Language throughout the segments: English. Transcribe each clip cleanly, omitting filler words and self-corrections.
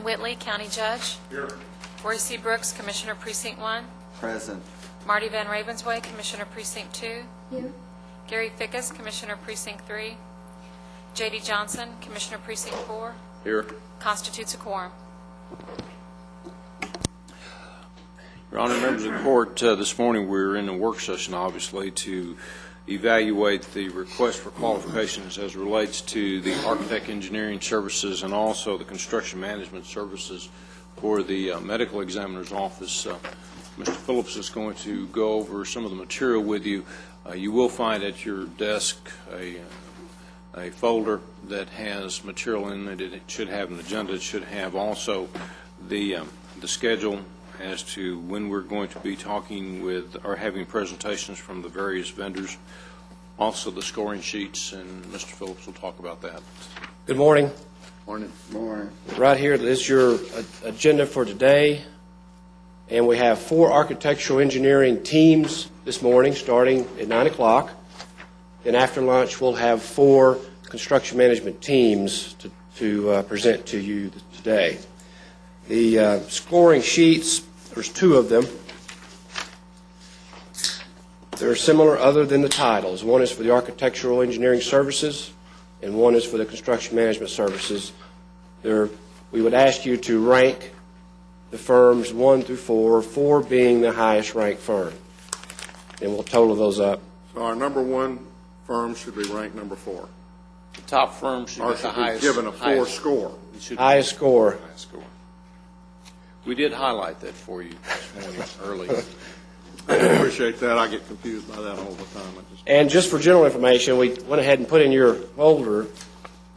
Whitley, County Judge. Here. Roy C. Brooks, Commissioner Precinct 1. Present. Marty Van Ravensway, Commissioner Precinct 2. Here. Gary Fickus, Commissioner Precinct 3. J.D. Johnson, Commissioner Precinct 4. Here. Constitutes a quorum. Your Honor, members of the court, this morning we're in a work session, obviously, to evaluate the request for qualifications as relates to the architect engineering services and also the construction management services for the medical examiner's office. Mr. Phillips is going to go over some of the material with you. You will find at your desk a folder that has material in it. It should have an agenda. It should have also the schedule as to when we're going to be talking with or having presentations from the various vendors, also the scoring sheets, and Mr. Phillips will talk about that. Good morning. Morning. Morning. Right here is your agenda for today, and we have 4 architectural engineering teams this morning starting at 9 o'clock. Then after lunch we'll have 4 construction management teams to present to you today. The scoring sheets, there's 2 of them. They're similar other than the titles. One is for the architectural engineering services, and one is for the construction management services. We would ask you to rank the firms 1 through 4, 4 being the highest ranked firm. And we'll total those up. So our number 1 firm should be ranked number 4. The top firm should Or get the should be highest. given a 4 score. It should be Highest score. highest score. We did highlight that for you this morning early. I appreciate that. I get confused by that all the time. And just for general information, we went ahead and put in your folder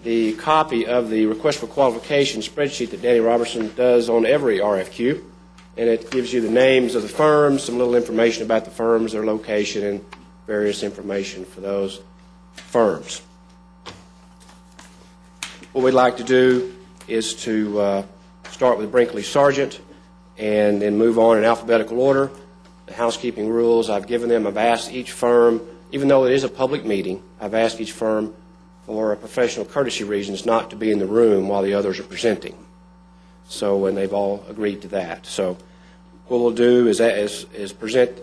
the copy of the request for qualification spreadsheet that Danny Robertson does on every RFQ. And it gives you the names of the firms, some little information about the firms, their location, and various information for those firms. What we'd like to do is to start with Brinkley Sargent and then move on in alphabetical order. The housekeeping rules I've given them, I've asked each firm, even though it is a public meeting, I've asked each firm for professional courtesy reasons not to be in the room while the others are presenting. So, and they've all agreed to that. So what we'll do is present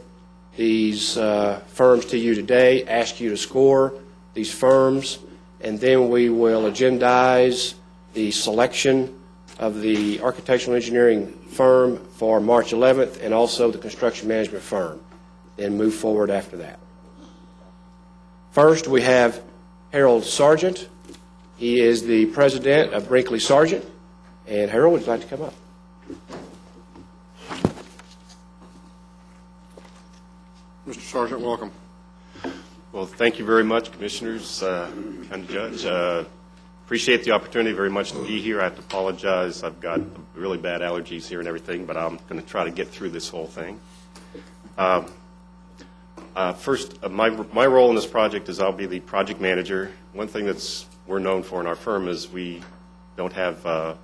these firms to you today, ask you to score these firms, and then we will agendize the selection of the architectural engineering firm for March 11th and also the construction management firm, then move forward after that. First, we have Harold Sargent. He is the president of Brinkley Sargent. And Harold, would you like to come up? Mr. Sargent, welcome. Well, thank you very much, Commissioners, County Judge. Appreciate the opportunity very much to be here. I have to apologize. I've got really bad allergies here and everything, but I'm going to try to get through this whole thing. First, my role in this project is I'll be the project manager. One thing we're known for in our firm is we don't have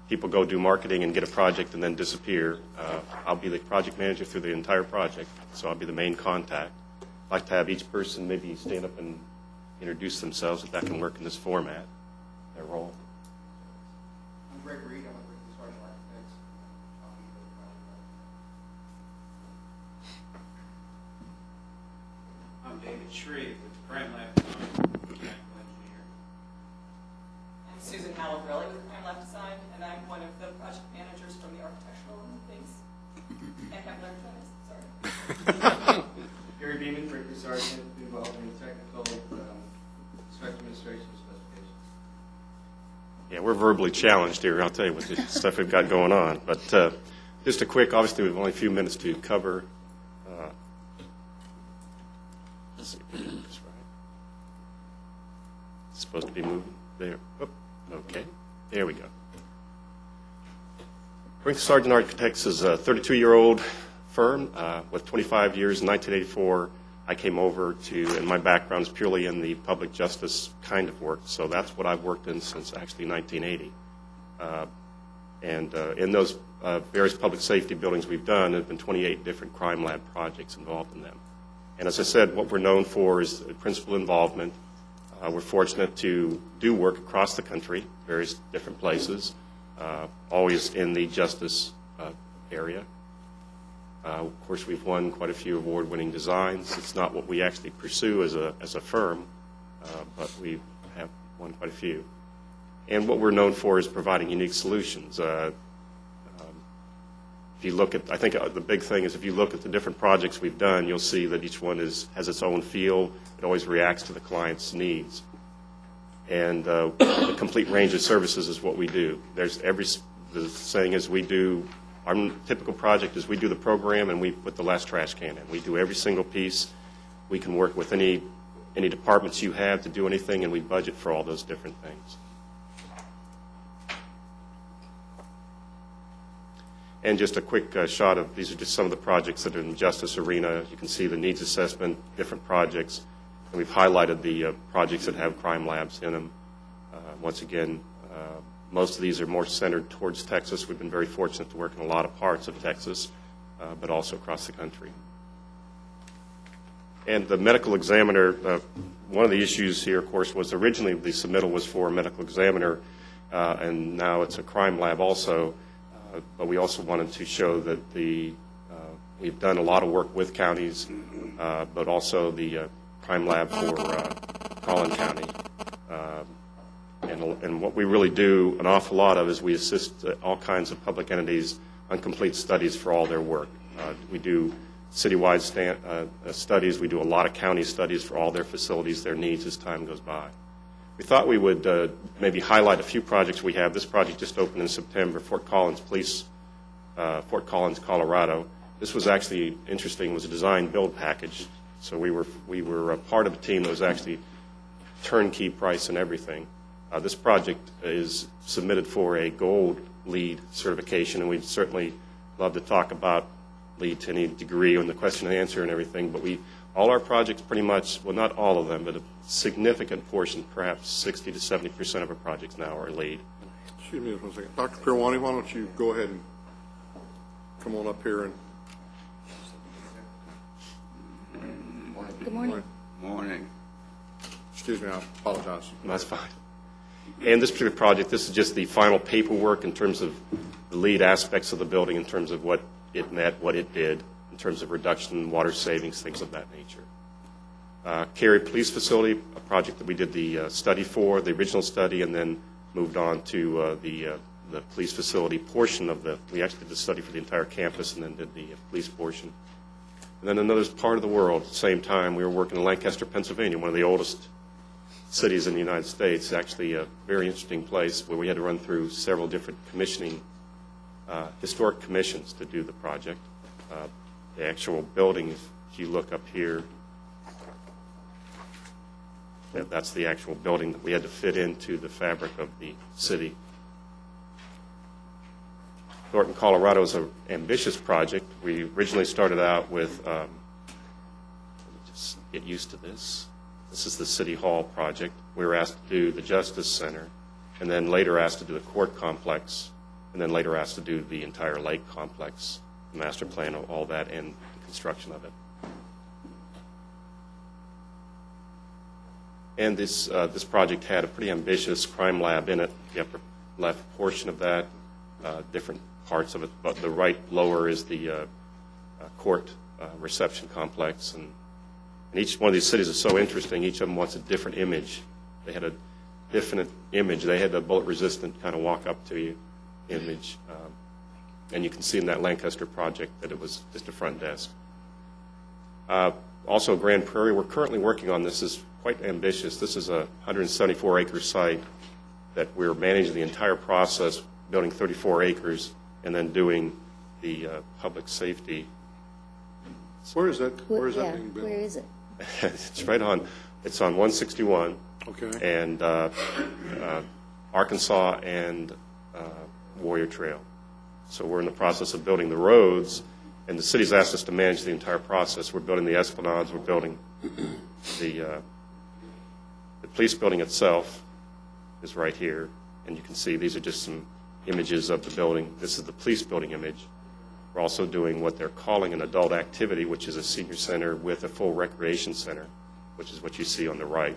people go do marketing and get a project and then disappear. I'll be the project manager through the entire project, so I'll be the main contact. I'd like to have each person maybe stand up and introduce themselves, if that can work in this format, their role. I'm Greg Reed. I'm with Brinkley Sargent Architects. I'm David Shreve with Crime Lab Design, mechanical engineer. I'm Susan Malagrelli with Crime Lab Design, and I'm one of the project managers from the architectural things. And have laryngitis, sorry. Gary Beeman, Brinkley Sargent, involved in technical spec administration specifications. Yeah, we're verbally challenged here, I'll tell you, with the stuff we've got going on. But just a quick, obviously, we have only a few minutes to cover. Let's see if we get this right. It's supposed to be moving there. Oh, okay, there we go. Brinkley Sargent Architects is a 32-year-old firm with 25 years. In 1984, I came over to, and my background is purely in the public justice kind of work, so that's what I've worked in since actually 1980. And in those various public safety buildings we've done, there have been 28 different crime lab projects involved in them. And as I said, what we're known for is principal involvement. We're fortunate to do work across the country, various different places. always in the justice area. Of course, we've won quite a few award-winning designs. It's not what we actually pursue as a firm, but we have won quite a few. And what we're known for is providing unique solutions. If you look at, I think the big thing is if you look at the different projects we've done, you'll see that each one has its own feel. It always reacts to the client's needs. And the complete range of services is what we do. The saying is our typical project is we do the program and we put the last trash can in. We do every single piece. We can work with any departments you have to do anything, and we budget for all those different things. And just a quick shot of, these are just some of the projects that are in the justice arena. You can see the needs assessment, different projects, and we've highlighted the projects that have crime labs in them. Once again, most of these are more centered towards Texas. We've been very fortunate to work in a lot of parts of Texas, but also across the country. And the medical examiner, one of the issues here, of course, was originally the submittal was for a medical examiner, and now it's a crime lab also. But we also wanted to show that we've done a lot of work with counties, but also the crime lab for Collin County. And what we really do an awful lot of is we assist all kinds of public entities on complete studies for all their work. We do citywide studies. We do a lot of county studies for all their facilities, their needs as time goes by. We thought we would maybe highlight a few projects we have. This project just opened in September, Fort Collins, Colorado. This was actually interesting. It was a design-build package. So we were a part of a team that was actually turnkey price and everything. This project is submitted for a gold LEED certification, and we'd certainly love to talk about LEED to any degree on the question and answer and everything, but all our projects pretty much, well, not all of them, but a significant portion, perhaps 60 to 70% of our projects now are LEED. Excuse me one second. Dr. Pirwani, why don't you go ahead and come on up here and... Good morning. Morning. Excuse me, I apologize. That's fine. And this particular project, this is just the final paperwork in terms of the LEED aspects of the building, in terms of what it met, what it did, in terms of reduction, water savings, things of that nature. Cary Police Facility, a project that we did the study for, the original study, and then moved on to the police facility portion of we actually did the study for the entire campus and then did the police portion. And then another part of the world, at the same time, we were working in Lancaster, Pennsylvania, one of the oldest cities in the United States, actually a very interesting place where we had to run through several different commissioning, historic commissions to do the project. The actual building, if you look up here, that's the actual building that we had to fit into the fabric of the city. Thornton, Colorado is an ambitious project. We originally started out with, just get used to this. This is the City Hall project. We were asked to do the Justice Center, and then later asked to do the court complex, and then later asked to do the entire lake complex, the master plan, all that, and the construction of it. And this project had a pretty ambitious crime lab in it, the upper left portion of that, different parts of it, but the right lower is the court reception complex. And each one of these cities is so interesting. Each of them wants a different image. They had a different image. They had a bullet-resistant kind of walk-up-to-you image. And you can see in that Lancaster project that it was just a front desk. Also, Grand Prairie, we're currently working on this. This is quite ambitious. This is a 174-acre site that we're managing the entire process, building 34 acres, and then doing the public safety. Where is that being built? Where is it? It's right on. It's on 161. Okay. And Arkansas and Warrior Trail. So we're in the process of building the roads, and the city's asked us to manage the entire process. We're building the esplanades. We're building the police building itself is right here, and you can see these are just some images of the building. This is the police building image. We're also doing what they're calling an adult activity, which is a senior center with a full recreation center, which is what you see on the right.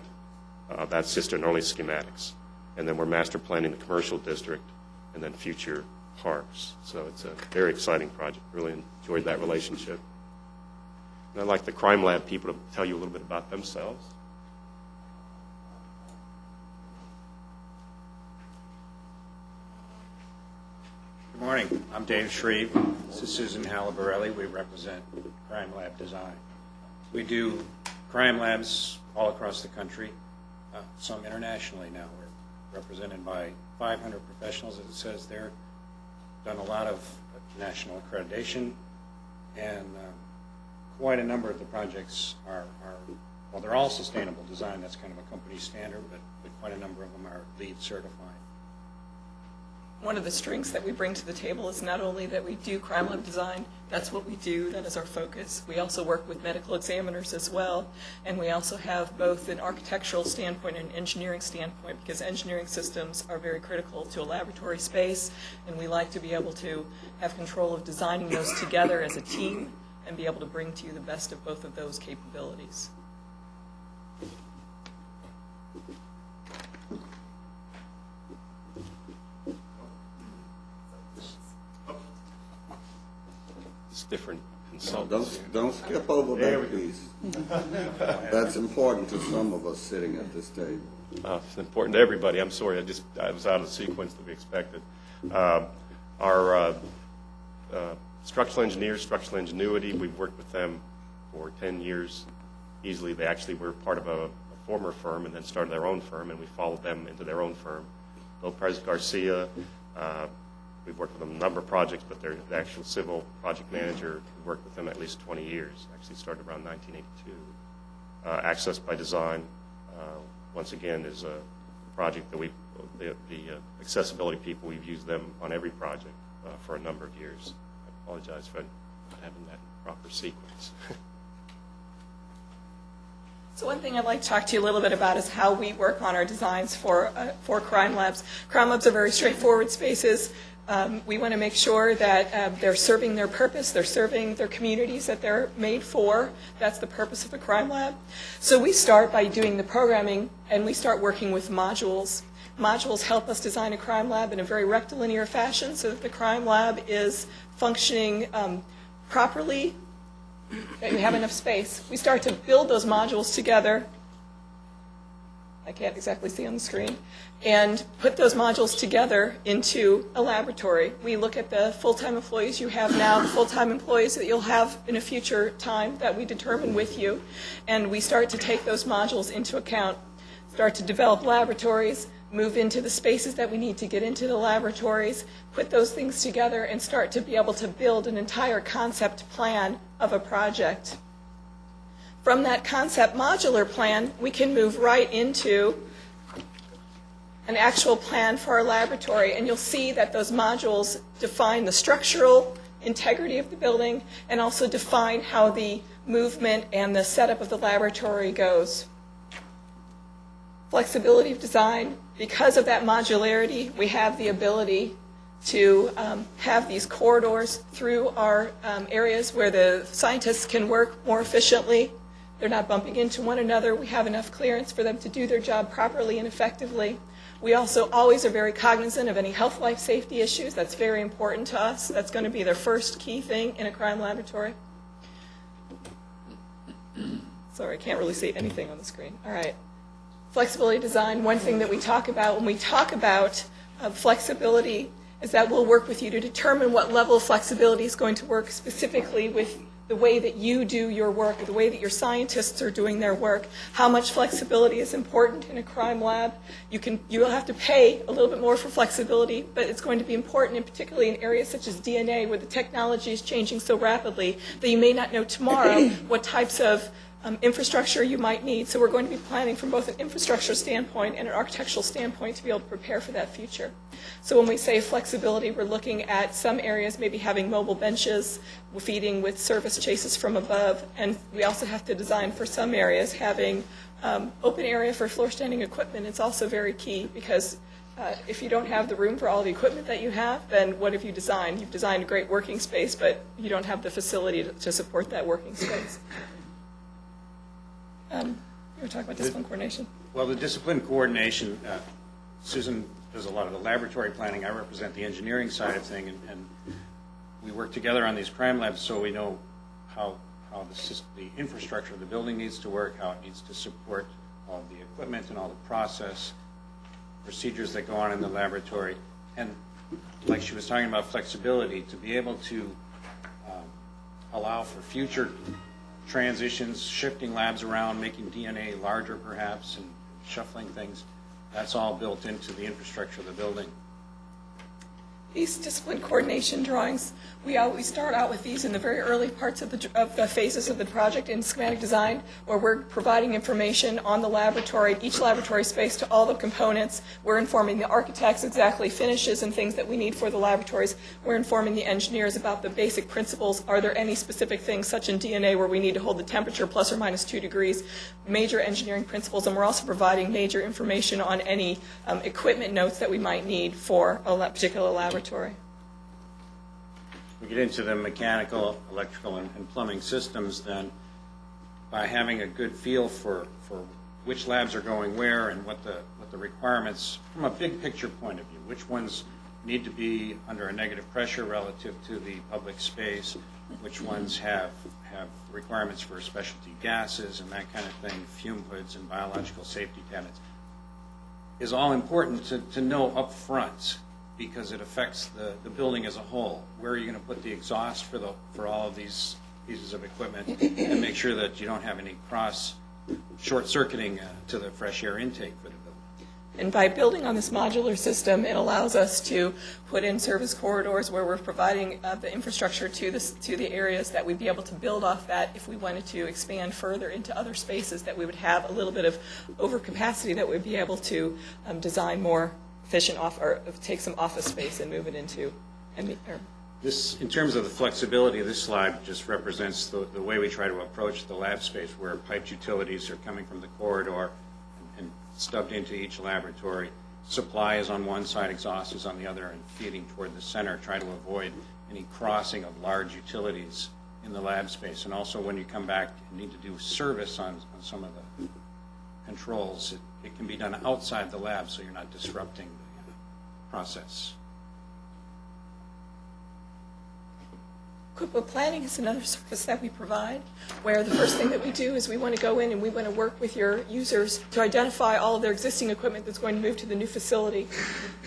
That's just in early schematics. And then we're master planning the commercial district and then future parks. So it's a very exciting project. Really enjoyed that relationship. And I'd like the Crime Lab people to tell you a little bit about themselves. Good morning. I'm Dave Shreve. This is Susan Halabarelli. We represent Crime Lab Design. We do crime labs all across the country, some internationally now. We're represented by 500 professionals, as it says there. Done a lot of national accreditation, and quite a number of the projects are, well, they're all sustainable design. That's kind of a company standard, but quite a number of them are LEED certified. One of the strengths that we bring to the table is not only that we do crime lab design, that's what we do, that is our focus. We also work with medical examiners as well, and we also have both an architectural standpoint and an engineering standpoint, because engineering systems are very critical to a laboratory space, and we like to be able to have control of designing those together as a team and be able to bring to you the best of both of those capabilities. Different consultants. Don't skip over that piece. That's important to some of us sitting at this table. It's important to everybody. I'm sorry, I was out of the sequence that we expected. Our structural engineers, Structural Ingenuity, we've worked with them for 10 years easily. They actually were part of a former firm and then started their own firm, and we followed them into their own firm. Lopez Garcia, we've worked with them on a number of projects, but they're the actual civil project manager. We've worked with them at least 20 years. Actually started around 1982. Access by Design, once again, is a project that the accessibility people, we've used them on every project for a number of years. I apologize for not having that in proper sequence. So one thing I'd like to talk to you a little bit about is how we work on our designs for crime labs. Crime labs are very straightforward spaces. We want to make sure that they're serving their purpose, they're serving their communities that they're made for. That's the purpose of a crime lab. So we start by doing the programming, and we start working with modules. Modules help us design a crime lab in a very rectilinear fashion so that the crime lab is functioning properly, that you have enough space. We start to build those modules together. I can't exactly see on the screen, and put those modules together into a laboratory. We look at the full-time employees you have now, the full-time employees that you'll have in a future time that we determine with you, and we start to take those modules into account, start to develop laboratories, move into the spaces that we need to get into the laboratories, put those things together, and start to be able to build an entire concept plan of a project. From that concept modular plan, we can move right into an actual plan for our laboratory, and you'll see that those modules define the structural integrity of the building and also define how the movement and the setup of the laboratory goes. Flexibility of design. Because of that modularity, we have the ability to have these corridors through our areas where the scientists can work more efficiently. They're not bumping into one another. We have enough clearance for them to do their job properly and effectively. We also always are very cognizant of any health, life, safety issues. That's very important to us. That's going to be their first key thing in a crime laboratory. Sorry, I can't really see anything on the screen. All right. Flexibility design, one thing that we talk about when we talk about flexibility is that we'll work with you to determine what level of flexibility is going to work specifically with the way that you do your work, or the way that your scientists are doing their work. How much flexibility is important in a crime lab? You'll have to pay a little bit more for flexibility, but it's going to be important, and particularly in areas such as DNA, where the technology is changing so rapidly that you may not know tomorrow what types of infrastructure you might need. So we're going to be planning from both an infrastructure standpoint and an architectural standpoint to be able to prepare for that future. So when we say flexibility, we're looking at some areas maybe having mobile benches, feeding with service chases from above, and we also have to design for some areas having open area for floor standing equipment. It's also very key, because if you don't have the room for all the equipment that you have, then what have you designed? You've designed a great working space, but you don't have the facility to support that working space. You were talking about discipline coordination. Well, the discipline coordination, Susan does a lot of the laboratory planning. I represent the engineering side of thing, and we work together on these crime labs so we know how the infrastructure of the building needs to work, how it needs to support all the equipment and all the process, procedures that go on in the laboratory. And like she was talking about flexibility, to be able to allow for future transitions, shifting labs around, making DNA larger perhaps, and shuffling things, that's all built into the infrastructure of the building. These discipline coordination drawings, we always start out with these in the very early parts of the phases of the project in schematic design, where we're providing information on the laboratory, each laboratory space to all the components. We're informing the architects exactly finishes and things that we need for the laboratories. We're informing the engineers about the basic principles. Are there any specific things, such in DNA, where we need to hold the temperature plus or minus 2 degrees, major engineering principles, and we're also providing major information on any equipment notes that we might need for a particular laboratory. We get into the mechanical, electrical, and plumbing systems, then by having a good feel for which labs are going where and what the requirements, from a big picture point of view, which ones need to be under a negative pressure relative to the public space, which ones have requirements for specialty gases and that kind of thing, fume hoods and biological safety tenets, is all important to know up front, because it affects the building as a whole. Where are you going to put the exhaust for all of these pieces of equipment, and make sure that you don't have any short-circuiting to the fresh air intake for the building. And by building on this modular system, it allows us to put in service corridors where we're providing the infrastructure to the areas that we'd be able to build off that if we wanted to expand further into other spaces, that we would have a little bit of overcapacity that we'd be able to design more efficient or take some office space and move it into. This, in terms of the flexibility, this slide just represents the way we try to approach the lab space, where piped utilities are coming from the corridor and stubbed into each laboratory. Supply is on one side, exhaust is on the other, and feeding toward the center. Try to avoid any crossing of large utilities in the lab space. And also, when you come back and need to do service on some of the controls, it can be done outside the lab, so you're not disrupting the process. Equipment planning is another service that we provide, where the first thing that we do is we want to go in and we want to work with your users to identify all of their existing equipment that's going to move to the new facility.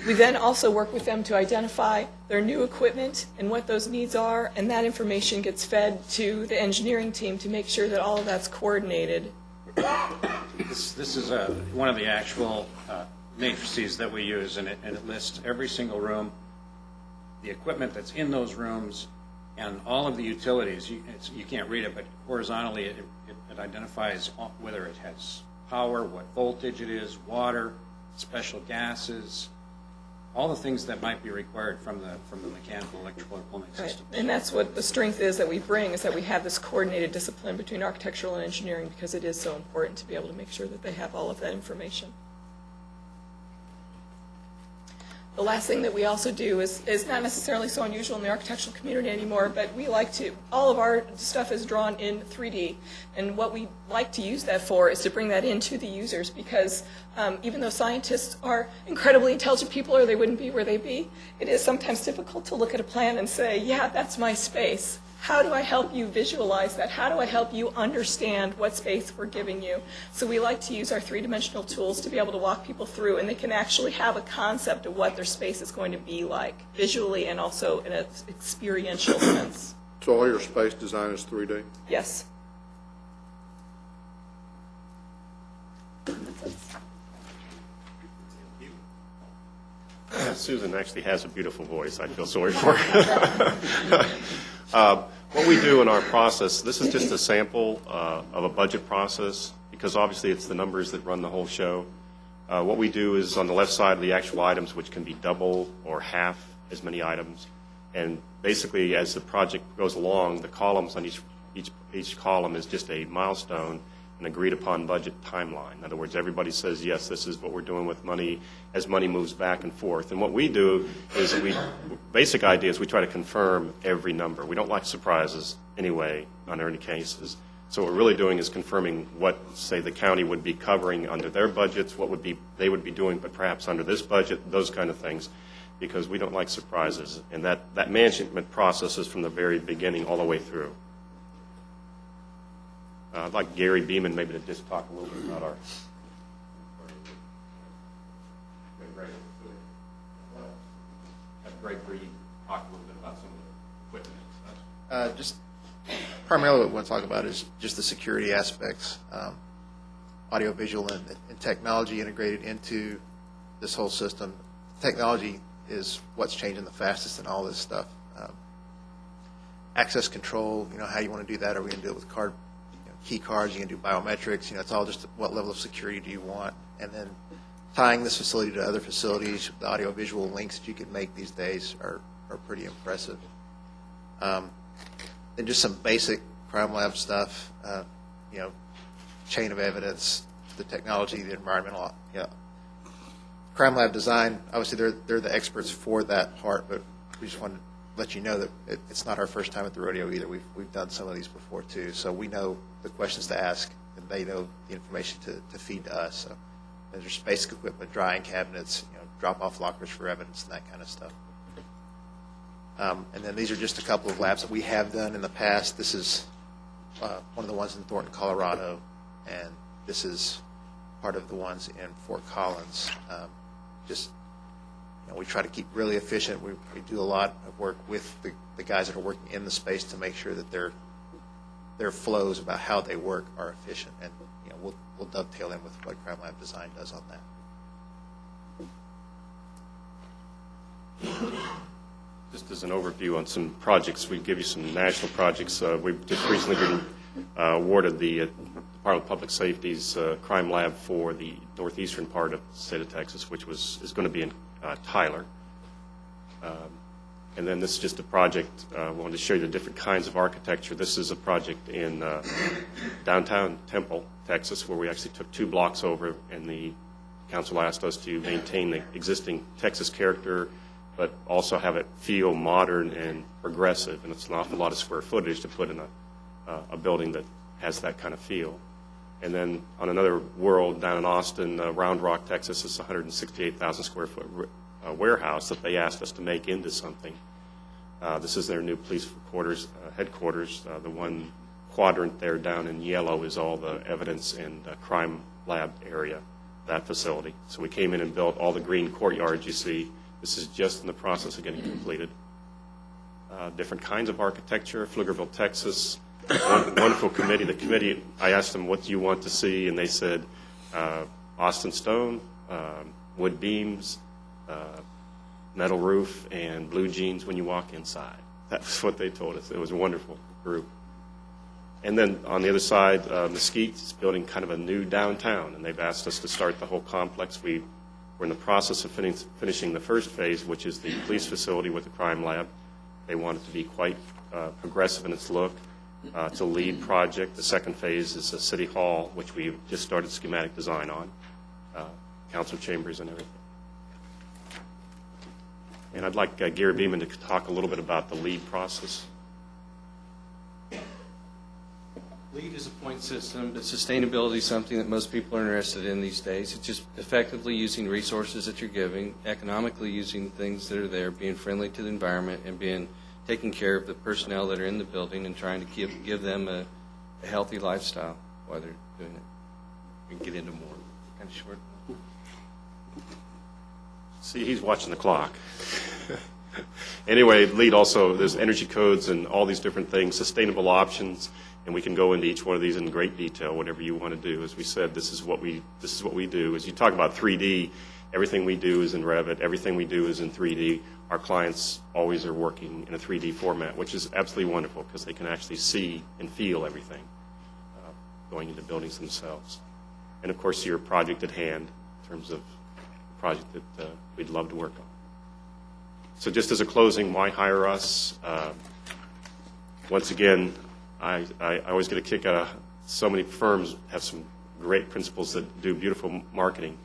We then also work with them to identify their new equipment and what those needs are, and that information gets fed to the engineering team to make sure that all of that's coordinated. This is one of the actual matrices that we use, and it lists every single room, the equipment that's in those rooms, and all of the utilities. You can't read it, but horizontally it identifies whether it has power, what voltage it is, water, special gases, all the things that might be required from the mechanical, electrical, and plumbing system. Right. And that's what the strength is that we bring, is that we have this coordinated discipline between architectural and engineering, because it is so important to be able to make sure that they have all of that information. The last thing that we also do is not necessarily so unusual in the architectural community anymore, but we like to, all of our stuff is drawn in 3D, and what we like to use that for is to bring that into the users, because even though scientists are incredibly intelligent people, or they wouldn't be where they be, it is sometimes difficult to look at a plan and say, yeah, that's my space. How do I help you visualize that? How do I help you understand what space we're giving you? So we like to use our three-dimensional tools to be able to walk people through, and they can actually have a concept of what their space is going to be like, visually and also in an experiential sense. So all your space design is 3D? Yes. Susan actually has a beautiful voice. I feel sorry for her. What we do in our process, this is just a sample of a budget process, because obviously it's the numbers that run the whole show. What we do is on the left side, the actual items, which can be double or half as many items. And basically, as the project goes along, the columns on each column is just a milestone, an agreed-upon budget timeline. In other words, everybody says, yes, this is what we're doing with money as money moves back and forth. And what we do is basic idea is we try to confirm every number. We don't like surprises anyway, on any cases. So what we're really doing is confirming what, say, the county would be covering under their budgets, what they would be doing, but perhaps under this budget, those kind of things, because we don't like surprises. And that management process is from the very beginning all the way through. I'd like Gary Beeman maybe to just talk a little bit about our... Have Greg Reed talk a little bit about some of the equipment and such. Just primarily what we want to talk about is just the security aspects, audiovisual and technology integrated into this whole system. Technology is what's changing the fastest in all this stuff. Access control, how you want to do that? Are we going to do it with key cards? Are you going to do biometrics? It's all just what level of security do you want? And then tying this facility to other facilities, the audiovisual links that you can make these days are pretty impressive. And just some basic crime lab stuff, chain of evidence, the technology, the environmental. Crime lab design, obviously they're the experts for that part, but we just wanted to let you know that it's not our first time at the rodeo either. We've done some of these before too, so we know the questions to ask, and they know the information to feed to us. So there's basic equipment, drying cabinets, drop-off lockers for evidence, and that kind of stuff. And then these are just a couple of labs that we have done in the past. This is one of the ones in Thornton, Colorado, and this is part of the ones in Fort Collins. We try to keep really efficient. We do a lot of work with the guys that are working in the space to make sure that their flows about how they work are efficient, and we'll dovetail in with what Crime Lab Design does on that. Just as an overview on some projects, we give you some national projects. We've just recently been awarded the Department of Public Safety's crime lab for the northeastern part of the state of Texas, which is going to be in Tyler. And then this is just a project. I wanted to show you the different kinds of architecture. This is a project in downtown Temple, Texas, where we actually took 2 blocks over, and the council asked us to maintain the existing Texas character, but also have it feel modern and progressive. And it's an awful lot of square footage to put in a building that has that kind of feel. And then on another world down in Austin, Round Rock, Texas, is a 168,000 square foot warehouse that they asked us to make into something. This is their new police headquarters. The one quadrant there down in yellow is all the evidence and crime lab area, that facility. So we came in and built all the green courtyards you see. This is just in the process of getting completed. Different kinds of architecture, Pflugerville, Texas. Wonderful committee. The committee, I asked them, what do you want to see? And they said, Austin stone, wood beams, metal roof, and blue jeans when you walk inside. That's what they told us. It was a wonderful group. And then on the other side, Mesquite is building kind of a new downtown, and they've asked us to start the whole complex. We're in the process of finishing the first phase, which is the police facility with the crime lab. They want it to be quite progressive in its look. It's a lead project. The second phase is a city hall, which we've just started schematic design on, council chambers and everything. And I'd like Gary Beeman to talk a little bit about the LEED process. LEED is a point system, but sustainability is something that most people are interested in these days. It's just effectively using resources that you're giving, economically using things that are there, being friendly to the environment, and taking care of the personnel that are in the building and trying to give them a healthy lifestyle while they're doing it. We can get into more kind of short. See, he's watching the clock. Anyway, LEED also, there's energy codes and all these different things, sustainable options, and we can go into each one of these in great detail, whatever you want to do. As we said, this is what we do. As you talk about 3D, everything we do is in Revit, everything we do is in 3D. Our clients always are working in a 3D format, which is absolutely wonderful because they can actually see and feel everything going into buildings themselves. And of course, your project at hand in terms of the project that we'd love to work on. So just as a closing, why hire us? Once again, I always get a kick out of so many firms have some great principals that do beautiful marketing.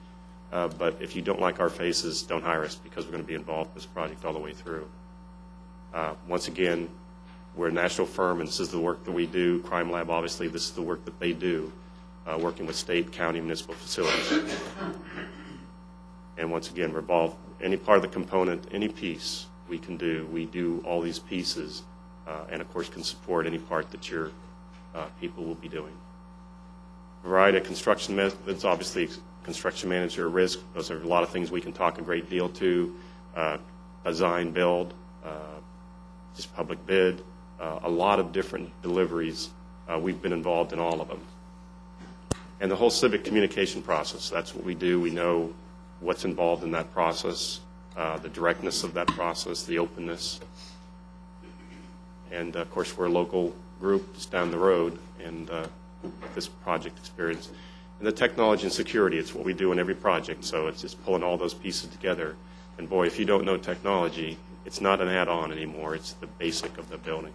But if you don't like our faces, don't hire us because we're going to be involved in this project all the way through. Once again, We're a national firm, and this is the work that we do. Crime Lab, obviously, this is the work that they do, working with state, county, municipal facilities. And once again, revolve any part of the component, any piece we can do. We do all these pieces, and of course can support any part that your people will be doing. Variety of construction methods, obviously construction manager, risk, those are a lot of things we can talk a great deal to. Design, build, just public bid, a lot of different deliveries. We've been involved in all of them. And the whole civic communication process, that's what we do. We know what's involved in that process, the directness of that process, the openness. And, of course, we're a local group just down the road, and this project experience. And the technology and security, it's what we do in every project, so it's just pulling all those pieces together. And, boy, if you don't know technology, it's not an add-on anymore. It's the basic of the building.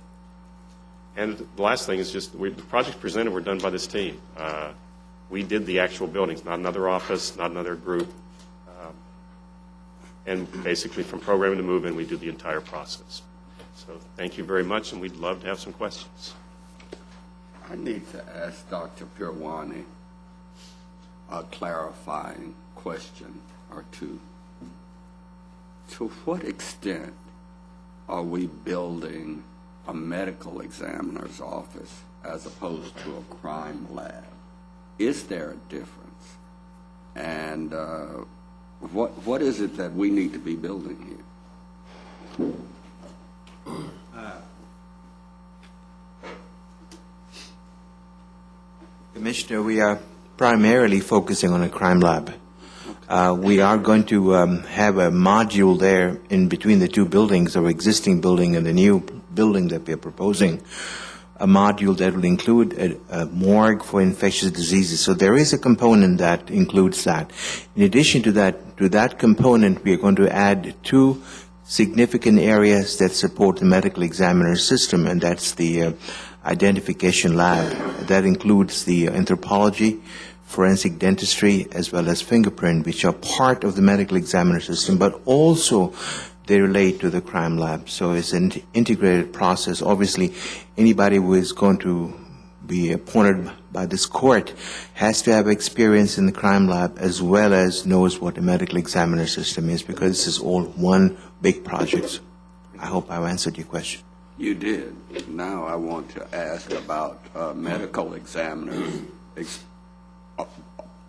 And the last thing is just the projects presented were done by this team. We did the actual buildings, not another office, not another group. And basically, from programming to move-in, we do the entire process. So thank you very much, and we'd love to have some questions. I need to ask Dr. Pirwani a clarifying question or two. To what extent are we building a medical examiner's office as opposed to a crime lab? Is there a difference? And what is it that we need to be building here? Commissioner, we are primarily focusing on a crime lab. We are going to have a module there in between the two buildings, our existing building and the new building that we are proposing, a module that will include a morgue for infectious diseases. So there is a component that includes that. In addition to that component, we are going to add two significant areas that support the medical examiner system, and that's the identification lab. That includes the anthropology, forensic dentistry, as well as fingerprint, which are part of the medical examiner system, but also they relate to the crime lab. So it's an integrated process. Obviously, anybody who is going to be appointed by this court has to have experience in the crime lab as well as knows what the medical examiner system is, because this is all one big project. I hope I've answered your question. You did. Now I want to ask about medical examiners'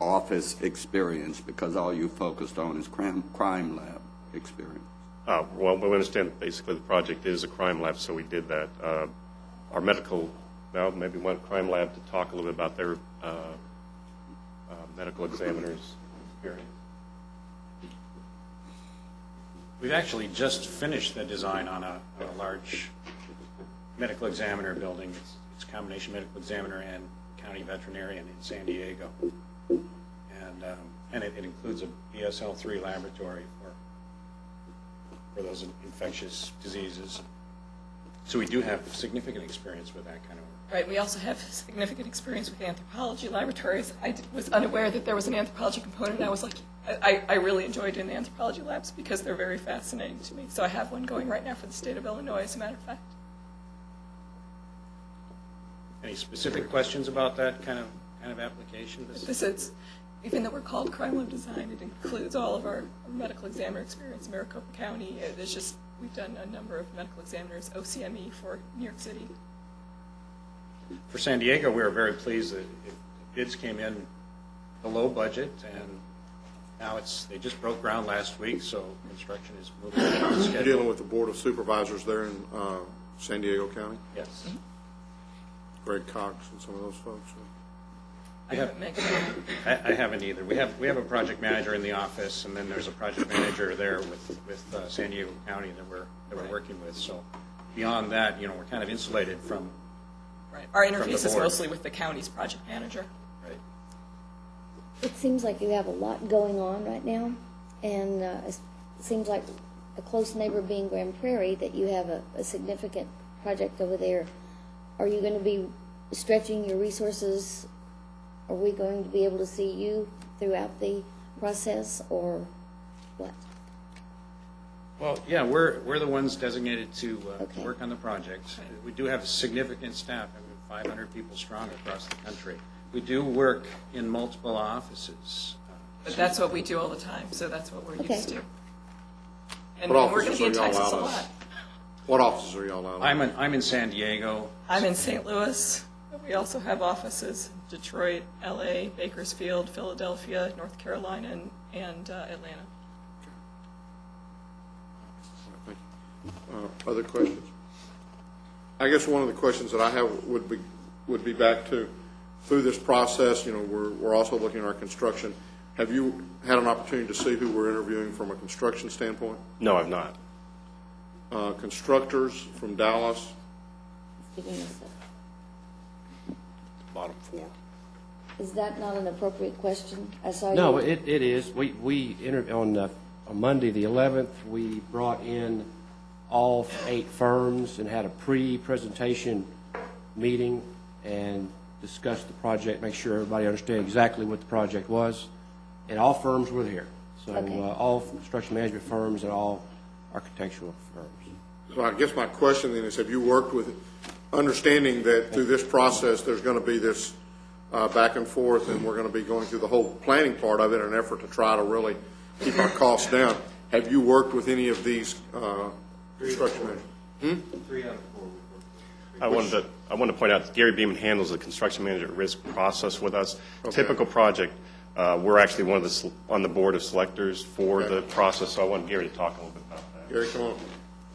office experience, because all you focused on is crime lab experience. Well, we understand that basically the project is a crime lab, so we did that. Our medical, well, maybe one crime lab to talk a little bit about their medical examiner's experience. We've actually just finished the design on a large medical examiner building. It's a combination medical examiner and county veterinarian in San Diego. And it includes a BSL-3 laboratory for those infectious diseases. So we do have significant experience with that kind of work. Right, we also have significant experience with anthropology laboratories. I was unaware that there was an anthropology component. I was like, I really enjoy doing the anthropology labs because they're very fascinating to me. So I have one going right now for the state of Illinois, as a matter of fact. Any specific questions about that kind of application? Even though we're called Crime Lab Design, it includes all of our medical examiner experience in Maricopa County. It's just, we've done a number of medical examiners, OCME for New York City. For San Diego, we were very pleased that bids came in below budget, and now they just broke ground last week, so construction is moving on schedule. You're dealing with the Board of Supervisors there in San Diego County? Yes. Mm-hmm. Greg Cox and some of those folks? I haven't either. We have a project manager in the office, and then there's a project manager there with San Diego County that we're working with. So beyond that, we're kind of insulated from. Right. Our interface is mostly with the county's project manager. Right. It seems like you have a lot going on right now, and it seems like a close neighbor being Grand Prairie, that you have a significant project over there. Are you going to be stretching your resources? Are we going to be able to see you throughout the process, or what? Well, yeah, we're the ones designated to Okay. work on the project. We do have a significant staff, I mean, 500 people strong across the country. We do work in multiple offices. But that's what we do all the time, so that's what we're Okay. used to. And What we're going to be in offices are y'all Texas a out of? lot. What offices are y'all out of? I'm in San Diego. I'm in St. Louis. We also have offices in Detroit, LA, Bakersfield, Philadelphia, North Carolina, and Atlanta. Other questions? I guess one of the questions that I have would be back to, through this process, you know, we're also looking at our construction. Have you had an opportunity to see who we're interviewing from a construction standpoint? No, I've not. Constructors from Dallas? Giving us Bottom four. Is that not an appropriate question? I saw you. No, it is. We on Monday, the 11th, we brought in all 8 firms and had a pre-presentation meeting and discussed the project, make sure everybody understood exactly what the project was. And all firms were there. So Okay. all construction management firms and all architectural firms. So I guess my question then is, have you worked with, understanding that through this process, there's going to be this back and forth, and we're going to be going through the whole planning part of it in an effort to try to really keep our costs down. Have you worked with any of these construction managers? 3 out of 4. I wanted to point out that Gary Beeman handles the construction manager risk process with us. Okay. Typical project, we're actually one of the on the board of selectors for Okay. the process, so I want Gary to talk a little bit about that. Gary, come on.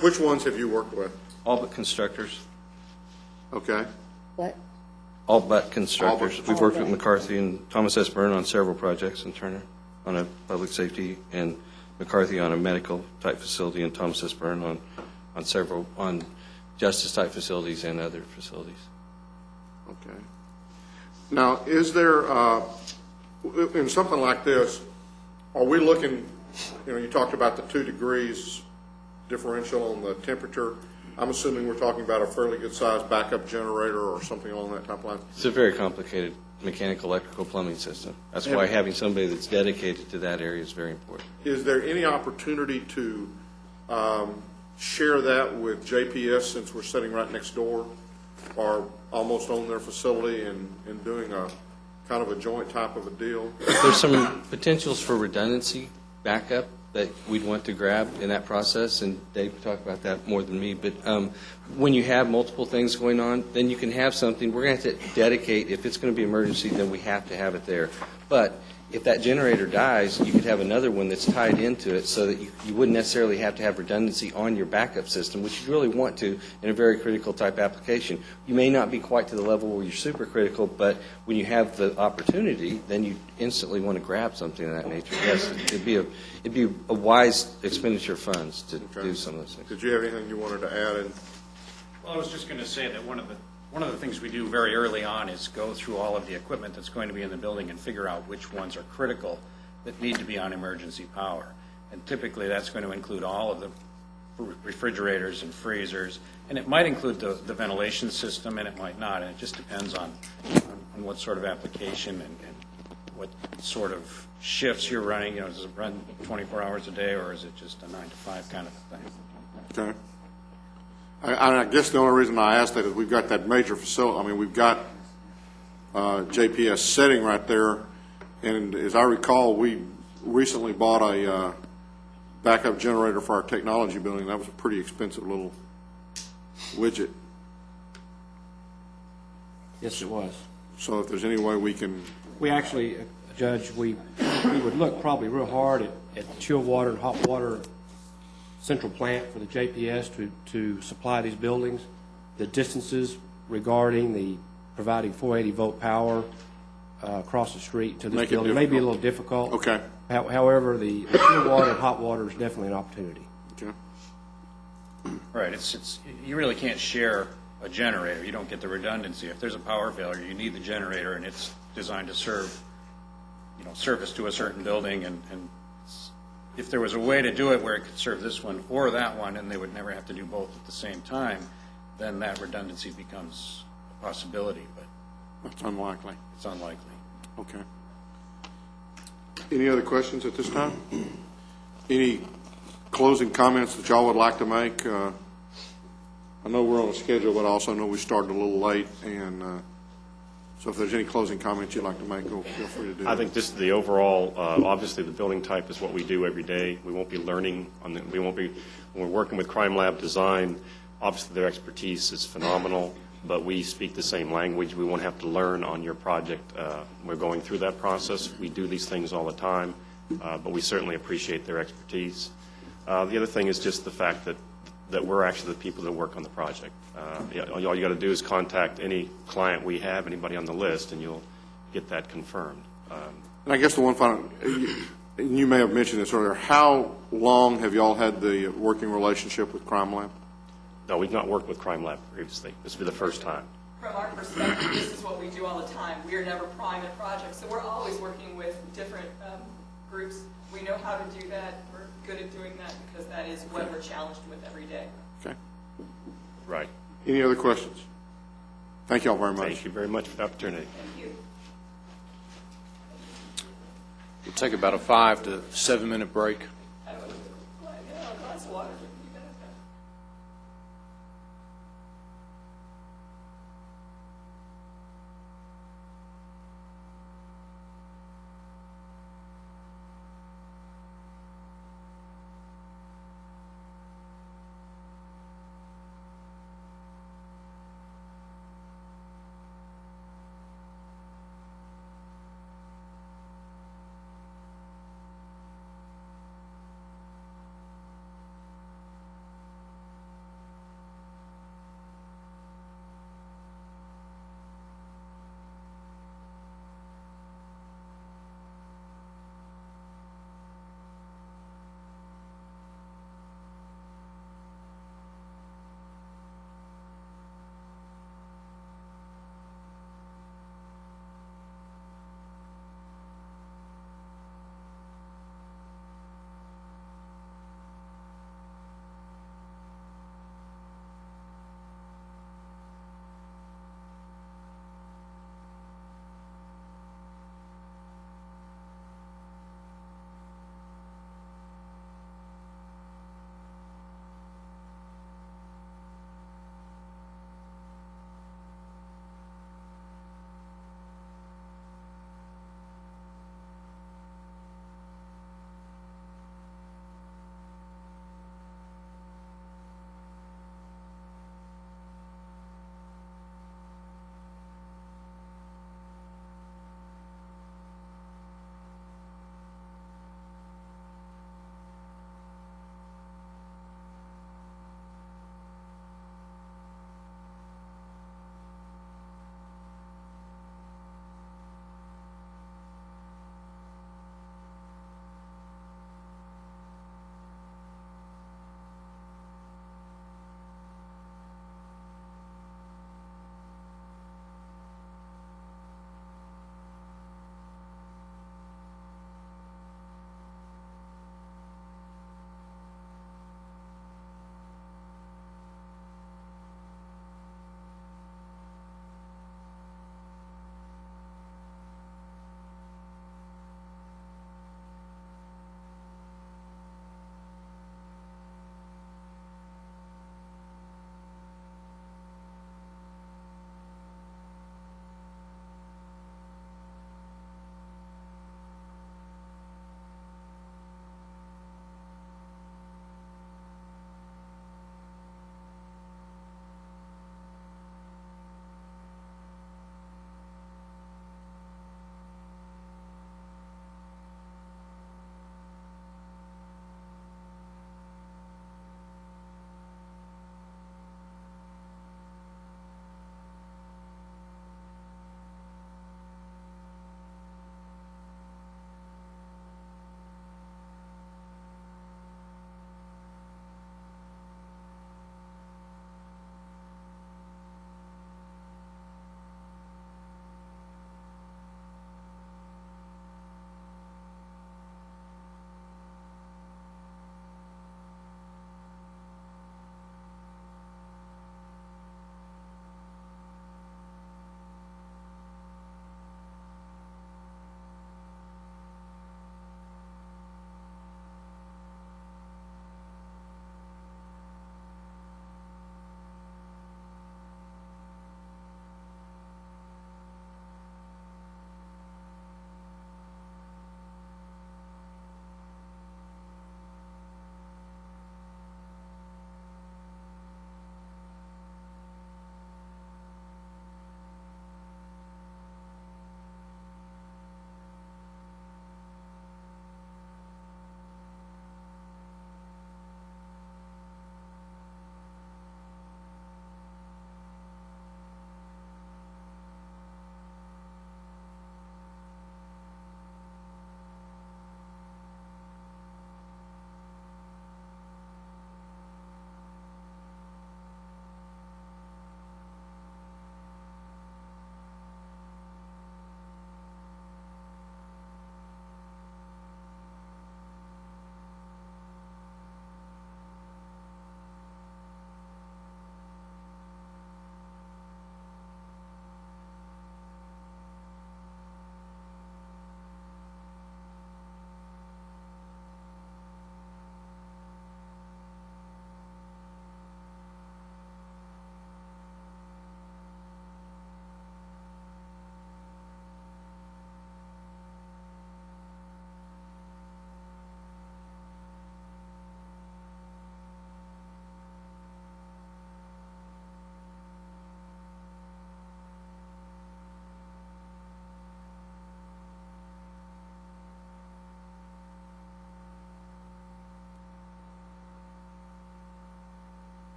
Which ones have you worked with? All but constructors. Okay. What? All but constructors. All We've but. worked with McCarthy and Thomas S. Byrne on several projects, and Turner on a public safety, and McCarthy on a medical-type facility, and Thomas S. Byrne on several, on justice-type facilities and other facilities. Okay. Now, is there, in something like this, are we looking, you know, you talked about the 2 degrees differential on the temperature. I'm assuming we're talking about a fairly good-sized backup generator or something along that type of line. It's a very complicated mechanical, electrical, plumbing system. That's why having somebody that's dedicated to that area is very important. Is there any opportunity to share that with JPS, since we're sitting right next door, or almost on their facility, and doing a kind of a joint type of a deal? There's some potentials for redundancy backup that we'd want to grab in that process, and Dave can talk about that more than me. But when you have multiple things going on, then you can have something. We're going to have to dedicate, if it's going to be emergency, then we have to have it there. But if that generator dies, you could have another one that's tied into it so that you wouldn't necessarily have to have redundancy on your backup system, which you really want to in a very critical type application. You may not be quite to the level where you're super critical, but when you have the opportunity, then you instantly want to grab something of that nature. Yes, it'd be a wise expenditure of funds to do some of those things. Did you have anything you wanted to add? And Well, I was just going to say that one of the things we do very early on is go through all of the equipment that's going to be in the building and figure out which ones are critical that need to be on emergency power. And typically, that's going to include all of the refrigerators and freezers, and it might include the ventilation system, and it might not, and it just depends on what sort of application and what sort of shifts you're running. You know, does it run 24 hours a day, or is it just a 9 to 5 kind of a thing? Okay. I guess the only reason I asked that is we've got that major facility. I mean, we've got JPS sitting right there, and as I recall, we recently bought a backup generator for our technology building. That was a pretty expensive little widget. Yes, it was. So if there's any way we can, We actually, Judge, we would look probably real hard at the chilled water and hot water central plant for the JPS to supply these buildings. The distances regarding the providing 480-volt power across the street to this Make it building may be a difficult. little difficult. Okay. However, the chilled water and hot water is definitely an opportunity. okay. Right, it's you really can't share a generator. You don't get the redundancy. If there's a power failure, you need the generator, and it's designed to serve, you know, service to a certain building. And if there was a way to do it where it could serve this one or that one, and they would never have to do both at the same time, then that redundancy becomes a possibility. But That's unlikely. it's unlikely. Okay. Any other questions at this time? Any closing comments that y'all would like to make? I know we're on a schedule, but I also know we started a little late, and so if there's any closing comments you'd like to make, feel free to do I that. think just the overall, obviously, the building type is what we do every day. We won't be learning when we're working with Crime Lab Design, obviously their expertise is phenomenal, but we speak the same language. We won't have to learn on your project. We're going through that process. We do these things all the time, but we certainly appreciate their expertise. The other thing is just the fact that we're actually the people that work on the project. All you got to do is contact any client we have, anybody on the list, and you'll get that confirmed. And I guess the one final, you may have mentioned this earlier, how long have y'all had the working relationship with Crime Lab? No, we've not worked with Crime Lab previously. This will be the first time. From our perspective, this is what we do all the time. We are never prime at projects, so we're always working with different groups. We know how to do that. We're good at doing that because that is what we're challenged with every day. Okay. Right. Any other questions? Thank you all very much. Thank you very much for the opportunity. Thank you. We'll take about a 5 to 7 minute break. I have a glass of water.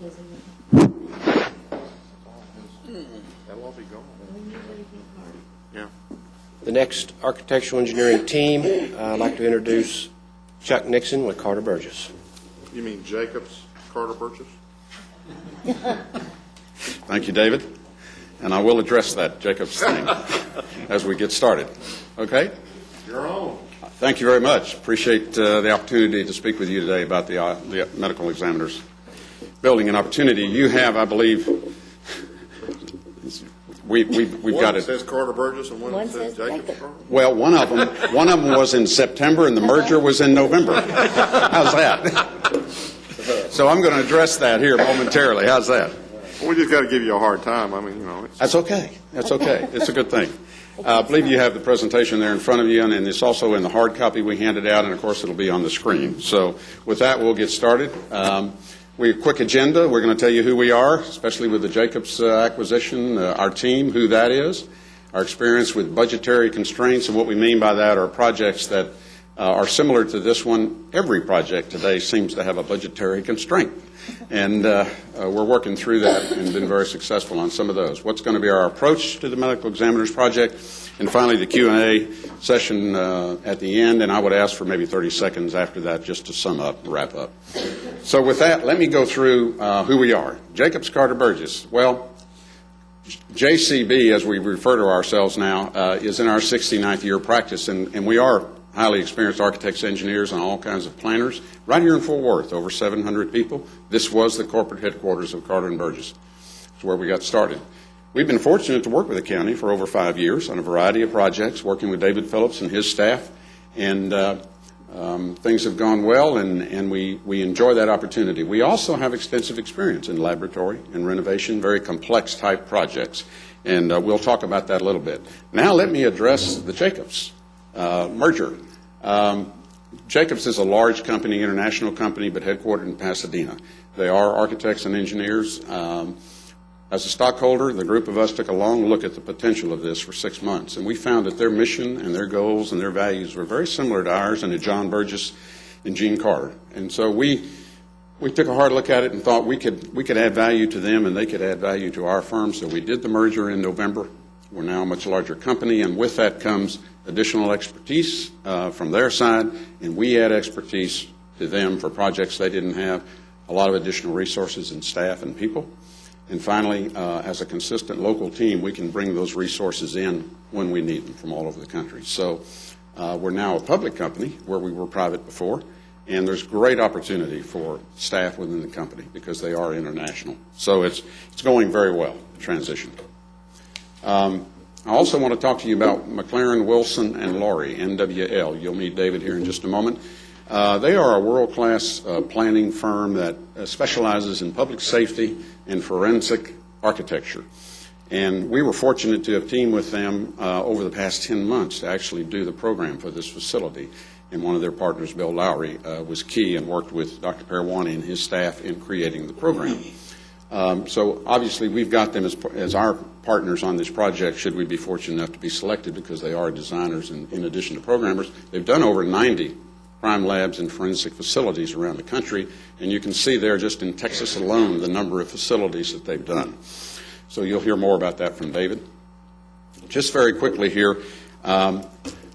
That'll all be gone. Yeah. The next architectural engineering team, I'd like to introduce Chuck Nixon with Carter Burgess. You mean Jacobs, Carter Burgess? Thank you, David. And I will address that Jacobs thing as we get started. Okay? You're on. Thank you very much. Appreciate the opportunity to speak with you today about the medical examiners building. An opportunity you have, I believe, we've got One it. says Carter Burgess and one One says says Jacobs. Jacob. Well, one of them was in September, and the merger was in November. How's that? So I'm going to address that here momentarily. How's that? Well, we just got to give you a hard time. I mean, you know. That's okay. That's okay. It's a good thing. I believe you have the presentation there in front of you, and it's also in the hard copy we handed out, and of course it'll be on the screen. So with that, we'll get started. We have a quick agenda. We're going to tell you who we are, especially with the Jacobs acquisition, our team, who that is, our experience with budgetary constraints, and what we mean by that are projects that are similar to this one. Every project today seems to have a budgetary constraint, and we're working through that and been very successful on some of those. What's going to be our approach to the medical examiners project, and finally the Q&A session at the end, and I would ask for maybe 30 seconds after that just to sum up and wrap up. So with that, let me go through who we are. Jacobs Carter Burgess. Well, JCB, as we refer to ourselves now, is in our 69th year of practice, and we are highly experienced architects, engineers, and all kinds of planners. Right here in Fort Worth, over 700 people. This was the corporate headquarters of Carter and Burgess. It's where we got started. We've been fortunate to work with the county for over 5 years on a variety of projects, working with David Phillips and his staff, and things have gone well, and we enjoy that opportunity. We also have extensive experience in laboratory and renovation, very complex type projects, and we'll talk about that a little bit. Now let me address the Jacobs merger. Jacobs is a large company, international company, but headquartered in Pasadena. They are architects and engineers. As a stockholder, the group of us took a long look at the potential of this for 6 months, and we found that their mission and their goals and their values were very similar to ours and to John Burgess and Gene Carter. And so we took a hard look at it and thought we could add value to them and they could add value to our firm. So we did the merger in November. We're now a much larger company, and with that comes additional expertise from their side, and we add expertise to them for projects they didn't have, a lot of additional resources and staff and people. And finally, as a consistent local team, we can bring those resources in when we need them from all over the country. So we're now a public company where we were private before, and there's great opportunity for staff within the company because they are international. So it's going very well, the transition. I also want to talk to you about McLaren, Wilson, and Laurie, NWL. You'll meet David here in just a moment. They are a world-class planning firm that specializes in public safety and forensic architecture. And we were fortunate to have teamed with them over the past 10 months to actually do the program for this facility. And one of their partners, Bill Lowry, was key and worked with Dr. Perwani and his staff in creating the program. So obviously we've got them as our partners on this project should we be fortunate enough to be selected because they are designers in addition to programmers. They've done over 90 crime labs and forensic facilities around the country, and you can see there just in Texas alone the number of facilities that they've done. So you'll hear more about that from David. Just very quickly here,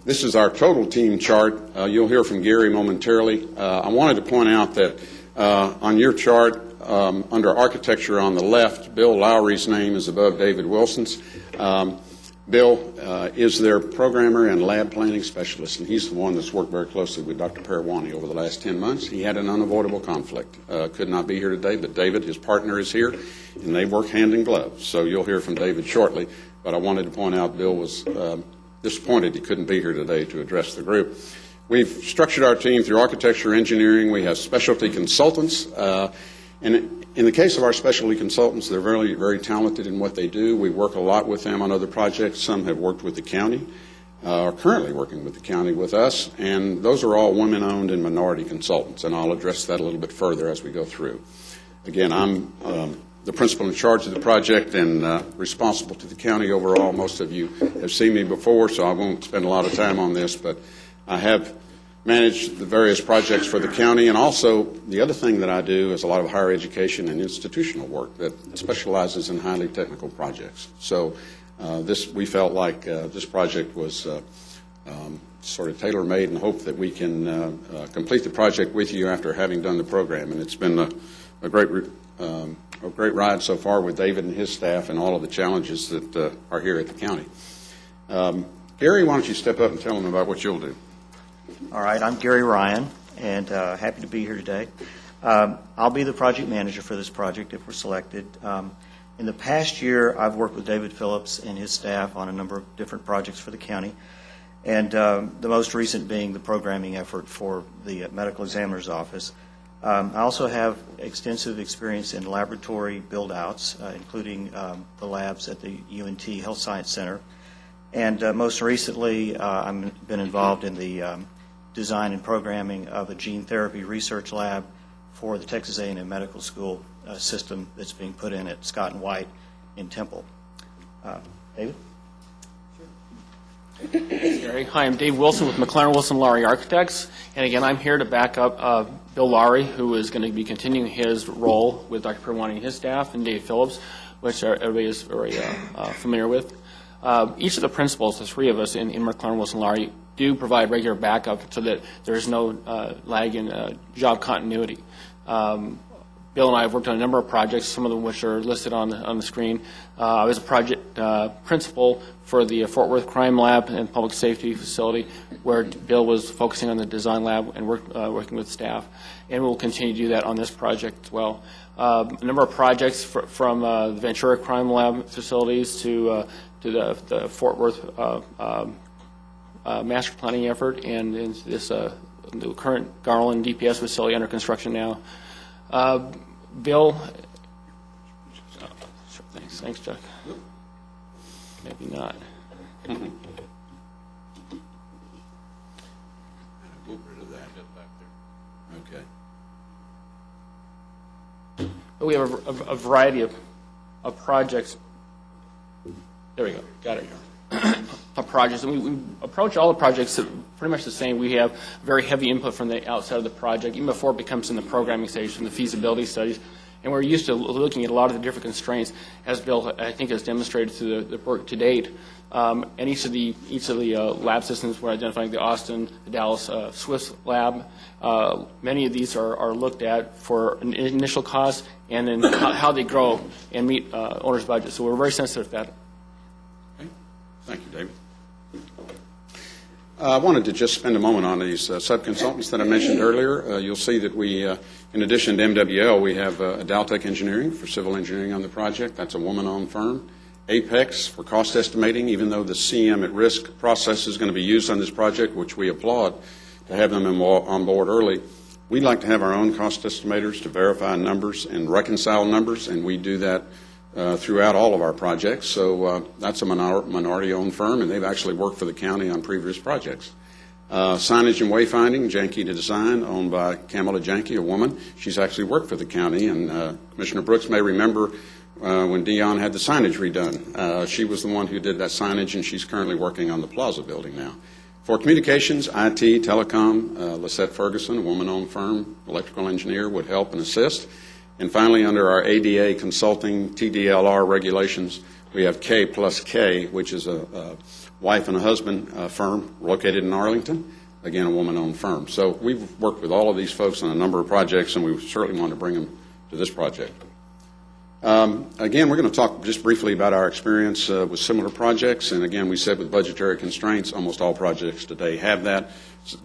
this is our total team chart. You'll hear from Gary momentarily. I wanted to point out that on your chart, under architecture on the left, Bill Lowry's name is above David Wilson's. Bill is their programmer and lab planning specialist, and he's the one that's worked very closely with Dr. Perwani over the last 10 months. He had an unavoidable conflict. Could not be here today, but David, his partner, is here, and they work hand in glove. So you'll hear from David shortly, but I wanted to point out Bill was disappointed he couldn't be here today to address the group. We've structured our team through architecture, engineering. We have specialty consultants. And in the case of our specialty consultants, they're very, very talented in what they do. We work a lot with them on other projects. Some have worked with the county, are currently working with the county with us, and those are all women-owned and minority consultants, and I'll address that a little bit further as we go through. Again, I'm the principal in charge of the project and responsible to the county overall. Most of you have seen me before, so I won't spend a lot of time on this, but I have manage the various projects for the county, and also the other thing that I do is a lot of higher education and institutional work that specializes in highly technical projects. So we felt like this project was sort of tailor-made, and hope that we can complete the project with you after having done the program. And it's been a great ride so far with David and his staff and all of the challenges that are here at the county. Gary, why don't you step up and tell them about what you'll do? All right, I'm Gary Ryan, and happy to be here today. I'll be the project manager for this project if we're selected. In the past year, I've worked with David Phillips and his staff on a number of different projects for the county, and the most recent being the programming effort for the medical examiner's office. I also have extensive experience in laboratory build-outs, including the labs at the UNT Health Science Center. And most recently, I've been involved in the design and programming of a gene therapy research lab for the Texas A&M Medical School system that's being put in at Scott and White in Temple. David? Thanks, Gary. Hi, I'm Dave Wilson with McLaren Wilson Lowry Architects, and again, I'm here to back up Bill Lowry, who is going to be continuing his role with Dr. Pirwani and his staff, and Dave Phillips, which everybody is very familiar with. Each of the principals, the three of us in McLaren Wilson Lowry, do provide regular backup so that there is no lag in job continuity. Bill and I have worked on a number of projects, some of them which are listed on the screen. I was a project principal for the Fort Worth Crime Lab and Public Safety Facility, where Bill was focusing on the design lab and working with staff, and we'll continue to do that on this project as well. A number of projects from the Ventura Crime Lab facilities to the Fort Worth master planning effort, and this the current Garland DPS facility under construction now. Bill, thanks, Chuck. Maybe not. Okay. We have a variety of projects. There we go. Got it. Of projects, and we approach all the projects pretty much the same. We have very heavy input from the outside of the project, even before it becomes in the programming stage, from the feasibility studies. And we're used to looking at a lot of the different constraints, as Bill, I think, has demonstrated through the work to date. And each of the lab systems, we're identifying the Austin, the Dallas Swiss lab. Many of these are looked at for an initial cost, and then how they grow and meet owner's budget. So we're very sensitive to that. Thank you, David. I wanted to just spend a moment on these sub-consultants that I mentioned earlier. You'll see that we, in addition to MWL, we have Adaltech Engineering for civil engineering on the project. That's a woman-owned firm. Apex for cost estimating, even though the CM at risk process is going to be used on this project, which we applaud to have them on board early. We'd like to have our own cost estimators to verify numbers and reconcile numbers, and we do that throughout all of our projects. So that's a minority-owned firm, and they've actually worked for the county on previous projects. Signage and wayfinding, Janke Design, owned by Kamala Janke, a woman. She's actually worked for the county, and Commissioner Brooks may remember when Dion had the signage redone. She was the one who did that signage, and she's currently working on the Plaza building now. For communications, IT, telecom, Lissette Ferguson, a woman-owned firm, electrical engineer, would help and assist. And finally, under our ADA consulting TDLR regulations, we have K plus K, which is a wife and a husband firm located in Arlington, again, a woman-owned firm. So we've worked with all of these folks on a number of projects, and we certainly want to bring them to this project. Again, we're going to talk just briefly about our experience with similar projects. And again, we said with budgetary constraints, almost all projects today have that.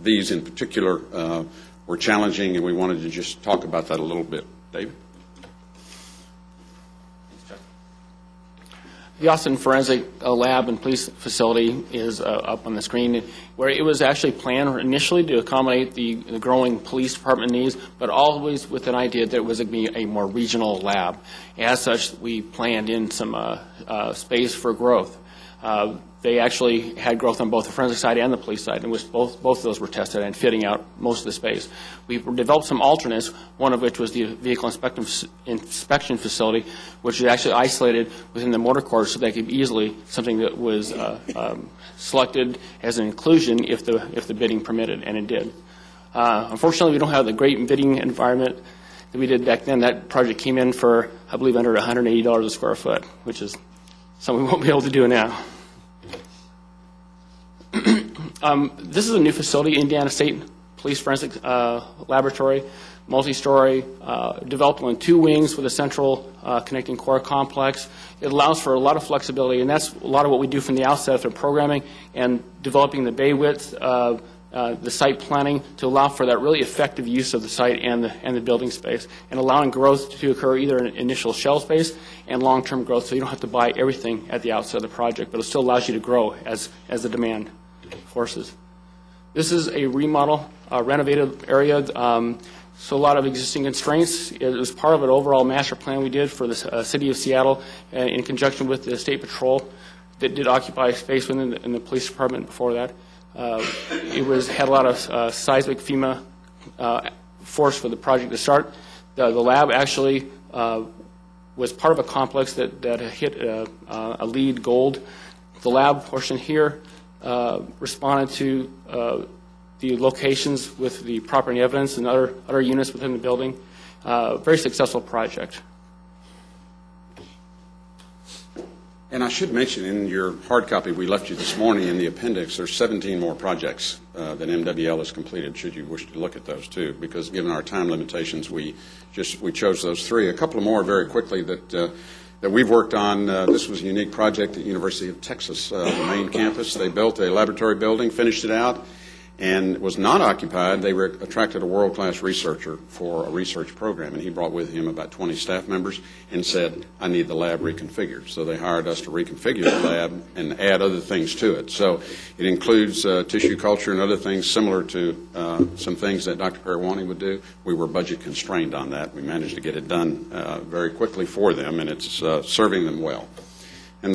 These in particular were challenging, and we wanted to just talk about that a little bit. David? The Austin Forensic Lab and Police Facility is up on the screen, where it was actually planned initially to accommodate the growing police department needs, but always with an idea that it was going to be a more regional lab. As such, we planned in some space for growth. They actually had growth on both the forensic side and the police side, in which both of those were tested and fitting out most of the space. We developed some alternates, one of which was the vehicle inspection facility, which is actually isolated within the motor court so they could easily, something that was selected as an inclusion if the bidding permitted, and it did. Unfortunately, we don't have the great bidding environment that we did back then. That project came in for, I believe, under $180 a square foot, which is something we won't be able to do now. This is a new facility, Indiana State Police Forensic Laboratory, multi-story, developed on 2 wings with a central connecting core complex. It allows for a lot of flexibility, and that's a lot of what we do from the outset through programming and developing the bay width, the site planning to allow for that really effective use of the site and the building space, and allowing growth to occur either in initial shell space and long-term growth, so you don't have to buy everything at the outset of the project, but it still allows you to grow as the demand forces. This is a remodel, renovated area. So a lot of existing constraints. It was part of an overall master plan we did for the city of Seattle in conjunction with the State Patrol that did occupy space within the police department before that. It had a lot of seismic FEMA force for the project to start. The lab actually was part of a complex that hit a LEED Gold. The lab portion here responded to the locations with the property evidence and other units within the building. Very successful project. And I should mention, in your hard copy we left you this morning in the appendix, there's 17 more projects that MWL has completed, should you wish to look at those too, because given our time limitations, we chose those 3. A couple of more very quickly that we've worked on. This was a unique project at University of Texas, the main campus. They built a laboratory building, finished it out, and was not occupied. They attracted a world-class researcher for a research program, and he brought with him about 20 staff members and said, I need the lab reconfigured. So they hired us to reconfigure the lab and add other things to it. So it includes tissue culture and other things similar to some things that Dr. Parawani would do. We were budget constrained on that. We managed to get it done very quickly for them, and it's serving them well. And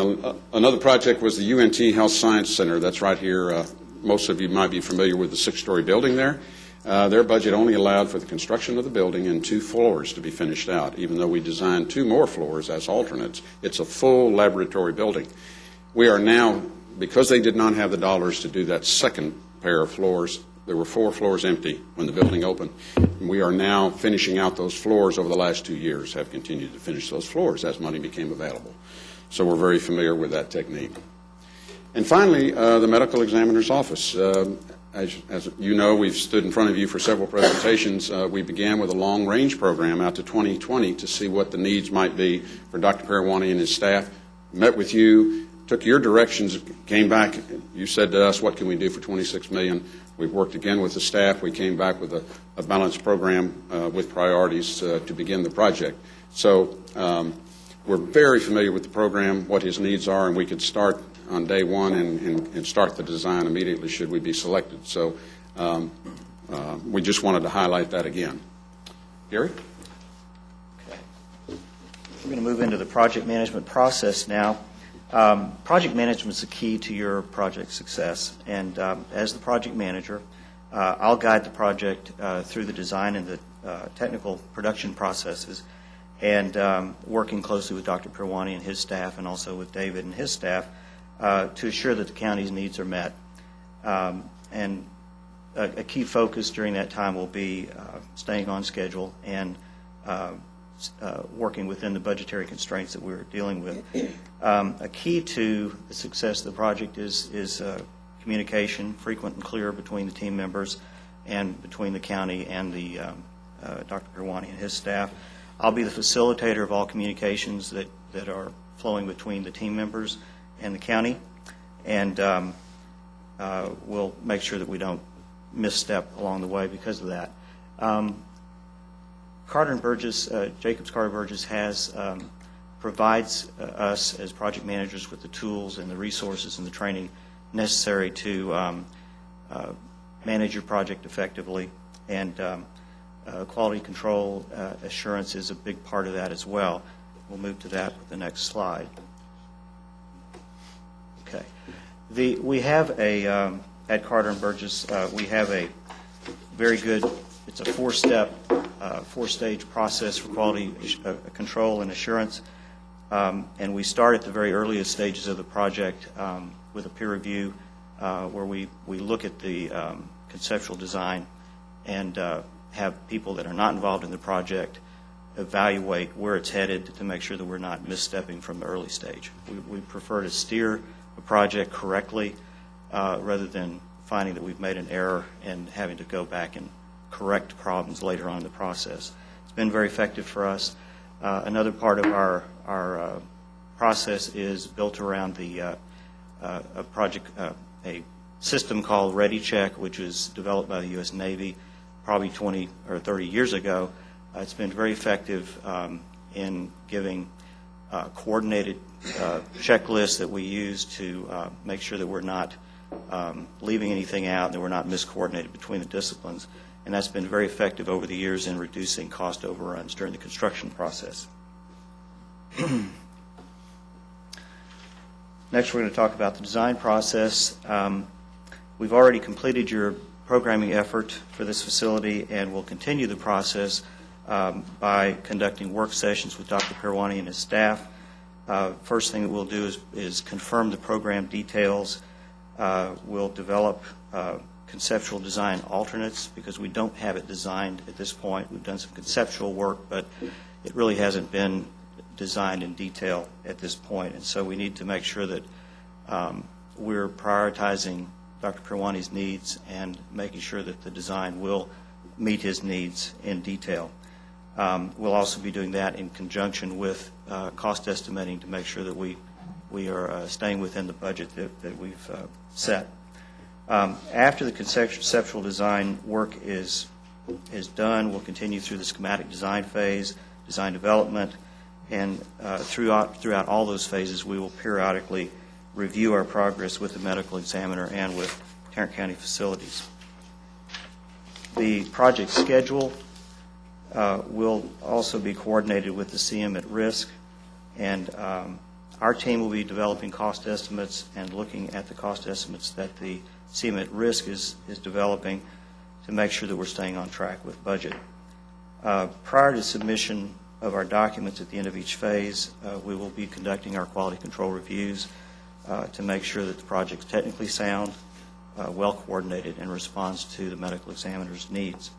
another project was the UNT Health Science Center. That's right here. Most of you might be familiar with the 6-story building there. Their budget only allowed for the construction of the building and 2 floors to be finished out, even though we designed 2 more floors as alternates. It's a full laboratory building. We are now, because they did not have the dollars to do that second pair of floors, there were 4 floors empty when the building opened. And we are now finishing out those floors over the last 2 years, have continued to finish those floors as money became available. So we're very familiar with that technique. And finally, the medical examiner's office. As you know, we've stood in front of you for several presentations. We began with a long-range program out to 2020 to see what the needs might be for Dr. Parawani and his staff. Met with you, took your directions, came back. You said to us, what can we do for $26 million? We've worked again with the staff. We came back with a balanced program with priorities to begin the project. So we're very familiar with the program, what his needs are, and we could start on day one and start the design immediately should we be selected. So we just wanted to highlight that again. Gary? Okay. We're going to move into the project management process now. Project management is the key to your project success, and as the project manager, I'll guide the project through the design and the technical production processes, and working closely with Dr. Parawani and his staff and also with David and his staff to assure that the county's needs are met. And a key focus during that time will be staying on schedule and working within the budgetary constraints that we're dealing with. A key to the success of the project is communication, frequent and clear between the team members and between the county and the Dr. Parawani and his staff. I'll be the facilitator of all communications that are flowing between the team members and the county, and we'll make sure that we don't misstep along the way because of that. Carter and Burgess, Jacobs Carter Burgess provides us as project managers with the tools and the resources and the training necessary to manage your project effectively, and quality control assurance is a big part of that as well. We'll move to that with the next slide. Okay. We have at Carter and Burgess, we have a very good, it's a 4-step, 4-stage process for quality control and assurance. And we start at the very earliest stages of the project with a peer review where we look at the conceptual design and have people that are not involved in the project evaluate where it's headed to make sure that we're not misstepping from the early stage. We prefer to steer a project correctly rather than finding that we've made an error and having to go back and correct problems later on in the process. It's been very effective for us. Another part of our process is built around a system called ReadyCheck, which was developed by the U.S. Navy probably 20 or 30 years ago. It's been very effective in giving coordinated checklists that we use to make sure that we're not leaving anything out and that we're not miscoordinated between the disciplines. And that's been very effective over the years in reducing cost overruns during the construction process. Next, we're going to talk about the design process. We've already completed your programming effort for this facility, and we'll continue the process by conducting work sessions with Dr. Pirwani and his staff. First thing that we'll do is confirm the program details. We'll develop conceptual design alternates because we don't have it designed at this point. We've done some conceptual work, but it really hasn't been designed in detail at this point. And so we need to make sure that we're prioritizing Dr. Pirwani's needs and making sure that the design will meet his needs in detail. We'll also be doing that in conjunction with cost estimating to make sure that we are staying within the budget that we've set. After the conceptual design work is done, we'll continue through the schematic design phase, design development, and throughout all those phases, we will periodically review our progress with the medical examiner and with Tarrant County Facilities. The project schedule will also be coordinated with the CM at risk, and our team will be developing cost estimates and looking at the cost estimates that the CM at risk is developing to make sure that we're staying on track with budget. Prior to submission of our documents at the end of each phase, we will be conducting our quality control reviews to make sure that the project's technically sound, well coordinated, and responds to the medical examiner's needs.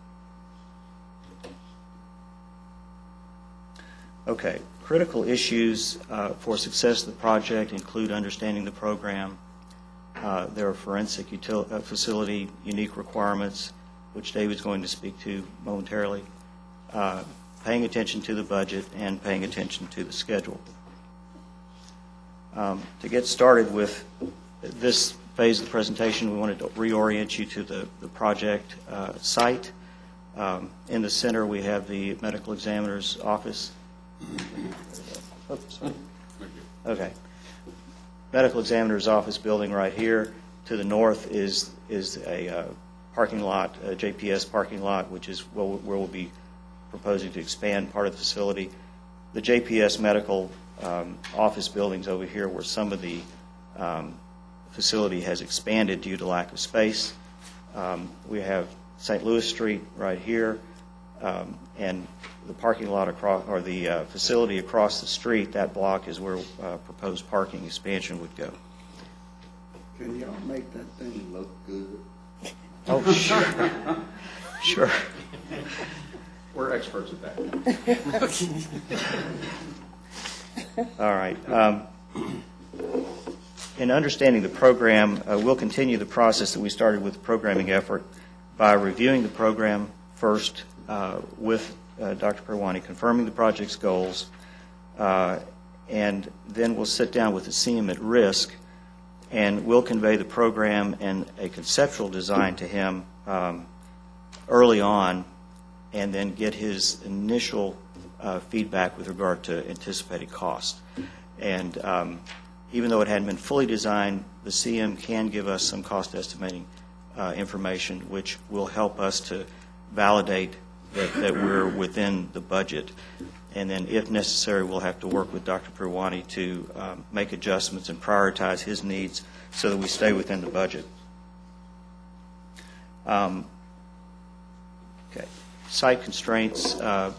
Okay, critical issues for success of the project include understanding the program. There are forensic facility unique requirements, which David's going to speak to momentarily, paying attention to the budget, and paying attention to the schedule. To get started with this phase of the presentation, we wanted to reorient you to the project site. In the center, we have the medical examiner's office. Oops. Okay. Medical examiner's office building right here. To the north is a parking lot, a JPS parking lot, which is where we'll be proposing to expand part of the facility. The JPS medical office buildings over here where some of the facility has expanded due to lack of space. We have St. Louis Street right here, and the parking lot across, or the facility across the street, that block is where proposed parking expansion would go. Can y'all make that thing look good? Oh, sure. Sure. We're experts at that. All right. In understanding the program, we'll continue the process that we started with the programming effort by reviewing the program first with Dr. Pirwani, confirming the project's goals, and then we'll sit down with the CM at risk, and we'll convey the program and a conceptual design to him early on, and then get his initial feedback with regard to anticipated cost. And even though it hadn't been fully designed, the CM can give us some cost estimating information, which will help us to validate that we're within the budget. And then, if necessary, we'll have to work with Dr. Pirwani to make adjustments and prioritize his needs so that we stay within the budget. Okay. Site constraints.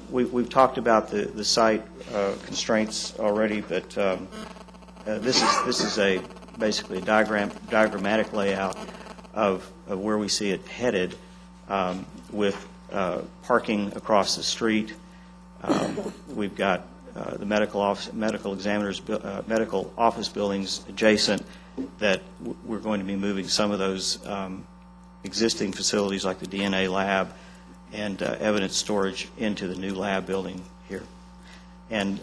We've talked about the site constraints already, but this is basically a diagrammatic layout of where we see it headed. with parking across the street. We've got the medical examiners, medical office buildings adjacent that we're going to be moving some of those existing facilities like the DNA lab and evidence storage into the new lab building here. And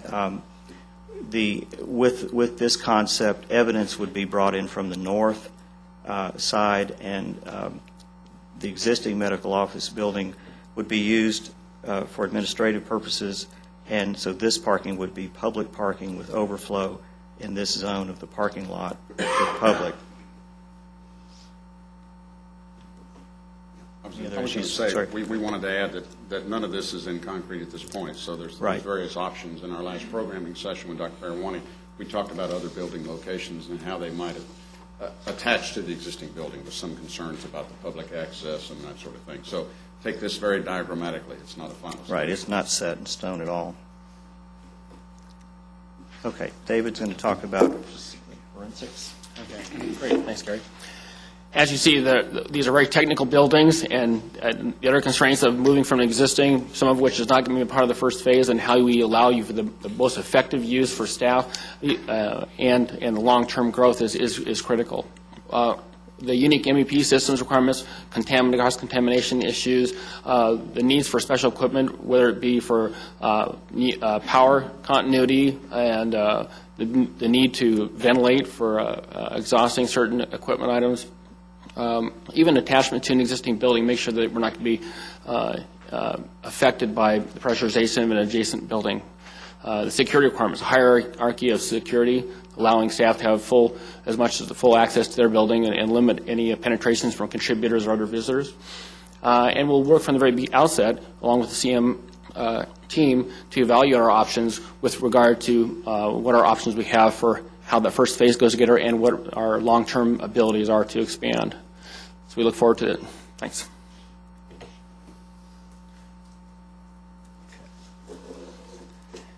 with this concept, evidence would be brought in from the north side, and the existing medical office building would be used for administrative purposes, and so this parking would be public parking with overflow in this zone of the parking lot for the public. I was going to say, we wanted to add that none of this is in concrete at this point, so there's various options. In our last programming session with Dr. Parawani, we talked about other building locations and how they might have attached to the existing building with some concerns about the public access and that sort of thing. So take this very diagrammatically. It's not a final solution. Right, it's not set in stone at all. Okay, David's going to talk about forensics. Okay, great. Thanks, Gary. As you see, these are very technical buildings, and the other constraints of moving from existing, some of which is not going to be a part of the first phase, and how we allow you for the most effective use for staff and the long-term growth is critical. The unique MEP systems requirements, cross-contamination issues, the needs for special equipment, whether it be for power continuity and the need to ventilate for exhausting certain equipment items. Even attachment to an existing building, make sure that we're not going to be affected by the pressurization of an adjacent building. The security requirements, hierarchy of security, allowing staff to have as much as the full access to their building and limit any penetrations from contributors or other visitors. And we'll work from the very outset, along with the CM team, to evaluate our options with regard to what our options we have for how the first phase goes together and what our long-term abilities are to expand. So we look forward to it. Thanks.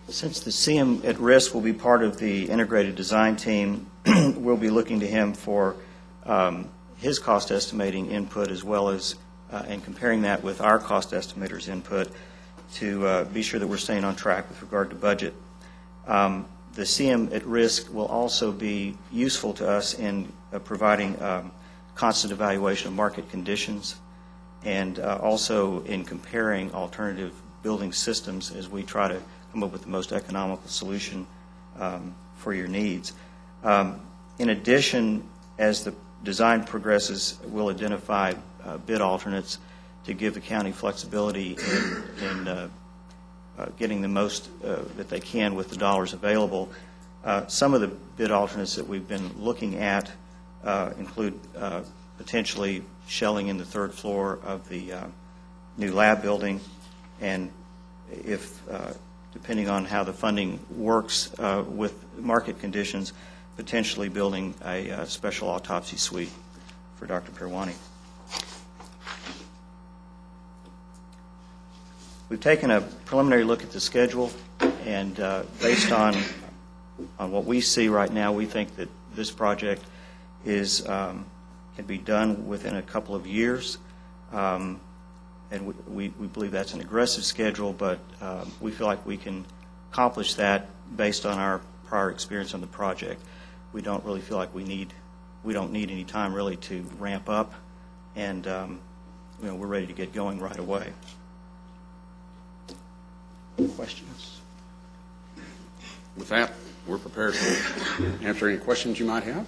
Since the CM at risk will be part of the integrated design team, we'll be looking to him for his cost estimating input, as well as and comparing that with our cost estimators' input to be sure that we're staying on track with regard to budget. The CM at risk will also be useful to us in providing constant evaluation of market conditions and also in comparing alternative building systems as we try to come up with the most economical solution for your needs. In addition, as the design progresses, we'll identify bid alternates to give the county flexibility in getting the most that they can with the dollars available. Some of the bid alternates that we've been looking at include potentially shelling in the third floor of the new lab building, and if depending on how the funding works with market conditions, potentially building a special autopsy suite for Dr. Parawani. We've taken a preliminary look at the schedule, and based on what we see right now, we think that this project can be done within a couple of years. And we believe that's an aggressive schedule, but we feel like we can accomplish that based on our prior experience on the project. We don't really feel like we don't need any time really to ramp up, and we're ready to get going right away. Questions? With that, we're prepared to answer any questions you might have.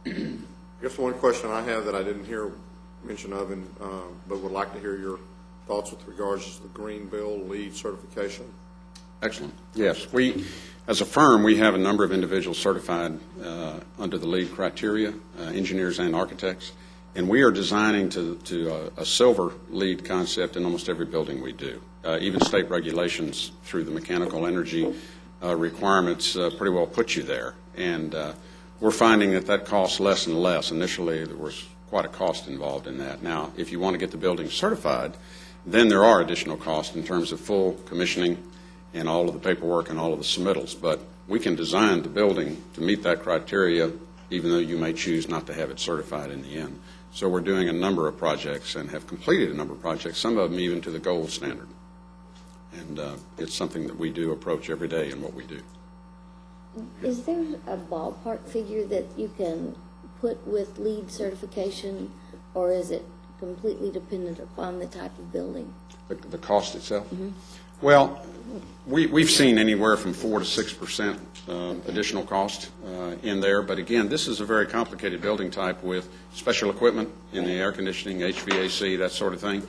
I guess one question I have that I didn't hear mention of, but would like to hear your thoughts with regards to the Green Bill LEED certification. Excellent. Yes, as a firm, we have a number of individuals certified under the LEED criteria, engineers and architects, and we are designing to a silver LEED concept in almost every building we do. Even state regulations through the mechanical energy requirements pretty well put you there, and we're finding that costs less and less. Initially, there was quite a cost involved in that. Now, if you want to get the building certified, then there are additional costs in terms of full commissioning and all of the paperwork and all of the submittals. But we can design the building to meet that criteria, even though you may choose not to have it certified in the end. So we're doing a number of projects and have completed a number of projects, some of them even to the gold standard. And it's something that we do approach every day in what we do. Is there a ballpark figure that you can put with LEED certification, or is it completely dependent upon the type of building? The cost itself? Well, we've seen anywhere from 4 to 6% additional cost in there. But again, this is a very complicated building type with special equipment in the air conditioning, HVAC, that sort of thing.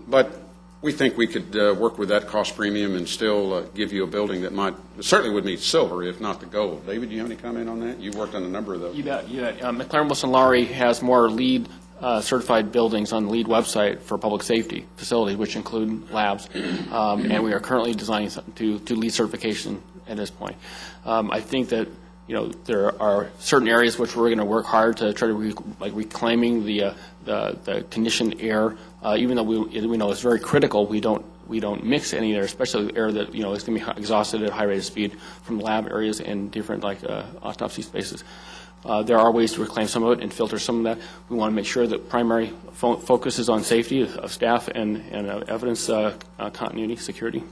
But we think we could work with that cost premium and still give you a building that certainly would meet silver, if not the gold. David, do you have any comment on that? You've worked on a number of those. You bet. McLaren Wilson Lowry has more LEED certified buildings on the LEED website for public safety facilities, which include labs, and we are currently designing to LEED certification at this point. I think that there are certain areas which we're going to work hard to try to reclaiming the conditioned air, even though we know it's very critical. We don't mix any air, especially air that is going to be exhausted at a high rate of speed from lab areas and different autopsy spaces. There are ways to reclaim some of it and filter some of that. We want to make sure that primary focus is on safety of staff and evidence continuity, security.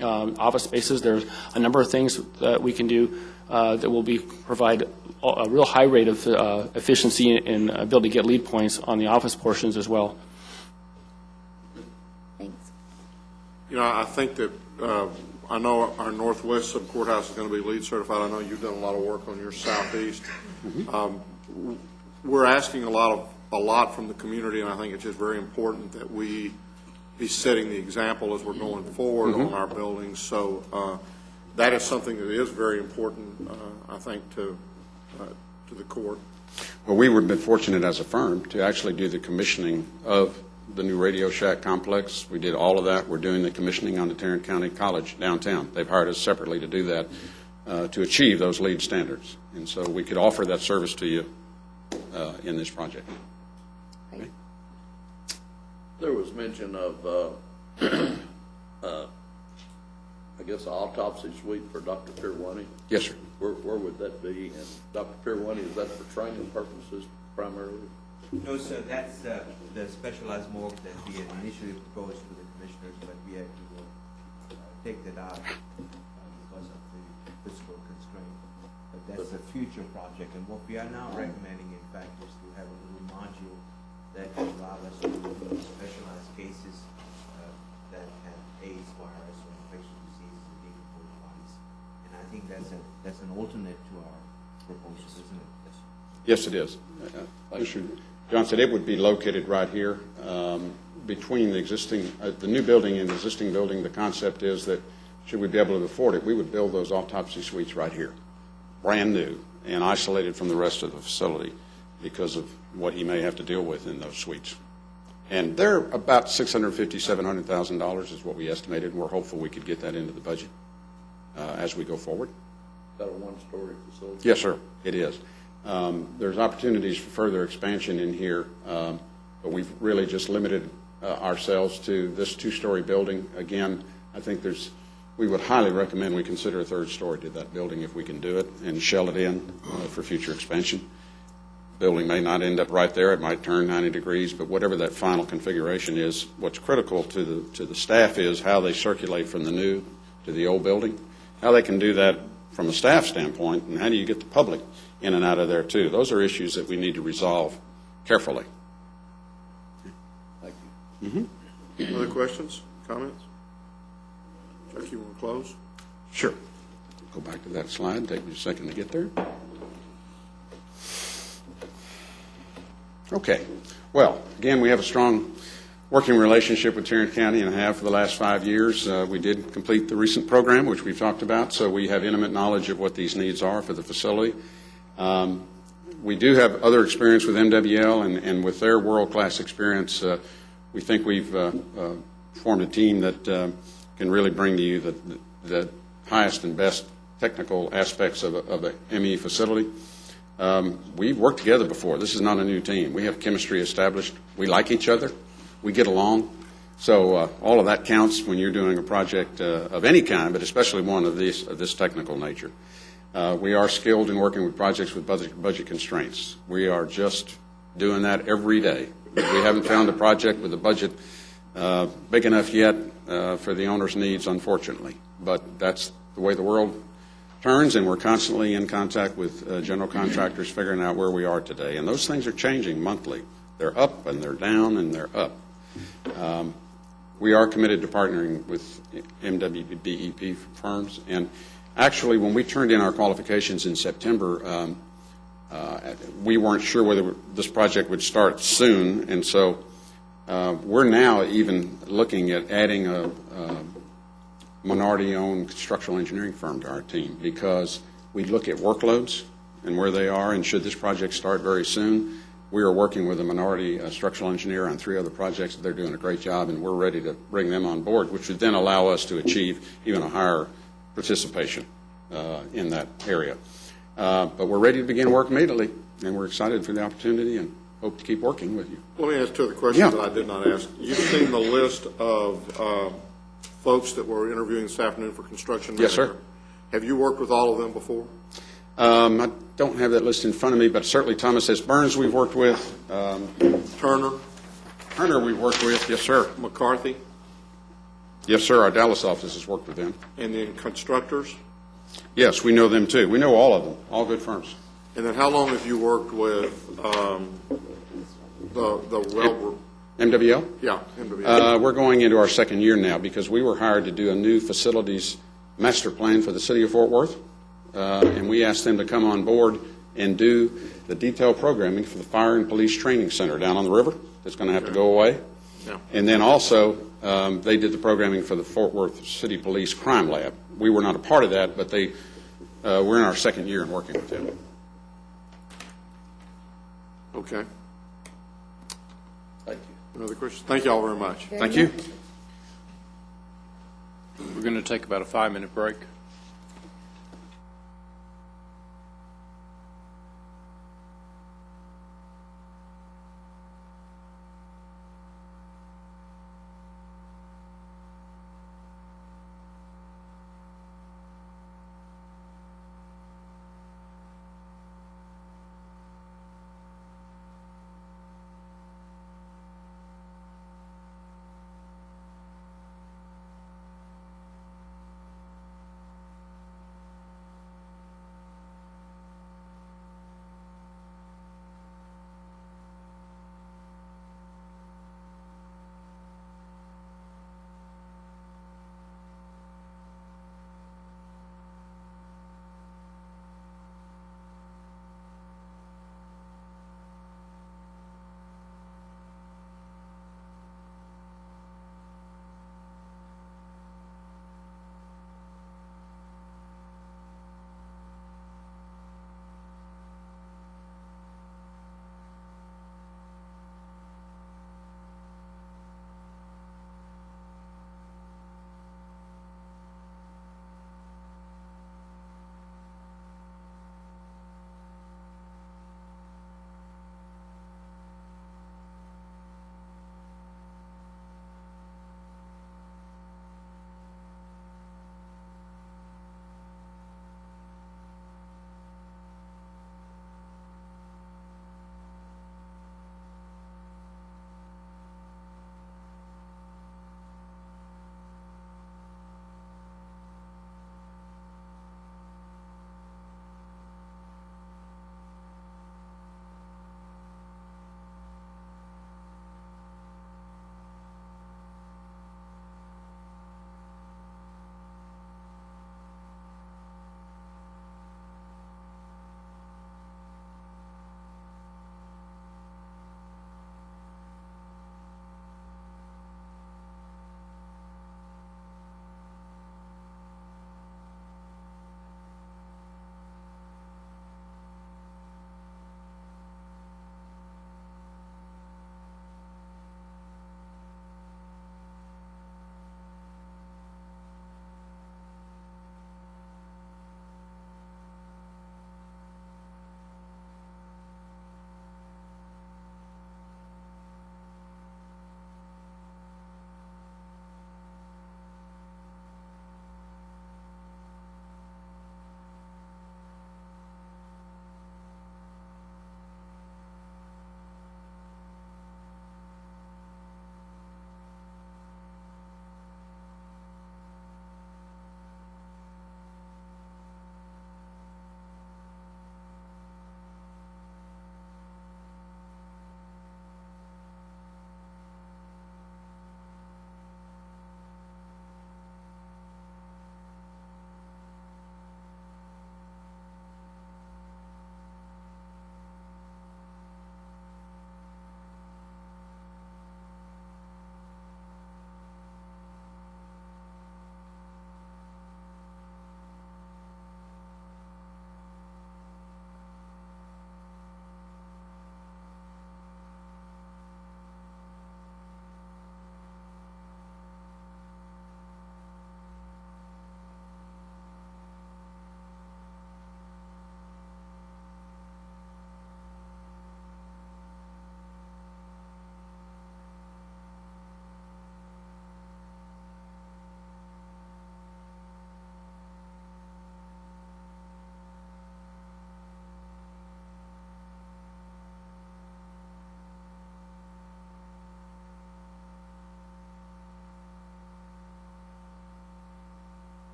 Office spaces, there's a number of things that we can do that will provide a real high rate of efficiency and ability to get LEED points on the office portions as well. Thanks. I think that I know our northwest sub courthouse is going to be LEED certified. I know you've done a lot of work on your southeast. We're asking a lot from the community, and I think it's just very important that we be setting the example as we're going forward on our buildings. So that is something that is very important, I think, to the court. Well, we have been fortunate as a firm to actually do the commissioning of the new Radio Shack complex. We did all of that. We're doing the commissioning on the Tarrant County College downtown. They've hired us separately to do that to achieve those LEED standards. And so we could offer that service to you in this project. Right. There was mention of, I guess, an autopsy suite for Dr. Pirwani. Yes, sir. Where would that be? And Dr. Pirwani, is that for training purposes primarily? No, sir, that's the specialized morgue that we had initially proposed to the commissioners, but we had to take that out because of the physical constraint. But that's a future project, and what we are now recommending, in fact, is to have a little module that will allow us to do specialized cases that have AIDS virus or infectious diseases and decomposed bodies. And I think that's an alternate to our proposal, isn't it? Yes, it is. Mr. John said it would be located right here between the existing, the new building and the existing building. The concept is that should we be able to afford it, we would build those autopsy suites right here, brand new and isolated from the rest of the facility because of what he may have to deal with in those suites. And they're about $650,000, $700,000 is what we estimated, and we're hopeful we could get that into the budget as we go forward. Is that a one-story facility? Yes, sir, it is. There's opportunities for further expansion in here, but we've really just limited ourselves to this two-story building. Again, I think we would highly recommend we consider a third story to that building if we can do it and shell it in for future expansion. Building may not end up right there. It might turn 90 degrees, but whatever that final configuration is, what's critical to the staff is how they circulate from the new to the old building, how they can do that from a staff standpoint, and how do you get the public in and out of there too. Those are issues that we need to resolve carefully. Thank you. Other questions, comments? Chuck, you want to close? Sure. Go back to that slide. Take me a second to get there. Okay. Well, again, we have a strong working relationship with Tarrant County and have for the last 5 years. We did complete the recent program, which we've talked about, so we have intimate knowledge of what these needs are for the facility. We do have other experience with MWL, and with their world-class experience, we think we've formed a team that can really bring to you the highest and best technical aspects of a ME facility. We've worked together before. This is not a new team. We have chemistry established. We like each other. We get along. So all of that counts when you're doing a project of any kind, but especially one of this technical nature. We are skilled in working with projects with budget constraints. We are just doing that every day. We haven't found a project with a budget big enough yet for the owner's needs, unfortunately. But that's the way the world turns, and we're constantly in contact with general contractors figuring out where we are today. And those things are changing monthly. They're up, and they're down, and they're up. We are committed to partnering with MWBEP firms. And actually, when we turned in our qualifications in September, we weren't sure whether this project would start soon. And so we're now even looking at adding a minority-owned structural engineering firm to our team, because we look at workloads and where they are, and should this project start very soon, we are working with a minority structural engineer on 3 other projects. They're doing a great job, and we're ready to bring them on board, which would then allow us to achieve even a higher participation in that area. But we're ready to begin work immediately, and we're excited for the opportunity and hope to keep working with you. Let me ask 2 other questions that I did not ask. You've seen the list of folks that were interviewing this afternoon for construction manager. Yes, sir. Have you worked with all of them before? I don't have that list in front of me, but certainly Thomas S. Burns we've worked with. Turner we've worked with, yes, sir. McCarthy? Yes, sir. Our Dallas office has worked with them. And then constructors? Yes, we know them too. We know all of them, all good firms. And then how long have you worked with the railroad? MWL? Yeah, MWL. We're going into our 2nd year now, because we were hired to do a new facilities master plan for the city of Fort Worth. And we asked them to come on board and do the detailed programming for the Fire and Police Training Center down on the river that's going to have to go away. Yeah. And then also, they did the programming for the Fort Worth City Police Crime Lab. We were not a part of that, but we're in our 2nd year in working with them. Okay. Thank you. Another question? Thank you all very much. Thank you. We're going to take about a 5-minute break.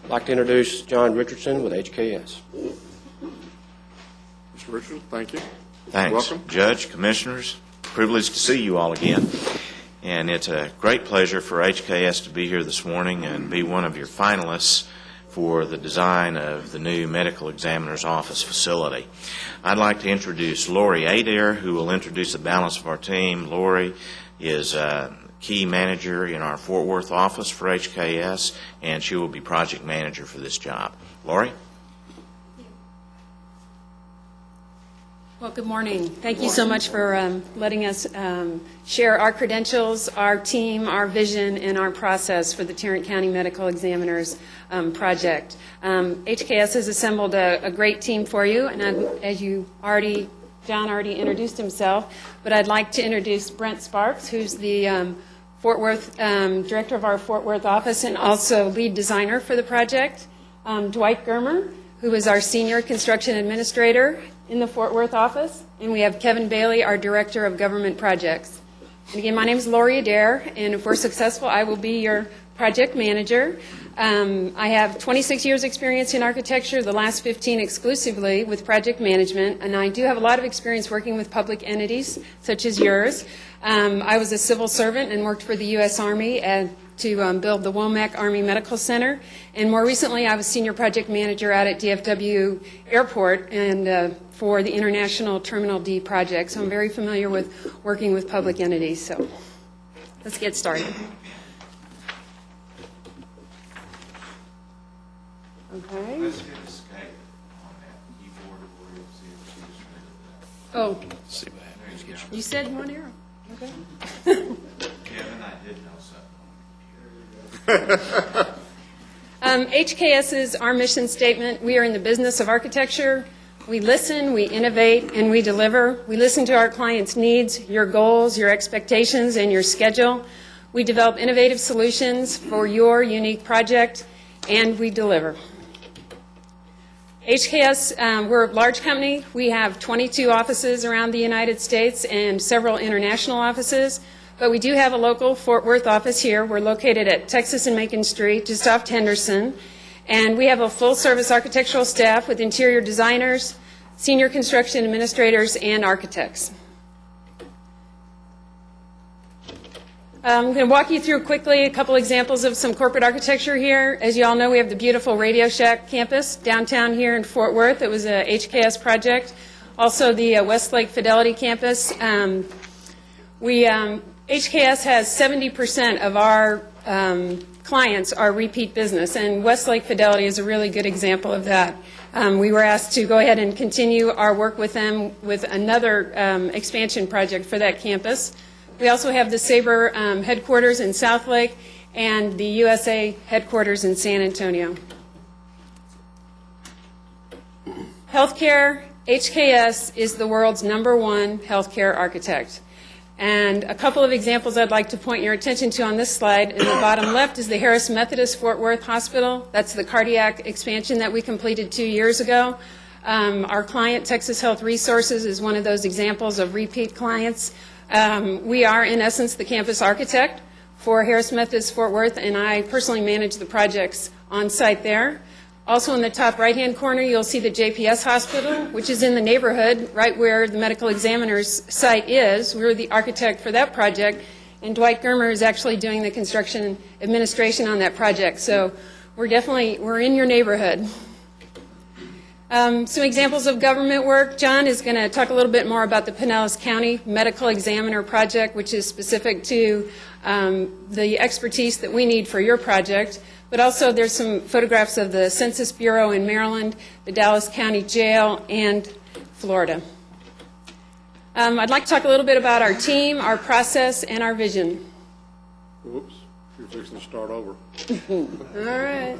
I'd like to introduce John Richardson with HKS. Mr. Richardson, thank you. Thanks. Welcome. Judge, Commissioners, privileged to see you all again. And it's a great pleasure for HKS to be here this morning and be one of your finalists for the design of the new Medical Examiner's Office facility. I'd like to introduce Lori Adair, who will introduce the balance of our team. Lori is a key manager in our Fort Worth office for HKS, and she will be project manager for this job. Lori? Well, good morning. Thank you so much for letting us share our credentials, our team, our vision, and our process for the Tarrant County Medical Examiners project. HKS has assembled a great team for you, and as you already, John already introduced himself, but I'd like to introduce Brent Sparks, who's the Fort Worth director of our Fort Worth office and also lead designer for the project. Dwight Germer, who is our senior construction administrator in the Fort Worth office, and we have Kevin Bailey, our Director of Government Projects. And again, my name is Lori Adair, and if we're successful, I will be your project manager. I have 26 years experience in architecture, the last 15 exclusively with project management, and I do have a lot of experience working with public entities such as yours. I was a civil servant and worked for the U.S. Army to build the Womack Army Medical Center. And more recently, I was senior project manager out at DFW Airport and for the International Terminal D project. So I'm very familiar with working with public entities. So let's get started. Okay. Let's hit escape on that keyboard where you'll see if she just Oh, Let's see what happens. There you go. you said one arrow. Okay. Kevin, I did know something. HKS is our mission statement. We are in the business of architecture. We listen, we innovate, and we deliver. We listen to our clients' needs, your goals, your expectations, and your schedule. We develop innovative solutions for your unique project, and we deliver. HKS, we're a large company. We have 22 offices around the United States and several international offices. But we do have a local Fort Worth office here. We're located at Texas and Macon Street, just off Henderson. And we have a full-service architectural staff with interior designers, senior construction administrators, and architects. I'm going to walk you through quickly a couple examples of some corporate architecture here. As you all know, we have the beautiful Radio Shack campus downtown here in Fort Worth. It was a HKS project. Also, the Westlake Fidelity campus. HKS has 70% of our clients are repeat business, and Westlake Fidelity is a really good example of that. We were asked to go ahead and continue our work with them with another expansion project for that campus. We also have the Sabre headquarters in Southlake and the USA headquarters in San Antonio. Healthcare, HKS is the world's #1 healthcare architect. And a couple of examples I'd like to point your attention to on this slide. In the bottom left is the Harris Methodist Fort Worth Hospital. That's the cardiac expansion that we completed 2 years ago. Our client, Texas Health Resources, is one of those examples of repeat clients. We are, in essence, the campus architect for Harris Methodist Fort Worth, and I personally manage the projects on site there. Also in the top right-hand corner, you'll see the JPS Hospital, which is in the neighborhood right where the medical examiner's site is. We're the architect for that project, and Dwight Germer is actually doing the construction administration on that project. So we're in your neighborhood. Some examples of government work. John is going to talk a little bit more about the Pinellas County Medical Examiner project, which is specific to the expertise that we need for your project. But also there's some photographs of the Census Bureau in Maryland, the Dallas County Jail, and Florida. I'd like to talk a little bit about our team, our process, and our vision. Whoops, you're fixing to start over. All right.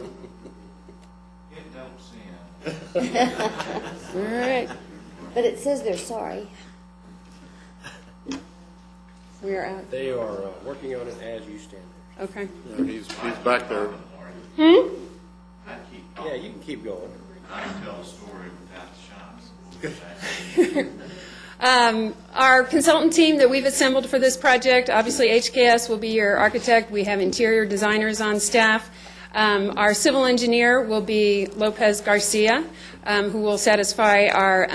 All right. But it says they're sorry. We are out. They are working on it as you stand there. Okay. Yeah, he's back there. Hmm? Yeah, you can keep going. I can tell a story without the shots. Our consultant team that we've assembled for this project, obviously HKS will be your architect. We have interior designers on staff. Our civil engineer will be Lopez Garcia, who will satisfy our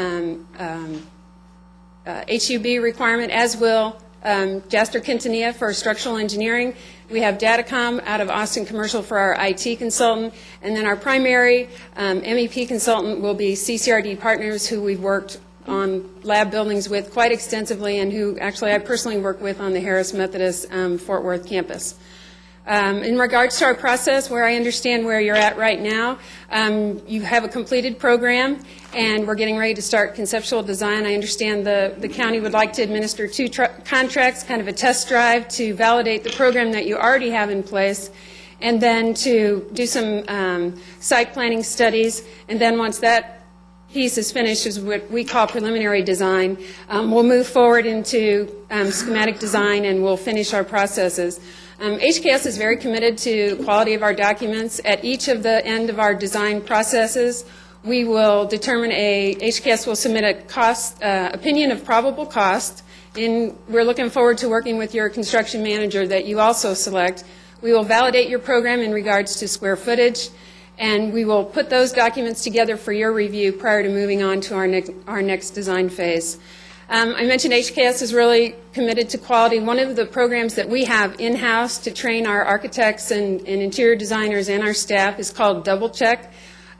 HUB requirement, as will Jaster Quintanilla for structural engineering. We have Datacom out of Austin Commercial for our IT consultant, and then our primary MEP consultant will be CCRD Partners, who we've worked on lab buildings with quite extensively, and who actually I personally work with on the Harris Methodist Fort Worth campus. In regards to our process, where I understand where you're at right now, you have a completed program, and we're getting ready to start conceptual design. I understand the county would like to administer 2 contracts, kind of a test drive to validate the program that you already have in place, and then to do some site planning studies, and then once that piece is finished, is what we call preliminary design. We'll move forward into schematic design, and we'll finish our processes. HKS is very committed to quality of our documents. At each of the end of our design processes, we will determine HKS will submit a cost, opinion of probable cost. We're looking forward to working with your construction manager that you also select. We will validate your program in regards to square footage, and we will put those documents together for your review prior to moving on to our next design phase. I mentioned HKS is really committed to quality. One of the programs that we have in-house to train our architects and interior designers and our staff is called Double Check.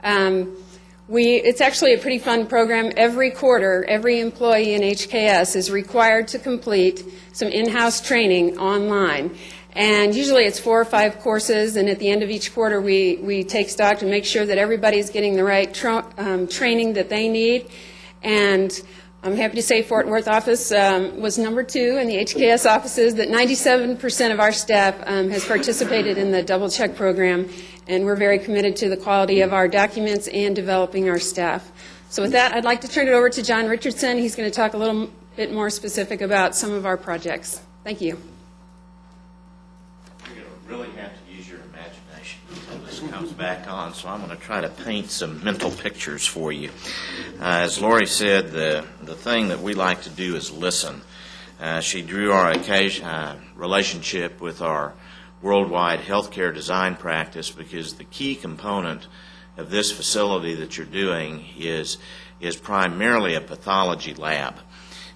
It's actually a pretty fun program. Every quarter, every employee in HKS is required to complete some in-house training online. And usually it's 4 or 5 courses, and at the end of each quarter we take stock to make sure that everybody's getting the right training that they need. And I'm happy to say Fort Worth office was number 2 in the HKS offices, that 97% of our staff has participated in the Double Check program, and we're very committed to the quality of our documents and developing our staff. So with that, I'd like to turn it over to John Richardson. He's going to talk a little bit more specific about some of our projects. Thank you. You're going to really have to use your imagination until this comes back on, so I'm going to try to paint some mental pictures for you. As Lori said, the thing that we like to do is listen. She drew our relationship with our worldwide healthcare design practice, because the key component of this facility that you're doing is primarily a pathology lab.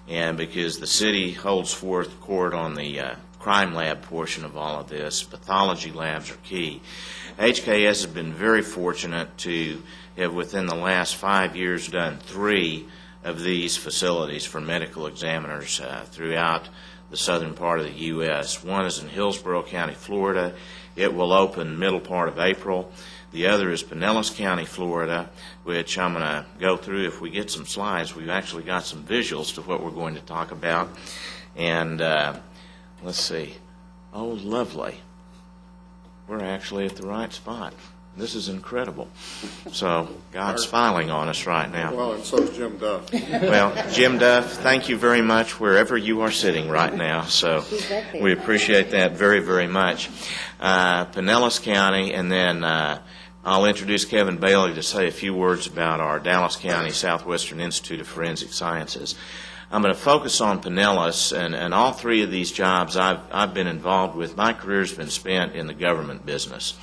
And because the city holds forth court on the crime lab portion of all of this, pathology labs are key. HKS has been very fortunate to have, within the last 5 years, done 3 of these facilities for medical examiners throughout the southern part of the U.S. One is in Hillsborough County, Florida. It will open middle part of April. The other is Pinellas County, Florida, which I'm going to go through. If we get some slides, we've actually got some visuals to what we're going to talk about. And let's see. Oh, lovely. We're actually at the right spot. This is incredible. So God's smiling on us right now. Well, and so is Jim Duff. Well, Jim Duff, thank you very much wherever you are sitting right now. So we appreciate that very, very much. Pinellas County, and then I'll introduce Kevin Bailey to say a few words about our Dallas County Southwestern Institute of Forensic Sciences. I'm going to focus on Pinellas, and all 3 of these jobs I've been involved with. My career's been spent in the government business,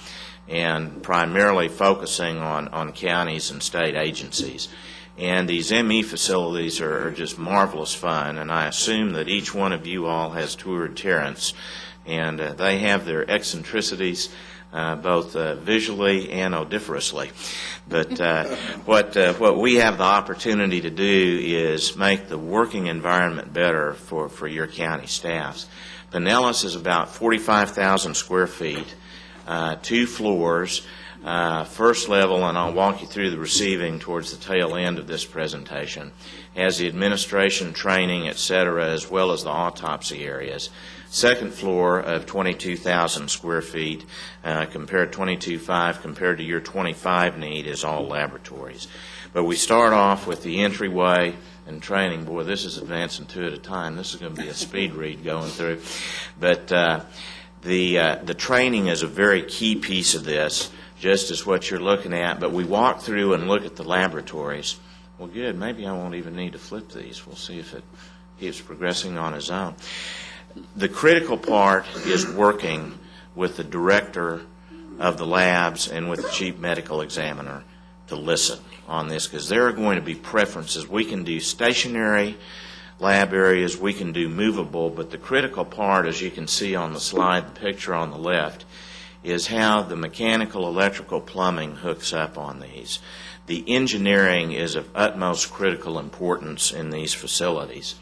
and primarily focusing on counties and state agencies. And these ME facilities are just marvelous fun, and I assume that each one of you all has toured Terrence, and they have their eccentricities, both visually and odoriferously. But what we have the opportunity to do is make the working environment better for your county staffs. Pinellas is about 45,000 square feet. 2 floors, first level, and I'll walk you through the receiving towards the tail end of this presentation, has the administration, training, etc., as well as the autopsy areas. Second floor of 22,000 square feet, compared 22.5 compared to your 25 need, is all laboratories. But we start off with the entryway and training. Boy, this is advancing 2 at a time. This is going to be a speed read going through. But the training is a very key piece of this, just as what you're looking at. But we walk through and look at the laboratories. Well, good. Maybe I won't even need to flip these. We'll see if it keeps progressing on its own. The critical part is working with the director of the labs and with the chief medical examiner to listen on this, because there are going to be preferences. We can do stationary lab areas, we can do movable, but the critical part, as you can see on the slide, the picture on the left, is how the mechanical, electrical, plumbing hooks up on these. The engineering is of utmost critical importance in these facilities.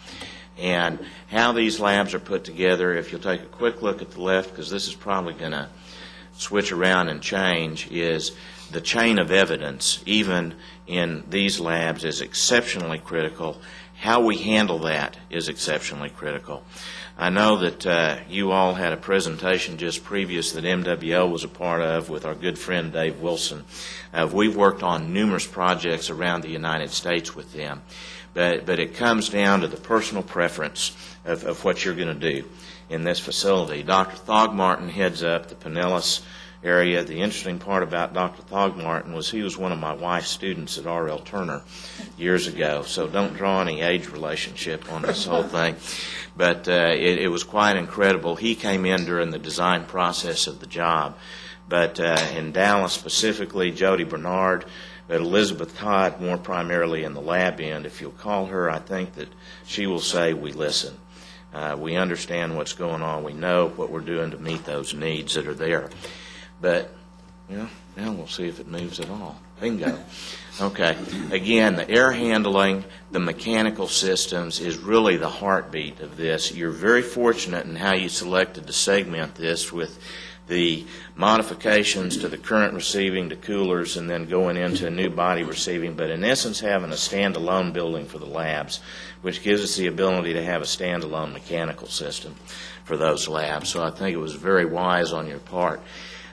And how these labs are put together, if you'll take a quick look at the left, because this is probably going to switch around and change, is the chain of evidence, even in these labs, is exceptionally critical. How we handle that is exceptionally critical. I know that you all had a presentation just previous that MWL was a part of with our good friend Dave Wilson. We've worked on numerous projects around the United States with them, but it comes down to the personal preference of what you're going to do in this facility. Dr. Thogmartin heads up the Pinellas area. The interesting part about Dr. Thogmartin was he was one of my wife's students at R.L. Turner years ago, so don't draw any age relationship on this whole thing. But it was quite incredible. He came in during the design process of the job. But in Dallas specifically, Jody Bernard, but Elizabeth Todd more primarily in the lab end. If you'll call her, I think that she will say we listen. We understand what's going on. We know what we're doing to meet those needs that are there. But, now we'll see if it moves at all. Bingo. Okay. Again, the air handling, the mechanical systems is really the heartbeat of this. You're very fortunate in how you selected to segment this with the modifications to the current receiving to coolers and then going into a new body receiving, but in essence having a standalone building for the labs, which gives us the ability to have a standalone mechanical system for those labs. So I think it was very wise on your part.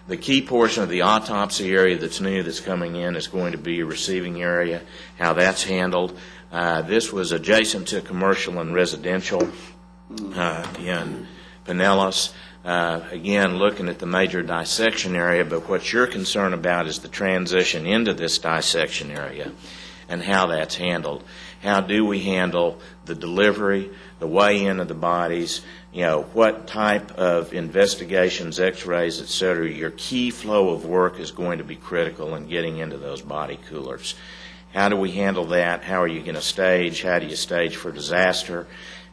The key portion of the autopsy area that's new that's coming in is going to be your receiving area, how that's handled. This was adjacent to commercial and residential in Pinellas. Again, looking at the major dissection area, but what you're concerned about is the transition into this dissection area and how that's handled. How do we handle the delivery, the weigh-in of the bodies, what type of investigations, x-rays, et cetera. Your key flow of work is going to be critical in getting into those body coolers. How do we handle that? How are you going to stage? How do you stage for disaster?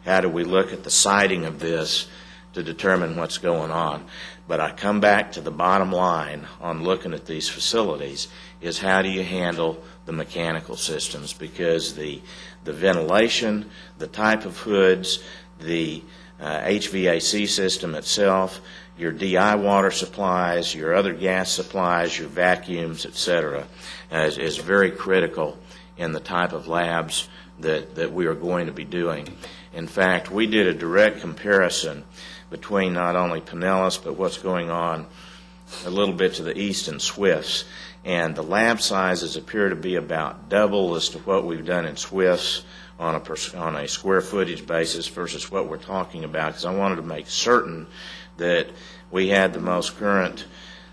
How do we look at the siting of this to determine what's going on? But I come back to the bottom line on looking at these facilities is how do you handle the mechanical systems, because the ventilation, the type of hoods, the HVAC system itself, your DI water supplies, your other gas supplies, your vacuums, et cetera, is very critical in the type of labs that we are going to be doing. In fact, we did a direct comparison between not only Pinellas but what's going on a little bit to the east in Swifts, and the lab sizes appear to be about double as to what we've done in Swifts on a square footage basis versus what we're talking about, because I wanted to make certain that we had the most current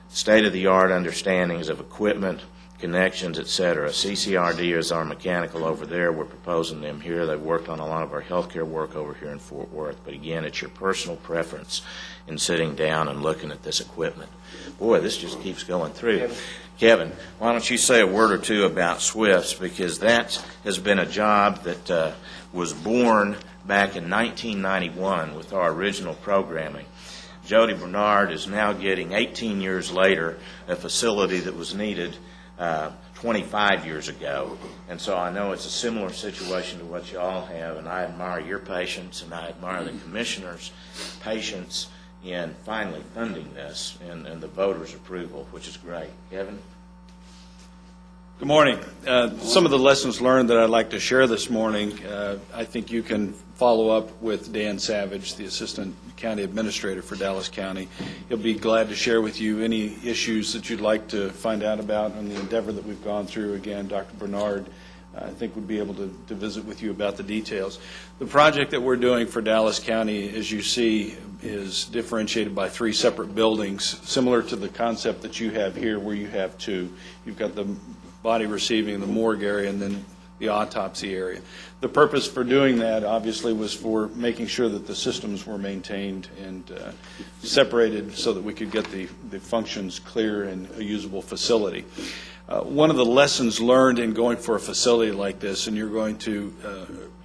state-of-the-art understandings of equipment, connections, et cetera. CCRD is our mechanical over there. We're proposing them here. They've worked on a lot of our healthcare work over here in Fort Worth. But again, it's your personal preference in sitting down and looking at this equipment. Boy, this just keeps going through. Kevin, why don't you say a word or two about Swifts, because that has been a job that was born back in 1991 with our original programming. Jody Bernard is now getting, 18 years later, a facility that was needed 25 years ago. And so I know it's a similar situation to what you all have, and I admire your patience, and I admire the commissioner's patience in finally funding this and the voters' approval, which is great. Kevin? Good morning. Some of the lessons learned that I'd like to share this morning, I think you can follow up with Dan Savage, the Assistant County Administrator for Dallas County. He'll be glad to share with you any issues that you'd like to find out about and the endeavor that we've gone through. Again, Dr. Bernard, I think, would be able to visit with you about the details. The project that we're doing for Dallas County, as you see, is differentiated by 3 separate buildings, similar to the concept that you have here where you have 2. You've got the body receiving, the morgue area, and then the autopsy area. The purpose for doing that, obviously, was for making sure that the systems were maintained and separated so that we could get the functions clear in a usable facility. One of the lessons learned in going for a facility like this, and you're going to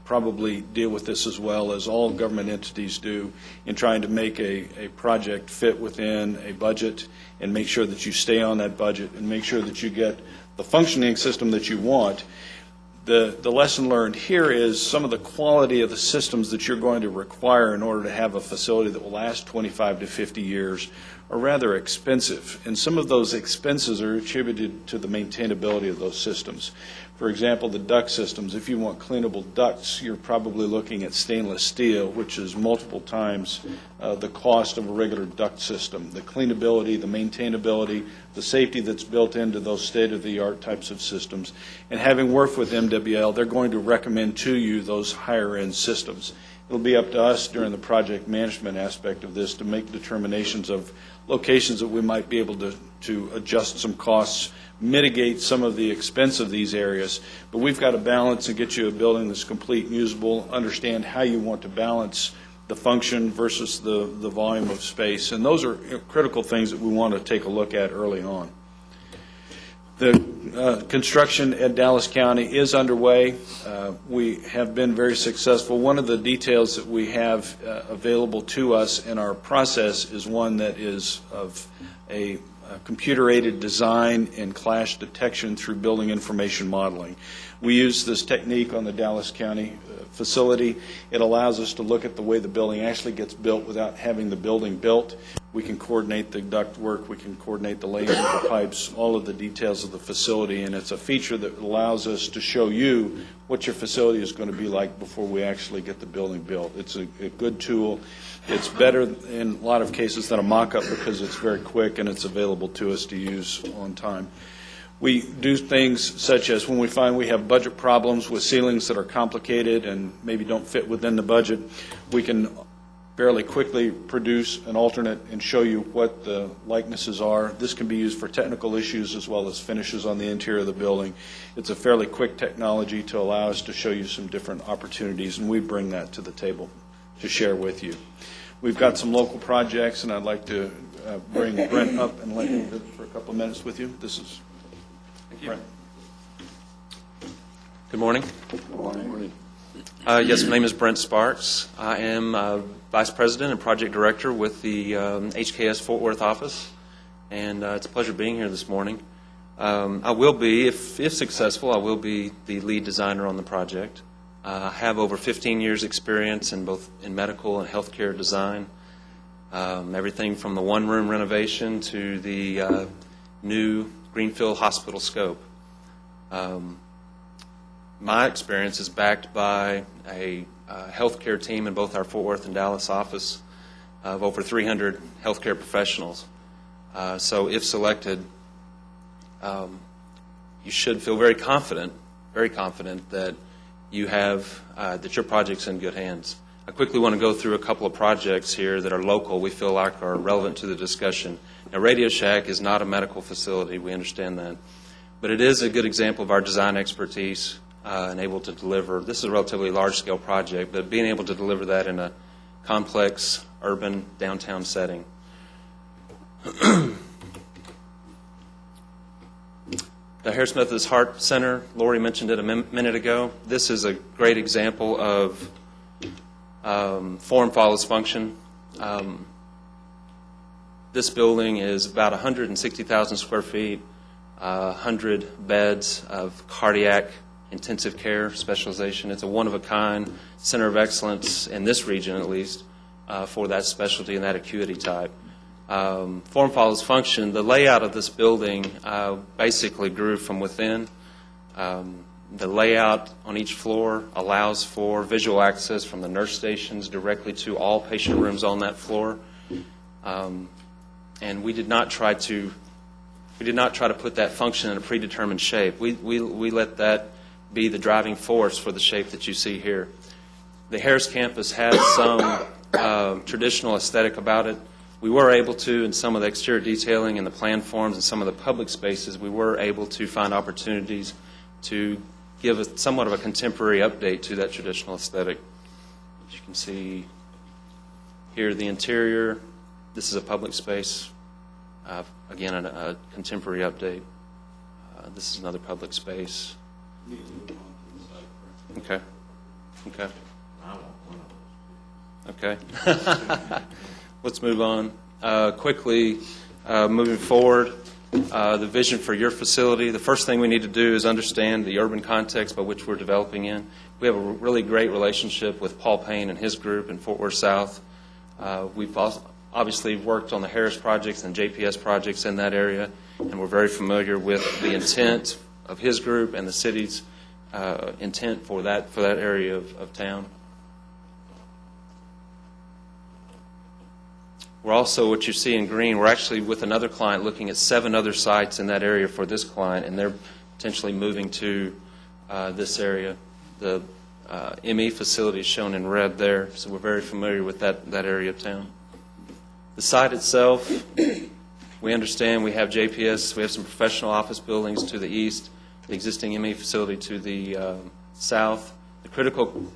probably deal with this as well as all government entities do in trying to make a project fit within a budget and make sure that you stay on that budget and make sure that you get the functioning system that you want. The lesson learned here is some of the quality of the systems that you're going to require in order to have a facility that will last 25 to 50 years are rather expensive, and some of those expenses are attributed to the maintainability of those systems. For example, the duct systems, if you want cleanable ducts, you're probably looking at stainless steel, which is multiple times the cost of a regular duct system. The cleanability, the maintainability, the safety that's built into those state-of-the-art types of systems. And having worked with MWL, they're going to recommend to you those higher-end systems. It'll be up to us during the project management aspect of this to make determinations of locations that we might be able to adjust some costs, mitigate some of the expense of these areas. But we've got to balance and get you a building that's complete and usable, understand how you want to balance the function versus the volume of space. And those are critical things that we want to take a look at early on. The construction at Dallas County is underway. We have been very successful. One of the details that we have available to us in our process is one that is of a computer-aided design and clash detection through building information modeling. We use this technique on the Dallas County facility. It allows us to look at the way the building actually gets built without having the building built. We can coordinate the duct work, we can coordinate the laying of the pipes, all of the details of the facility, and it's a feature that allows us to show you what your facility is going to be like before we actually get the building built. It's a good tool. It's better in a lot of cases than a mock-up because it's very quick and it's available to us to use on time. We do things such as when we find we have budget problems with ceilings that are complicated and maybe don't fit within the budget, we can fairly quickly produce an alternate and show you what the likenesses are. This can be used for technical issues as well as finishes on the interior of the building. It's a fairly quick technology to allow us to show you some different opportunities, and we bring that to the table to share with you. We've got some local projects, and I'd like to bring Brent up and let him visit for a couple of minutes with you. This is Brent. Good morning. Good morning. Yes, my name is Brent Sparks. I am Vice President and Project Director with the HKS Fort Worth office, and it's a pleasure being here this morning. I will be, if successful, I will be the lead designer on the project. I have over 15 years experience in both in medical and healthcare design, everything from the one-room renovation to the new Greenfield Hospital scope. My experience is backed by a healthcare team in both our Fort Worth and Dallas office of over 300 healthcare professionals. So if selected, you should feel very confident that you have, that your project's in good hands. I quickly want to go through a couple of projects here that are local, we feel like are relevant to the discussion. Now, Radio Shack is not a medical facility, we understand that, but it is a good example of our design expertise and able to deliver. This is a relatively large-scale project, but being able to deliver that in a complex, urban, downtown setting. The Harris Methodist Heart Center, Lori mentioned it a minute ago. This is a great example of form follows function. This building is about 160,000 square feet, 100 beds of cardiac intensive care specialization. It's a one-of-a-kind center of excellence in this region, at least, for that specialty and that acuity type. Form follows function. The layout of this building basically grew from within. The layout on each floor allows for visual access from the nurse stations directly to all patient rooms on that floor. And we did not try to put that function in a predetermined shape. We let that be the driving force for the shape that you see here. The Harris campus has some traditional aesthetic about it. We were able to, in some of the exterior detailing and the plan forms and some of the public spaces, we were able to find opportunities to give somewhat of a contemporary update to that traditional aesthetic. As you can see here, the interior. This is a public space. Again, a contemporary update. This is another public space. Okay. Okay. Okay. Let's move on. Quickly, moving forward, the vision for your facility. The first thing we need to do is understand the urban context by which we're developing in. We have a really great relationship with Paul Payne and his group in Fort Worth South. We've also obviously worked on the Harris projects and JPS projects in that area, and we're very familiar with the intent of his group and the city's intent for that area of town. We're also, what you see in green, we're actually with another client looking at 7 other sites in that area for this client, and they're potentially moving to this area. The ME facility is shown in red there, so we're very familiar with that area of town. The site itself, we understand we have JPS, we have some professional office buildings to the east, the existing ME facility to the south. The critical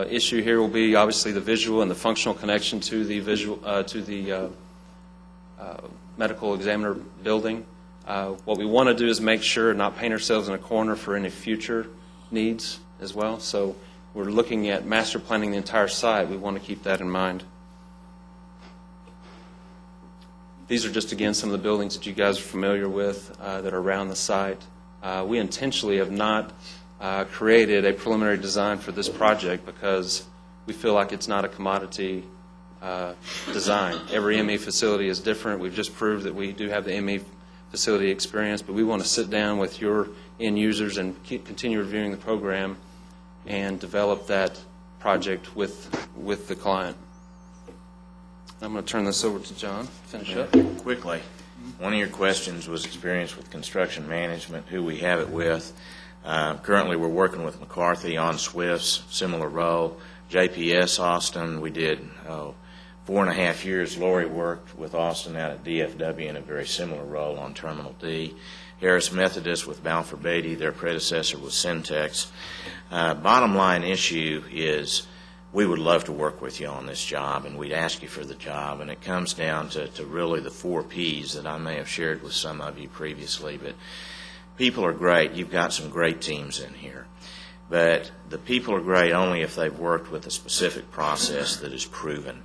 issue here will be obviously the visual and the functional connection to the medical examiner building. What we want to do is make sure not paint ourselves in a corner for any future needs as well. So we're looking at master planning the entire site. We want to keep that in mind. These are just, again, some of the buildings that you guys are familiar with that are around the site. We intentionally have not created a preliminary design for this project because we feel like it's not a commodity design. Every ME facility is different. We've just proved that we do have the ME facility experience, but we want to sit down with your end users and continue reviewing the program and develop that project with the client. I'm going to turn this over to John. Finish up. Quickly, one of your questions was experience with construction management, who we have it with. Currently, we're working with McCarthy on Swifts, similar role. JPS Austin, we did 4.5 years. Lori worked with Austin out at DFW in a very similar role on Terminal D. Harris Methodist with Balfour Beatty, their predecessor was Syntex. Bottom line issue is we would love to work with you on this job, and we'd ask you for the job, and it comes down to really the 4 Ps that I may have shared with some of you previously, but people are great. You've got some great teams in here. But the people are great only if they've worked with a specific process that is proven.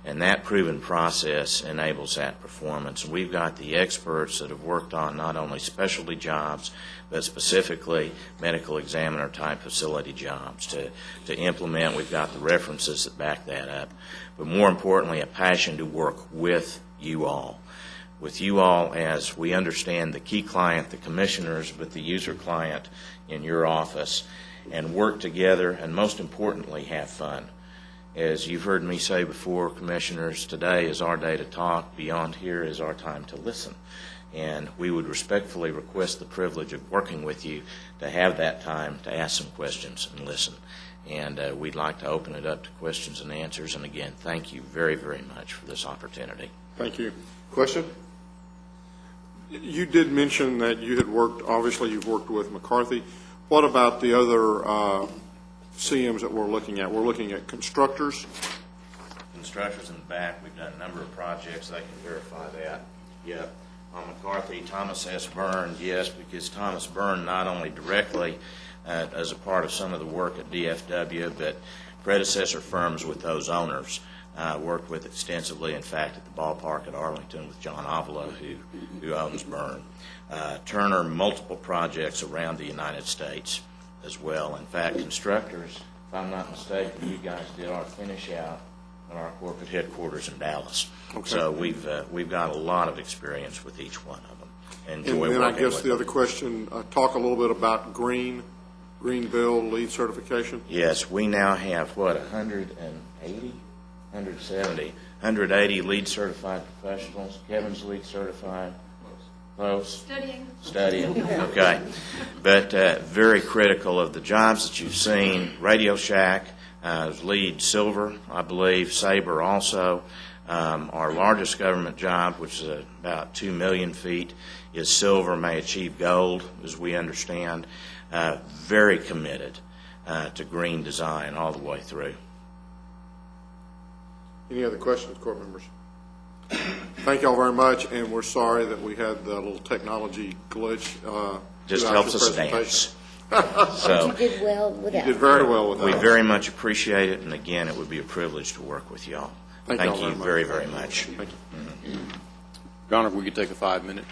And that proven process enables that performance. And we've got the experts that have worked on not only specialty jobs, but specifically medical examiner type facility jobs to implement. We've got the references that back that up. But more importantly, a passion to work with you all. With you all as we understand the key client, the commissioners, but the user client in your office, and work together, and most importantly, have fun. As you've heard me say before, commissioners, today is our day to talk. Beyond here is our time to listen. And we would respectfully request the privilege of working with you to have that time to ask some questions and listen. And we'd like to open it up to questions and answers. And again, thank you very, very much for this opportunity. Thank you. Question? You did mention that you had worked, obviously you've worked with McCarthy. What about the other CMs that we're looking at? We're looking at constructors. Constructors in the back, we've done a number of projects. They can verify that. Yep. On McCarthy, Thomas S. Byrne, yes, because Thomas Byrne not only directly as a part of some of the work at DFW, but predecessor firms with those owners worked with extensively, in fact, at the ballpark at Arlington with John Avila, who owns Byrne. Turner, multiple projects around the United States as well. In fact, constructors, if I'm not mistaken, you guys did our finish out at our corporate headquarters in Dallas. Okay. So we've got a lot of experience with each one of them. And then I guess the other question, talk a little bit about Greenville LEED certification. Yes, we now have, 180 LEED certified professionals. Kevin's LEED certified. Close. Studying. Okay. But very critical of the jobs that you've seen. Radio Shack, LEED Silver, I believe. Sabre also. Our largest government job, which is about 2 million feet, is silver, may achieve gold, as we understand. Very committed to green design all the way through. Any other questions, court members? Thank you all very much, and we're sorry that we had the little technology glitch. Just throughout helps your us presentation. dance. So You did well with that. You did very well with that. we very much appreciate it, and again, it would be a privilege to work with y'all. Thank y'all you very very, much. very much. Thank you. Your Honor, if we could take a 5-minute.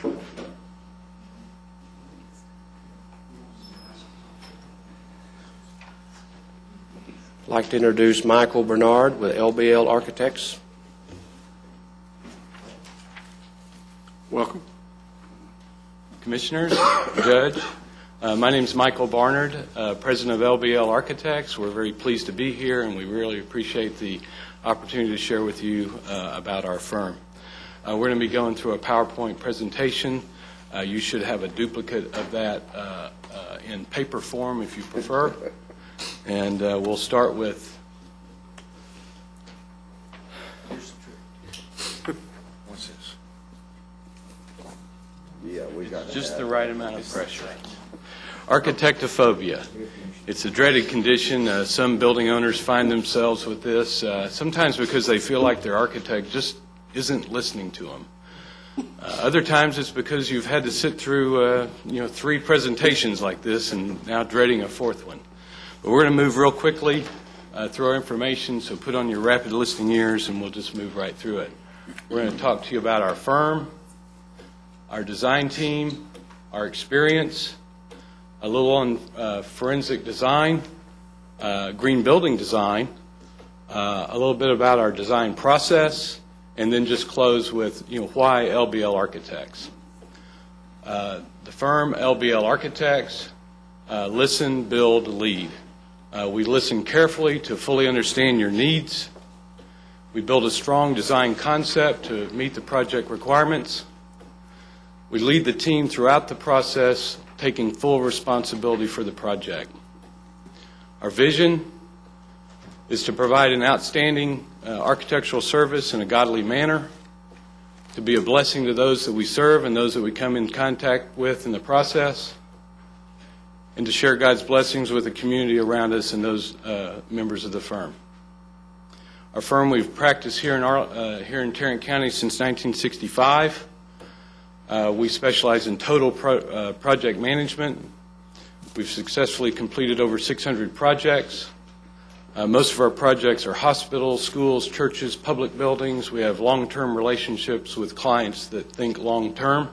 I'd like to introduce Michael Bernard with LBL Architects. Welcome. Commissioners, Judge, my name is Michael Barnard, President of LBL Architects. We're very pleased to be here, and we really appreciate the opportunity to share with you about our firm. We're going to be going through a PowerPoint presentation. You should have a duplicate of that in paper form if you prefer. And we'll start with What's this? Yeah, we got just the right amount of pressure. Architectophobia. It's a dreaded condition. Some building owners find themselves with this, sometimes because they feel like their architect just isn't listening to them. Other times it's because you've had to sit through 3 presentations like this and now dreading a 4th one. But we're going to move real quickly through our information, so put on your rapid listening ears and we'll just move right through it. We're going to talk to you about our firm, our design team, our experience, a little on forensic design, green building design, a little bit about our design process, and then just close with why LBL Architects. The firm LBL Architects, listen, build, lead. We listen carefully to fully understand your needs. We build a strong design concept to meet the project requirements. We lead the team throughout the process, taking full responsibility for the project. Our vision is to provide an outstanding architectural service in a godly manner, to be a blessing to those that we serve and those that we come in contact with in the process, and to share God's blessings with the community around us and those members of the firm. Our firm, we've practiced here in Tarrant County since 1965. We specialize in total project management. We've successfully completed over 600 projects. Most of our projects are hospitals, schools, churches, public buildings. We have long-term relationships with clients that think long-term.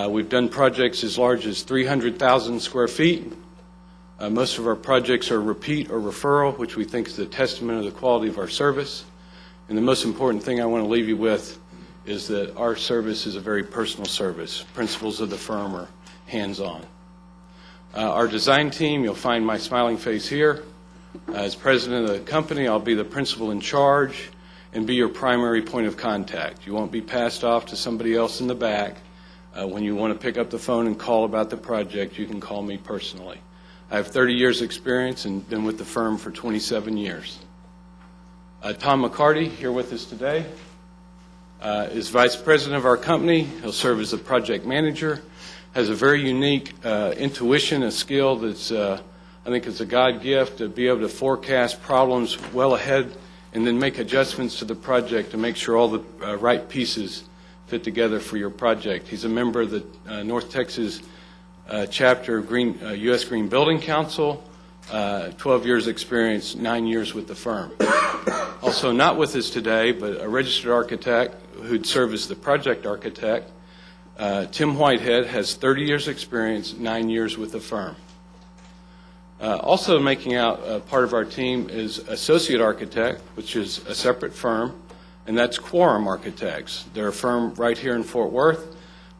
We've done projects as large as 300,000 square feet. Most of our projects are repeat or referral, which we think is a testament of the quality of our service. And the most important thing I want to leave you with is that our service is a very personal service. Principles of the firm are hands-on. Our design team, you'll find my smiling face here. As president of the company, I'll be the principal in charge and be your primary point of contact. You won't be passed off to somebody else in the back. When you want to pick up the phone and call about the project, you can call me personally. I have 30 years' experience and been with the firm for 27 years. Tom McCarty, here with us today, is vice president of our company. He'll serve as the project manager, has a very unique intuition, a skill that's, I think it's a God gift to be able to forecast problems well ahead and then make adjustments to the project to make sure all the right pieces fit together for your project. He's a member of the North Texas chapter of U.S. Green Building Council, 12 years experience, 9 years with the firm. Also not with us today, but a registered architect who'd serve as the project architect, Tim Whitehead, has 30 years experience, 9 years with the firm. Also making out part of our team is associate architect, which is a separate firm, and that's Quorum Architects. They're a firm right here in Fort Worth.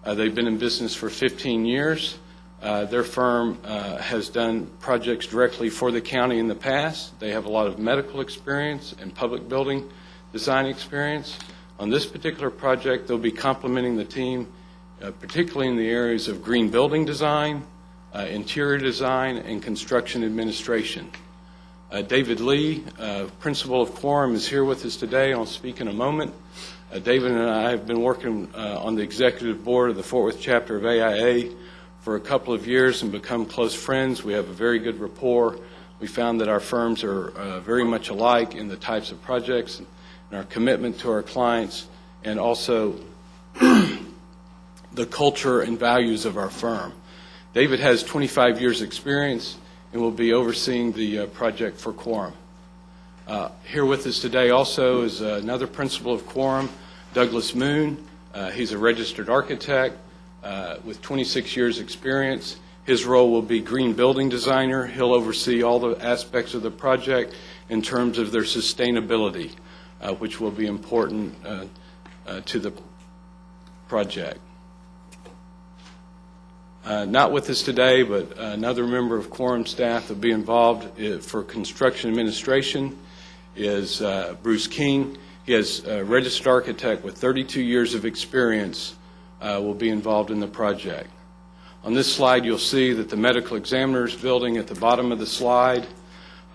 They've been in business for 15 years. Their firm has done projects directly for the county in the past. They have a lot of medical experience and public building design experience. On this particular project, they'll be complementing the team, particularly in the areas of green building design, interior design, and construction administration. David Lee, principal of Quorum, is here with us today. I'll speak in a moment. David and I have been working on the executive board of the Fort Worth chapter of AIA for a couple of years and become close friends. We have a very good rapport. We found that our firms are very much alike in the types of projects and our commitment to our clients, and also the culture and values of our firm. David has 25 years experience and will be overseeing the project for Quorum. Here with us today also is another principal of Quorum, Douglas Moon. He's a registered architect with 26 years' experience. His role will be green building designer. He'll oversee all the aspects of the project in terms of their sustainability, which will be important to the project. Not with us today, but another member of Quorum staff that will be involved for construction administration is Bruce King. He is a registered architect with 32 years of experience, will be involved in the project. On this slide, you'll see that the medical examiner's building at the bottom of the slide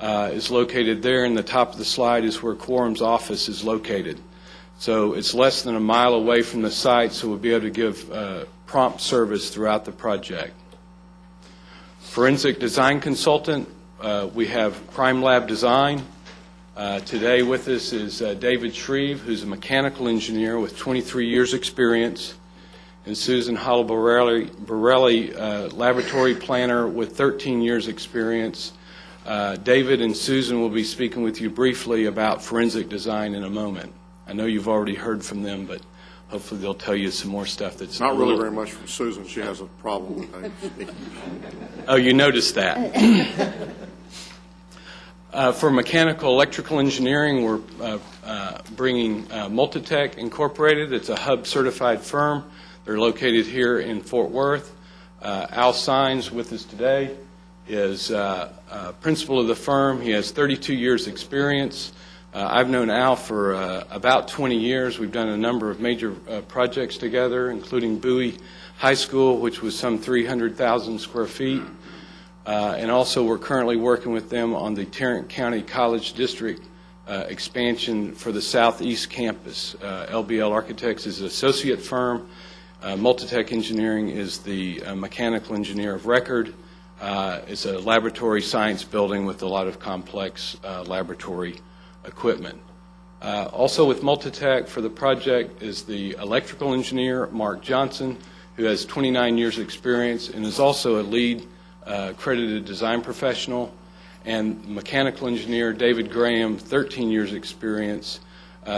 is located there, and the top of the slide is where Quorum's office is located. So it's less than a mile away from the site, so we'll be able to give prompt service throughout the project. Forensic design consultant, we have Crime Lab Design. Today with us is David Shreve, who's a mechanical engineer with 23 years experience, and Susan Halabarelli, laboratory planner with 13 years experience. David and Susan will be speaking with you briefly about forensic design in a moment. I know you've already heard from them, but hopefully they'll tell you some more stuff that's Not really very much from Susan. She has a problem with Dave speaking. Oh, you noticed that. For mechanical electrical engineering, we're bringing Multitech Incorporated. It's a Hub-certified firm. They're located here in Fort Worth. Al Sines, with us today, is principal of the firm. He has 32 years' experience. I've known Al for about 20 years. We've done a number of major projects together, including Bowie High School, which was some 300,000 square feet. And also we're currently working with them on the Tarrant County College District expansion for the Southeast Campus. LBL Architects is an associate firm. Multitech Engineering is the mechanical engineer of record. It's a laboratory science building with a lot of complex laboratory equipment. Also with Multitech for the project is the electrical engineer, Mark Johnson, who has 29 years experience and is also a lead accredited design professional, and mechanical engineer David Graham, 13 years experience.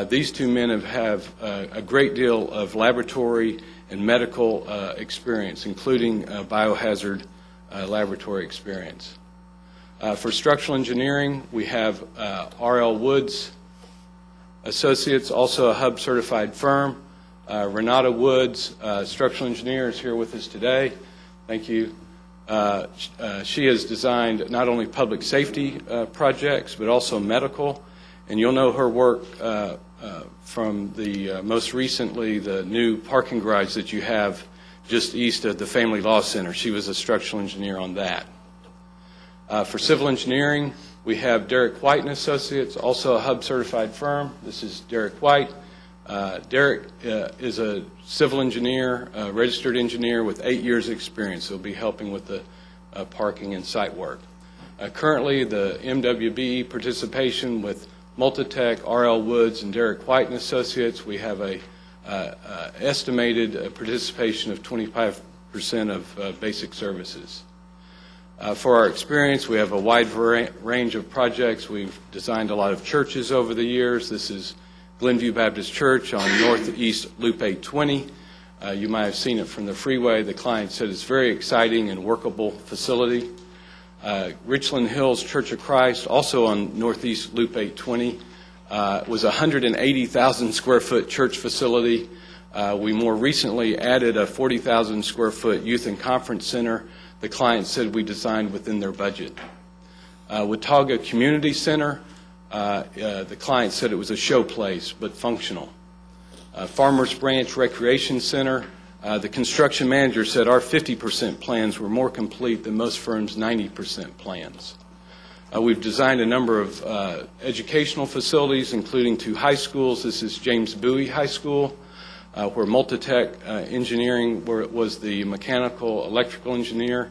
These two men have a great deal of laboratory and medical experience, including biohazard laboratory experience. For structural engineering, we have R.L. Woods Associates, also a Hub-certified firm. Renata Woods, structural engineer, is here with us today. Thank you. She has designed not only public safety projects, but also medical. And you'll know her work from the most recently, the new parking garage that you have just east of the Family Law Center. She was a structural engineer on that. For civil engineering, we have Derek White and Associates, also a Hub-certified firm. This is Derek White. Derek is a civil engineer, a registered engineer with 8 years' experience. He'll be helping with the parking and site work. Currently, the MWBE participation with Multitech, R.L. Woods, and Derek White and Associates, we have a estimated participation of 25% of basic services. For our experience, we have a wide range of projects. We've designed a lot of churches over the years. This is Glenview Baptist Church on Northeast Loop 820. You might have seen it from the freeway. The client said it's a very exciting and workable facility. Richland Hills Church of Christ, also on Northeast Loop 820, was a 180,000 square foot church facility. We more recently added a 40,000 square foot youth and conference center. The client said we designed within their budget. Watauga Community Center, the client said it was a show place, but functional. Farmers Branch Recreation Center, the construction manager said our 50% plans were more complete than most firms' 90% plans. We've designed a number of educational facilities, including 2 high schools. This is James Bowie High School, where Multitech Engineering was the mechanical electrical engineer.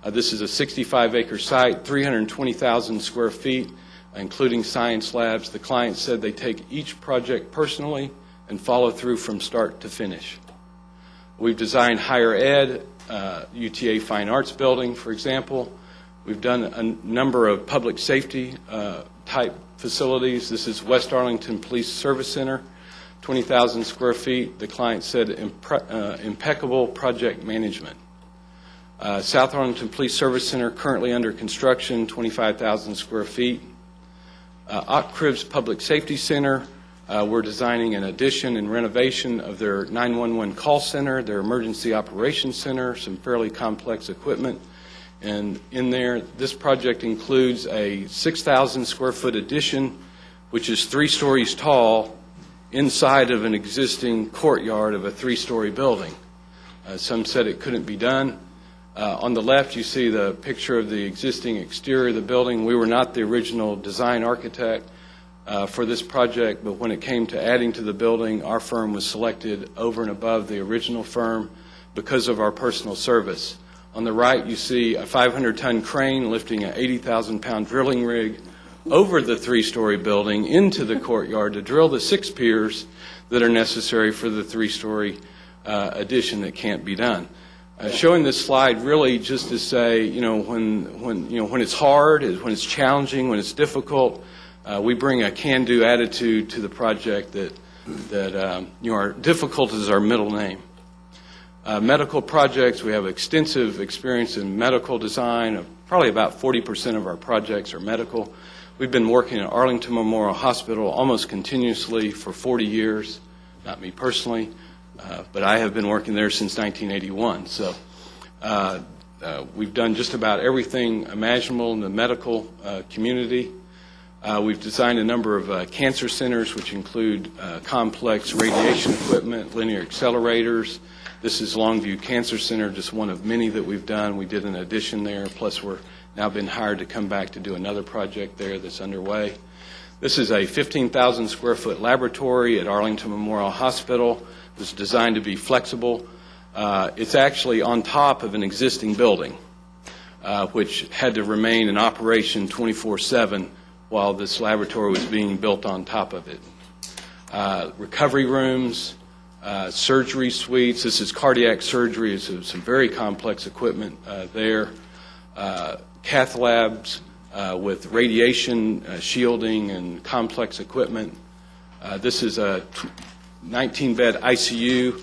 This is a 65-acre site, 320,000 square feet, including science labs. The client said they take each project personally and follow through from start to finish. We've designed higher ed, UTA Fine Arts Building, for example. We've done a number of public safety type facilities. This is West Arlington Police Service Center, 20,000 square feet. The client said impeccable project management. South Arlington Police Service Center, currently under construction, 25,000 square feet. Oak Cribs Public Safety Center, we're designing an addition and renovation of their 911 call center, their emergency operations center, some fairly complex equipment. And in there, this project includes a 6,000 square foot addition, which is 3 stories tall, inside of an existing courtyard of a 3-story building. Some said it couldn't be done. On the left, you see the picture of the existing exterior of the building. We were not the original design architect for this project, but when it came to adding to the building, our firm was selected over and above the original firm because of our personal service. On the right, you see a 500-ton crane lifting an 80,000-pound drilling rig over the 3-story building into the courtyard to drill the 6 piers that are necessary for the 3-story addition that can't be done. Showing this slide really just to say, when it's hard, when it's challenging, when it's difficult, we bring a can-do attitude to the project that our difficult is our middle name. Medical projects, we have extensive experience in medical design. Probably about 40% of our projects are medical. We've been working at Arlington Memorial Hospital almost continuously for 40 years, not me personally, but I have been working there since 1981. So we've done just about everything imaginable in the medical community. We've designed a number of cancer centers, which include complex radiation equipment, linear accelerators. This is Longview Cancer Center, just one of many that we've done. We did an addition there, plus we're now been hired to come back to do another project there that's underway. This is a 15,000 square foot laboratory at Arlington Memorial Hospital. It was designed to be flexible. It's actually on top of an existing building, which had to remain in operation 24/7 while this laboratory was being built on top of it. Recovery rooms, surgery suites. This is cardiac surgery. It's some very complex equipment there. Cath labs with radiation shielding and complex equipment. This is a 19-bed ICU.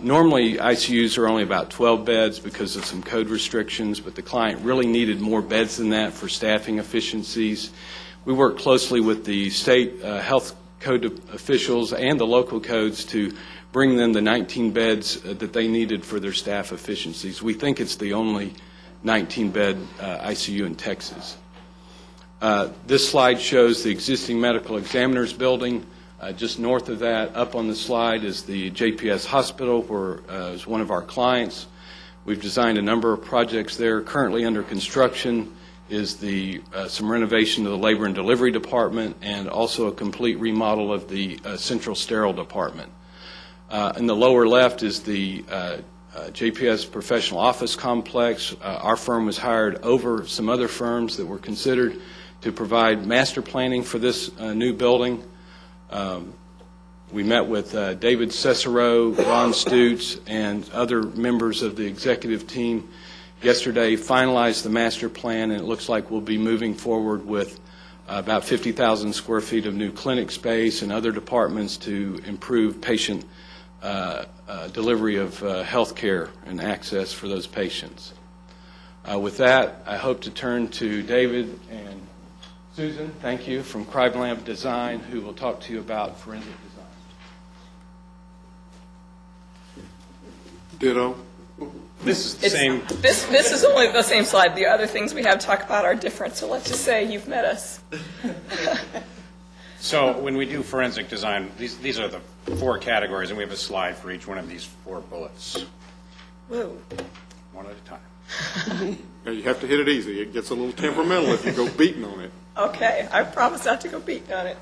Normally, ICUs are only about 12 beds because of some code restrictions, but the client really needed more beds than that for staffing efficiencies. We work closely with the state health code officials and the local codes to bring them the 19 beds that they needed for their staff efficiencies. We think it's the only 19-bed ICU in Texas. This slide shows the existing medical examiner's building. Just north of that, up on the slide, is the JPS Hospital, where is one of our clients. We've designed a number of projects there. Currently under construction is some renovation of the labor and delivery department and also a complete remodel of the central sterile department. In the lower left is the JPS Professional Office Complex. Our firm was hired over some other firms that were considered to provide master planning for this new building. We met with David Cicero, Ron Stutz, and other members of the executive team yesterday, finalized the master plan, and it looks like we'll be moving forward with about 50,000 square feet of new clinic space and other departments to improve patient delivery of health care and access for those patients. With that, I hope to turn to David and Susan, thank you, from Crime Lab Design, who will talk to you about forensic design. Ditto. This is the same. This is only the same slide. The other things we have to talk about are different, so let's just say you've met us. So when we do forensic design, these are the 4 categories, and we have a slide for each one of these 4 bullets. Whoa. One at a time. You have to hit it easy. It gets a little temperamental if you go beating on it. Okay, I promise not to go beating on it.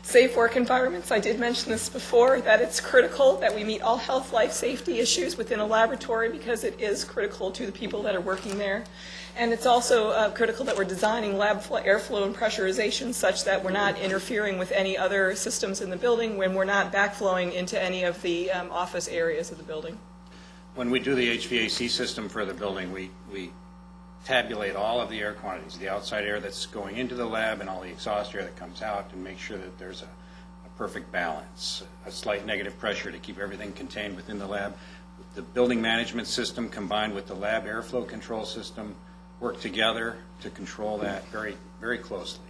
Safe work environments. I did mention this before, that it's critical that we meet all health, life, safety issues within a laboratory because it is critical to the people that are working there. And it's also critical that we're designing lab airflow and pressurization such that we're not interfering with any other systems in the building when we're not backflowing into any of the office areas of the building. When we do the HVAC system for the building, we tabulate all of the air quantities, the outside air that's going into the lab and all the exhaust air that comes out, and make sure that there's a perfect balance, a slight negative pressure to keep everything contained within the lab. The building management system combined with the lab airflow control system work together to control that very, very closely.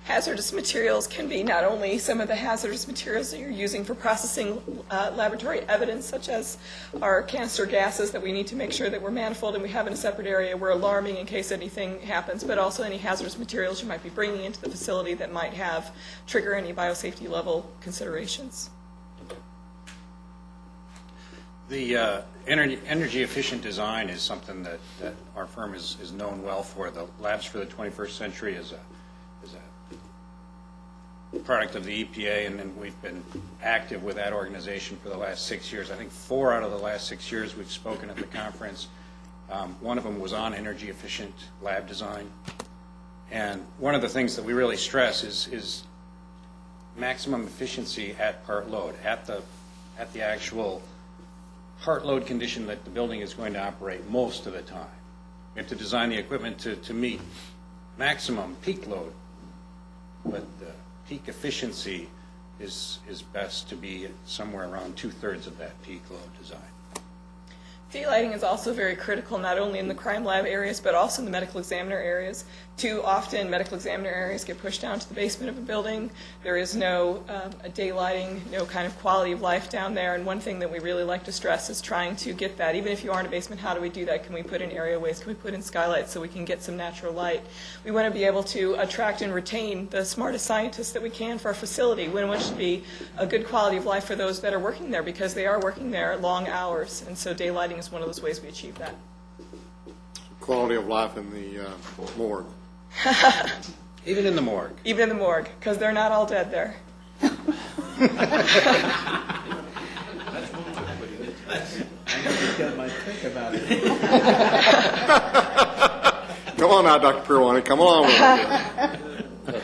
Hazardous materials can be not only some of the hazardous materials that you're using for processing laboratory evidence, such as our canister gases that we need to make sure that we're manifold and we have in a separate area, we're alarming in case anything happens, but also any hazardous materials you might be bringing into the facility that might trigger any biosafety level considerations. The energy efficient design is something that our firm is known well for. The Labs for the 21st Century is a product of the EPA, and we've been active with that organization for the last 6 years. I think 4 out of the last 6 years we've spoken at the conference. One of them was on energy efficient lab design. And one of the things that we really stress is maximum efficiency at part load, at the actual part load condition that the building is going to operate most of the time. We have to design the equipment to meet maximum peak load, but the peak efficiency is best to be somewhere around 2/3 of that peak load design. Daylighting is also very critical, not only in the crime lab areas, but also in the medical examiner areas. Too often, medical examiner areas get pushed down to the basement of a building. There is no daylighting, no kind of quality of life down there. And one thing that we really like to stress is trying to get that. Even if you are in a basement, how do we do that? Can we put in areaways? Can we put in skylights so we can get some natural light? We want to be able to attract and retain the smartest scientists that we can for our facility. We want it to be a good quality of life for those that are working there, because they are working there long hours. And so daylighting is one of those ways we achieve that. Quality of life in the morgue. Even in the morgue. Even in the morgue, because they're not all dead there. Come on now, Dr. Pirwani, come along with it.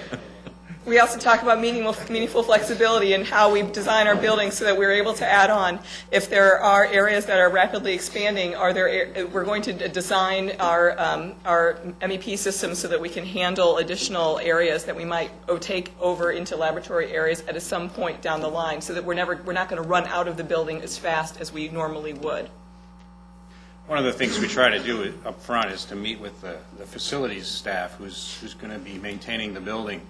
We also talk about meaningful flexibility and how we design our buildings so that we're able to add on. If there are areas that are rapidly expanding, we're going to design our MEP systems so that we can handle additional areas that we might take over into laboratory areas at some point down the line, so that we're not going to run out of the building as fast as we normally would. One of the things we try to do up front is to meet with the facilities staff who's going to be maintaining the building,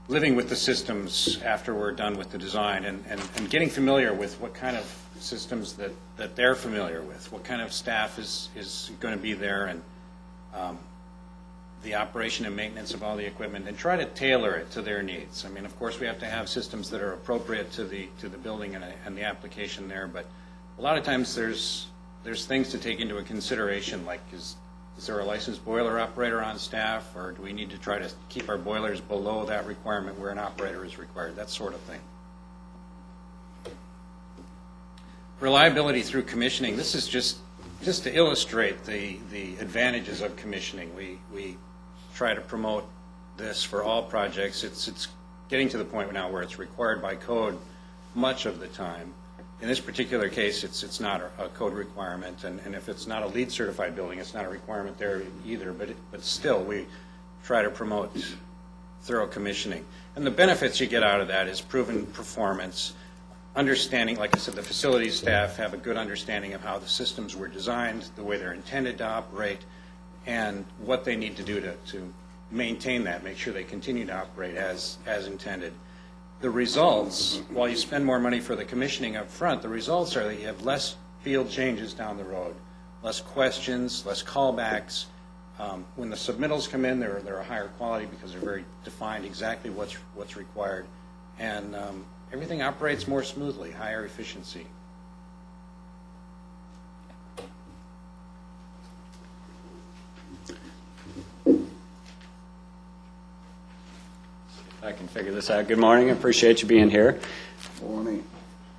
living with the systems after we're done with the design, and getting familiar with what kind of systems that they're familiar with, what kind of staff is going to be there, and the operation and maintenance of all the equipment, and try to tailor it to their needs. I mean, of course, we have to have systems that are appropriate to the building and the application there, but a lot of times there's things to take into a consideration, like is there a licensed boiler operator on staff, or do we need to try to keep our boilers below that requirement where an operator is required, that sort of thing. Reliability through commissioning, this is just to illustrate the advantages of commissioning. We try to promote this for all projects. It's getting to the point now where it's required by code much of the time. In this particular case, it's not a code requirement, and if it's not a LEED certified building, it's not a requirement there either, but still we try to promote thorough commissioning. And the benefits you get out of that is proven performance, understanding, like I said, the facilities staff have a good understanding of how the systems were designed, the way they're intended to operate, and what they need to do to maintain that, make sure they continue to operate as intended. The results, while you spend more money for the commissioning up front, the results are that you have less field changes down the road, less questions, less callbacks. When the submittals come in, they're a higher quality because they're very defined exactly what's required. And everything operates more smoothly, higher efficiency. I can figure this out. Good morning. I appreciate you being here. Morning.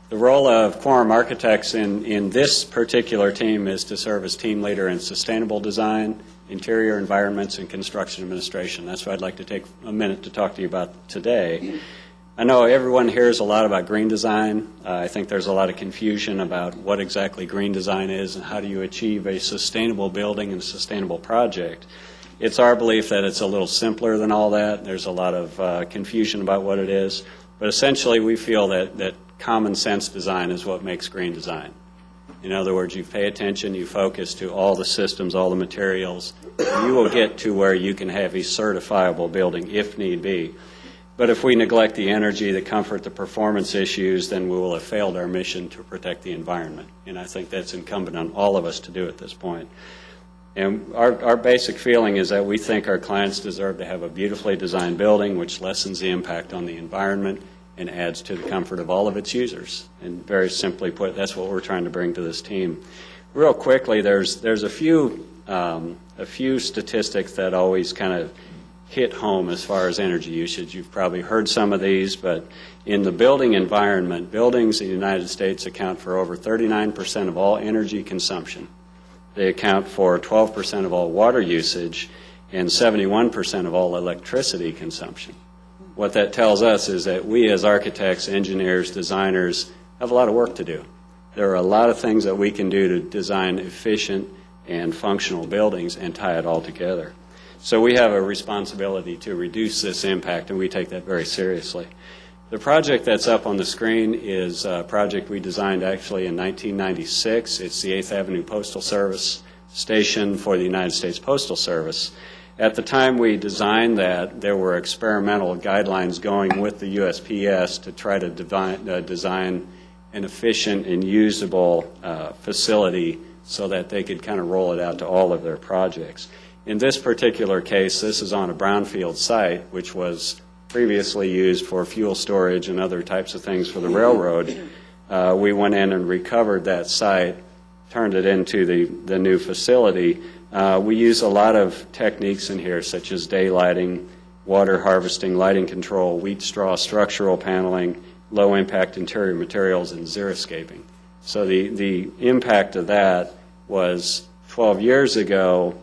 The role of Quorum Architects in this particular team is to serve as team leader in sustainable design, interior environments, and construction administration. That's what I'd like to take a minute to talk to you about today. I know everyone hears a lot about green design. I think there's a lot of confusion about what exactly green design is and how do you achieve a sustainable building and a sustainable project. It's our belief that it's a little simpler than all that. There's a lot of confusion about what it is. But essentially, we feel that common sense design is what makes green design. In other words, you pay attention, you focus to all the systems, all the materials. You will get to where you can have a certifiable building if need be. But if we neglect the energy, the comfort, the performance issues, then we will have failed our mission to protect the environment. And I think that's incumbent on all of us to do at this point. And our basic feeling is that we think our clients deserve to have a beautifully designed building which lessens the impact on the environment and adds to the comfort of all of its users. And very simply put, that's what we're trying to bring to this team. Real quickly, there's a few statistics that always kind of hit home as far as energy usage. You've probably heard some of these, but in the building environment, buildings in the United States account for over 39% of all energy consumption. They account for 12% of all water usage and 71% of all electricity consumption. What that tells us is that we as architects, engineers, designers have a lot of work to do. There are a lot of things that we can do to design efficient and functional buildings and tie it all together. So we have a responsibility to reduce this impact, and we take that very seriously. The project that's up on the screen is a project we designed actually in 1996. It's the 8th Avenue Postal Service station for the United States Postal Service. At the time we designed that, there were experimental guidelines going with the USPS to try to design an efficient and usable facility so that they could kind of roll it out to all of their projects. In this particular case, this is on a brownfield site, which was previously used for fuel storage and other types of things for the railroad. We went in and recovered that site, turned it into the new facility. We use a lot of techniques in here, such as daylighting, water harvesting, lighting control, wheat straw structural paneling, low-impact interior materials, and xeriscaping. So the impact of that was 12 years ago,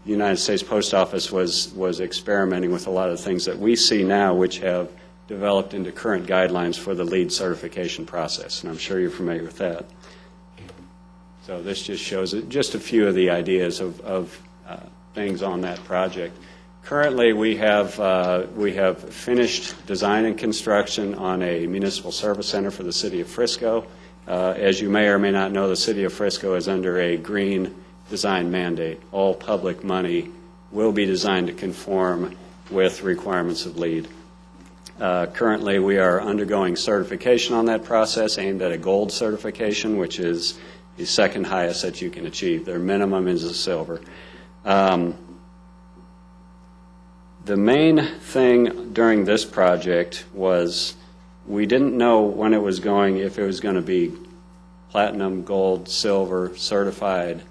the United States Post Office was experimenting with a lot of things that we see now, which have developed into current guidelines for the LEED certification process, and I'm sure you're familiar with that. So this just shows just a few of the ideas of things on that project. Currently, we have finished design and construction on a municipal service center for the City of Frisco. As you may or may not know, the City of Frisco is under a green design mandate. All public money will be designed to conform with requirements of LEED. Currently, we are undergoing certification on that process, aimed at a gold certification, which is the second highest that you can achieve. Their minimum is a silver. The main thing during this project was we didn't know when it was going, if it was going to be platinum, gold, silver, certified,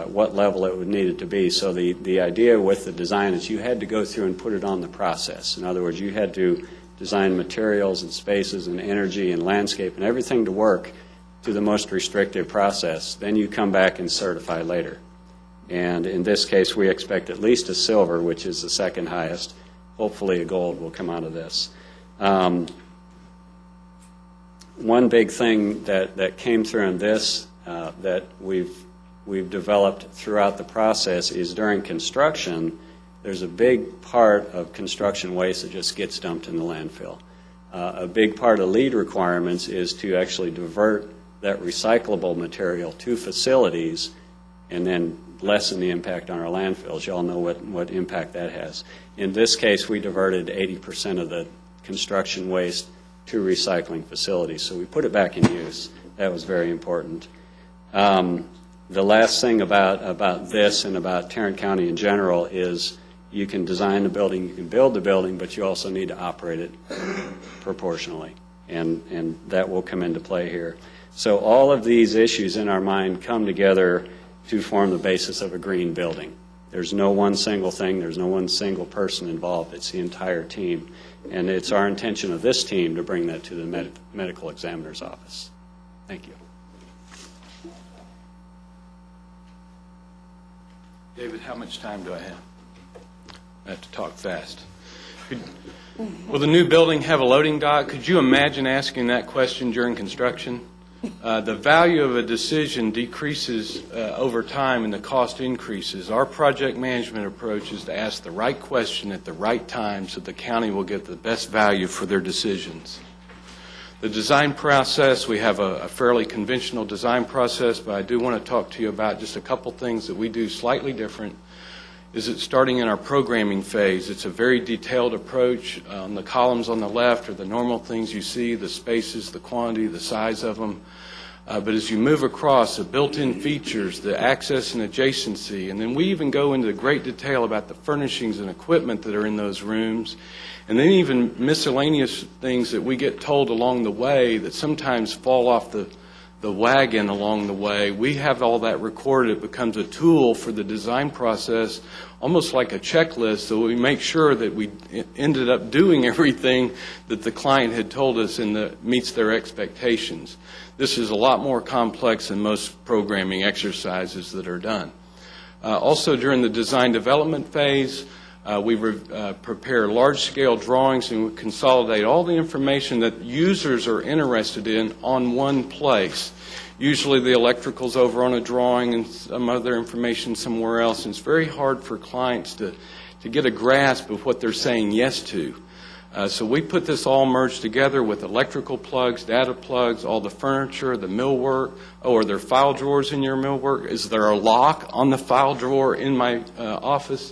what level it would need it to be. So the idea with the design is you had to go through and put it on the process. In other words, you had to design materials and spaces and energy and landscape and everything to work to the most restrictive process. Then you come back and certify later. And in this case, we expect at least a silver, which is the second highest. Hopefully a gold will come out of this. One big thing that came through in this that we've developed throughout the process is during construction, there's a big part of construction waste that just gets dumped in the landfill. A big part of LEED requirements is to actually divert that recyclable material to facilities and then lessen the impact on our landfills. You all know what impact that has. In this case, we diverted 80% of the construction waste to recycling facilities, so we put it back in use. That was very important. The last thing about this and about Tarrant County in general is you can design the building, you can build the building, but you also need to operate it proportionally, and that will come into play here. So all of these issues in our mind come together to form the basis of a green building. There's no one single thing, there's no one single person involved, it's the entire team. And it's our intention of this team to bring that to the medical examiner's office. Thank you. David, how much time do I have? I have to talk fast. Will the new building have a loading dock? Could you imagine asking that question during construction? the value of a decision decreases over time and the cost increases. Our project management approach is to ask the right question at the right time so the county will get the best value for their decisions. The design process, we have a fairly conventional design process, but I do want to talk to you about just a couple things that we do slightly different. Is it starting in our programming phase? It's a very detailed approach. On the columns on the left are the normal things you see, the spaces, the quantity, the size of them. But as you move across, the built-in features, the access and adjacency, and then we even go into great detail about the furnishings and equipment that are in those rooms, and then even miscellaneous things that we get told along the way that sometimes fall off the wagon along the way. We have all that recorded. It becomes a tool for the design process, almost like a checklist, so we make sure that we ended up doing everything that the client had told us and that meets their expectations. This is a lot more complex than most programming exercises that are done. Also, during the design development phase, we prepare large-scale drawings and we consolidate all the information that users are interested in on one place. Usually the electrical's over on a drawing and some other information somewhere else, and it's very hard for clients to get a grasp of what they're saying yes to. So we put this all merged together with electrical plugs, data plugs, all the furniture, the millwork. Oh, are there file drawers in your millwork? Is there a lock on the file drawer in my office?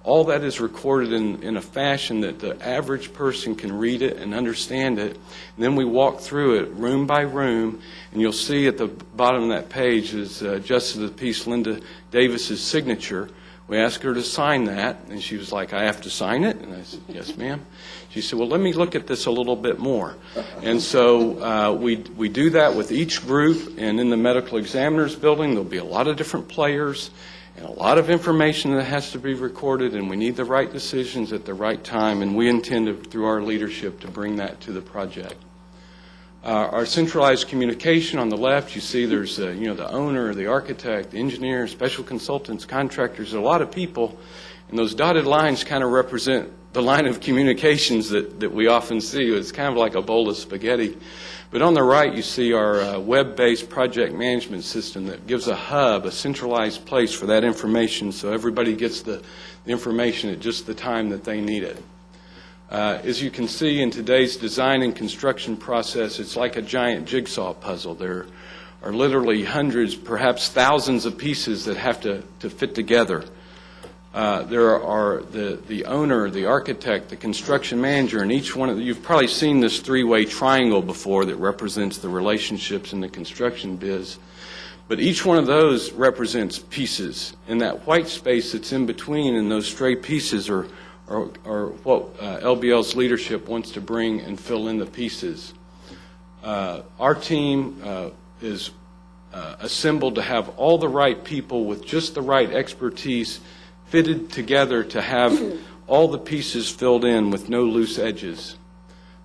All that is recorded in a fashion that the average person can read it and understand it. And then we walk through it room by room, and you'll see at the bottom of that page is Justice of the Peace Linda Davis's signature. We asked her to sign that, and she was like, I have to sign it? And I said, yes, ma'am. She said, well, let me look at this a little bit more. And so we do that with each group, and in the medical examiner's building, there'll be a lot of different players and a lot of information that has to be recorded, and we need the right decisions at the right time, and we intend to, through our leadership, to bring that to the project. Our centralized communication on the left, you see there's the owner, the architect, the engineer, special consultants, contractors, a lot of people, and those dotted lines kind of represent the line of communications that we often see. It's kind of like a bowl of spaghetti. But on the right, you see our web-based project management system that gives a hub, a centralized place for that information so everybody gets the information at just the time that they need it. As you can see in today's design and construction process, it's like a giant jigsaw puzzle. There are literally hundreds, perhaps thousands of pieces that have to fit together. There are the owner, the architect, the construction manager, and each one of you've probably seen this three-way triangle before that represents the relationships in the construction biz. But each one of those represents pieces, and that white space that's in between and those stray pieces are what LBL's leadership wants to bring and fill in the pieces. Our team is assembled to have all the right people with just the right expertise fitted together to have all the pieces filled in with no loose edges.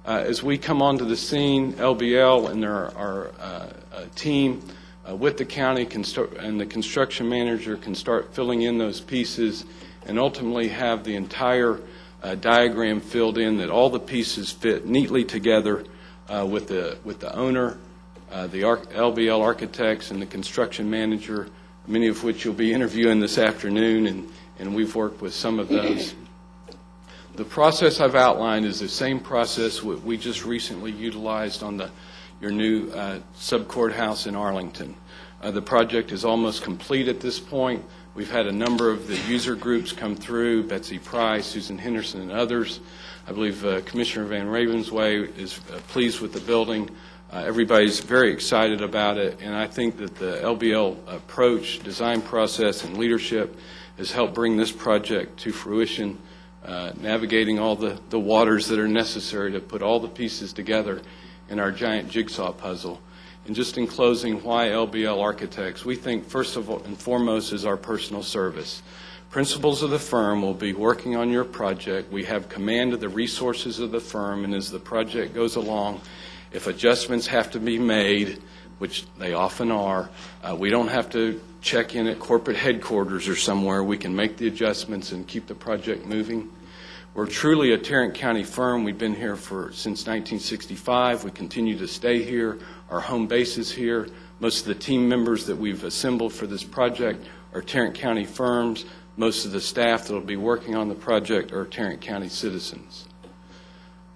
As we come onto the scene, LBL and our team with the county and the construction manager can start filling in those pieces and ultimately have the entire diagram filled in that all the pieces fit neatly together with the owner, the LBL architects, and the construction manager, many of which you'll be interviewing this afternoon, and we've worked with some of those. The process I've outlined is the same process we just recently utilized on your new sub-courthouse in Arlington. The project is almost complete at this point. We've had a number of the user groups come through, Betsy Price, Susan Henderson, and others. I believe Commissioner Van Ravensway is pleased with the building. Everybody's very excited about it, and I think that the LBL approach, design process, and leadership has helped bring this project to fruition, navigating all the waters that are necessary to put all the pieces together in our giant jigsaw puzzle. And just in closing, why LBL Architects? We think first of all and foremost is our personal service. Principals of the firm will be working on your project. We have command of the resources of the firm, and as the project goes along, if adjustments have to be made, which they often are, we don't have to check in at corporate headquarters or somewhere. We can make the adjustments and keep the project moving. We're truly a Tarrant County firm. We've been here since 1965. We continue to stay here. Our home base is here. Most of the team members that we've assembled for this project are Tarrant County firms. Most of the staff that will be working on the project are Tarrant County citizens.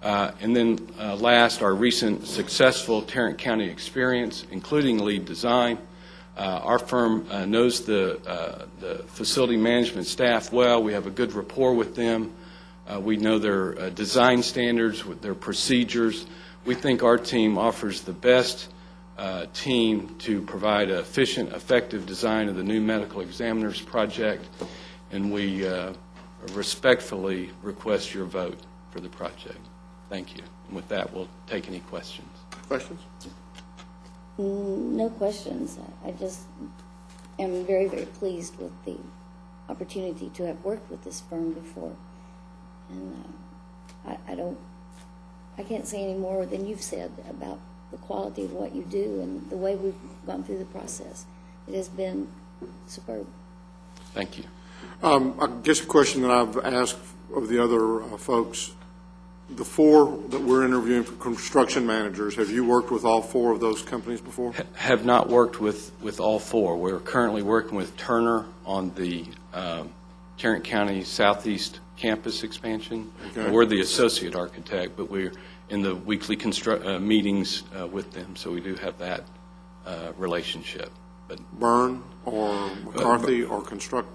And then last, our recent successful Tarrant County experience, including lead design. Our firm knows the facility management staff well. We have a good rapport with them. We know their design standards, their procedures. We think our team offers the best team to provide an efficient, effective design of the new medical examiners project, and we respectfully request your vote for the project. Thank you. And with that, we'll take any questions. Questions? No questions. I just am very, very pleased with the opportunity to have worked with this firm before. And I can't say any more than you've said about the quality of what you do and the way we've gone through the process. It has been superb. Thank you. I guess a question that I've asked of the other folks, the four that we're interviewing for construction managers, have you worked with all four of those companies before? Have not worked with all four. We're currently working with Turner on the Tarrant County Southeast Campus expansion. Okay. We're the associate architect, but we're in the weekly meetings with them, so we do have that relationship. But Byrne or McCarthy or Constructors?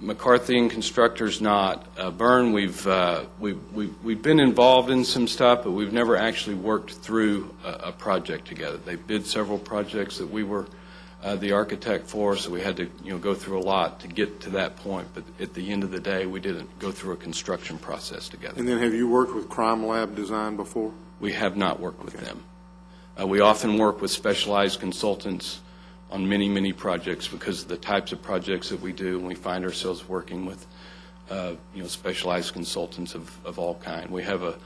McCarthy and Constructors not. Byrne, we've been involved in some stuff, but we've never actually worked through a project together. They bid several projects that we were the architect for, so we had to go through a lot to get to that point. But at the end of the day, we didn't go through a construction process together. And then have you worked with Crime Lab Design before? We have not worked with them. We often work with specialized consultants on many, many projects because of the types of projects that we do, and we find ourselves working with specialized consultants of all kind. We have a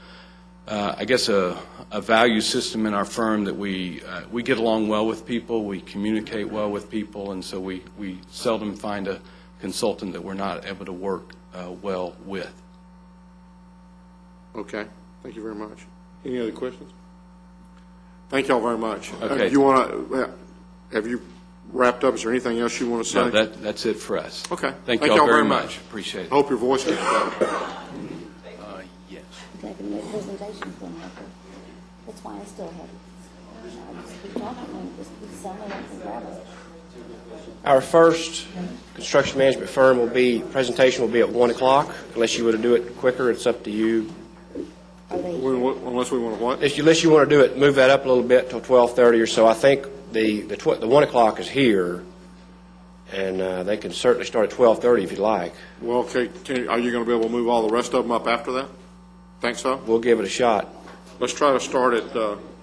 value system in our firm that we get along well with people, we communicate well with people, and so we seldom find a consultant that we're not able to work well with. Okay, thank you very much. Any other questions? Thank you all very much. Okay. Have you wrapped up? Is there anything else you want to say? No, that's it for us. Okay. Thank you all very much. Appreciate it. Hope your voice gets better. Yes. I can make presentations from that. That's why I still have it. I just keep talking and just keep selling it and grabbing it. Our first construction management firm presentation will be at 1 o'clock. Unless you want to do it quicker, it's up to you. Unless we want to what? Unless you want to do it, move that up a little bit till 12:30 or so. I think the 1 o'clock is here, and they can certainly start at 12:30 if you'd like. Well, okay, are you going to be able to move all the rest of them up after that? Think so? We'll give it a shot. Let's try to start at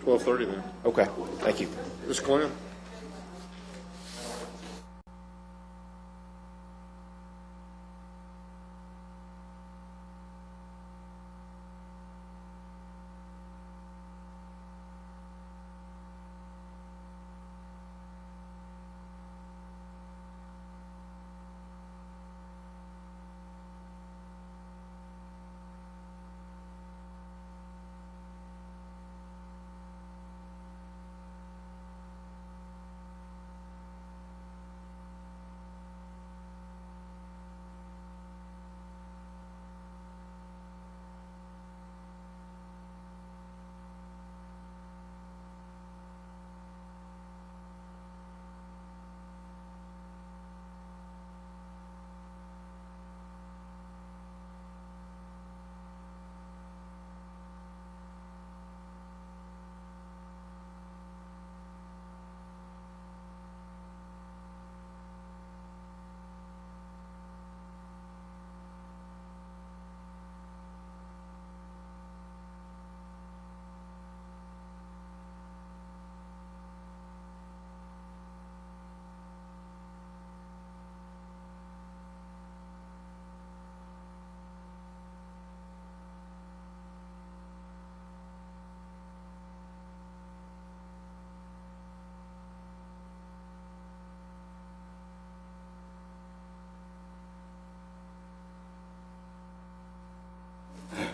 12:30 then. Okay, thank you. Ms. Glenn?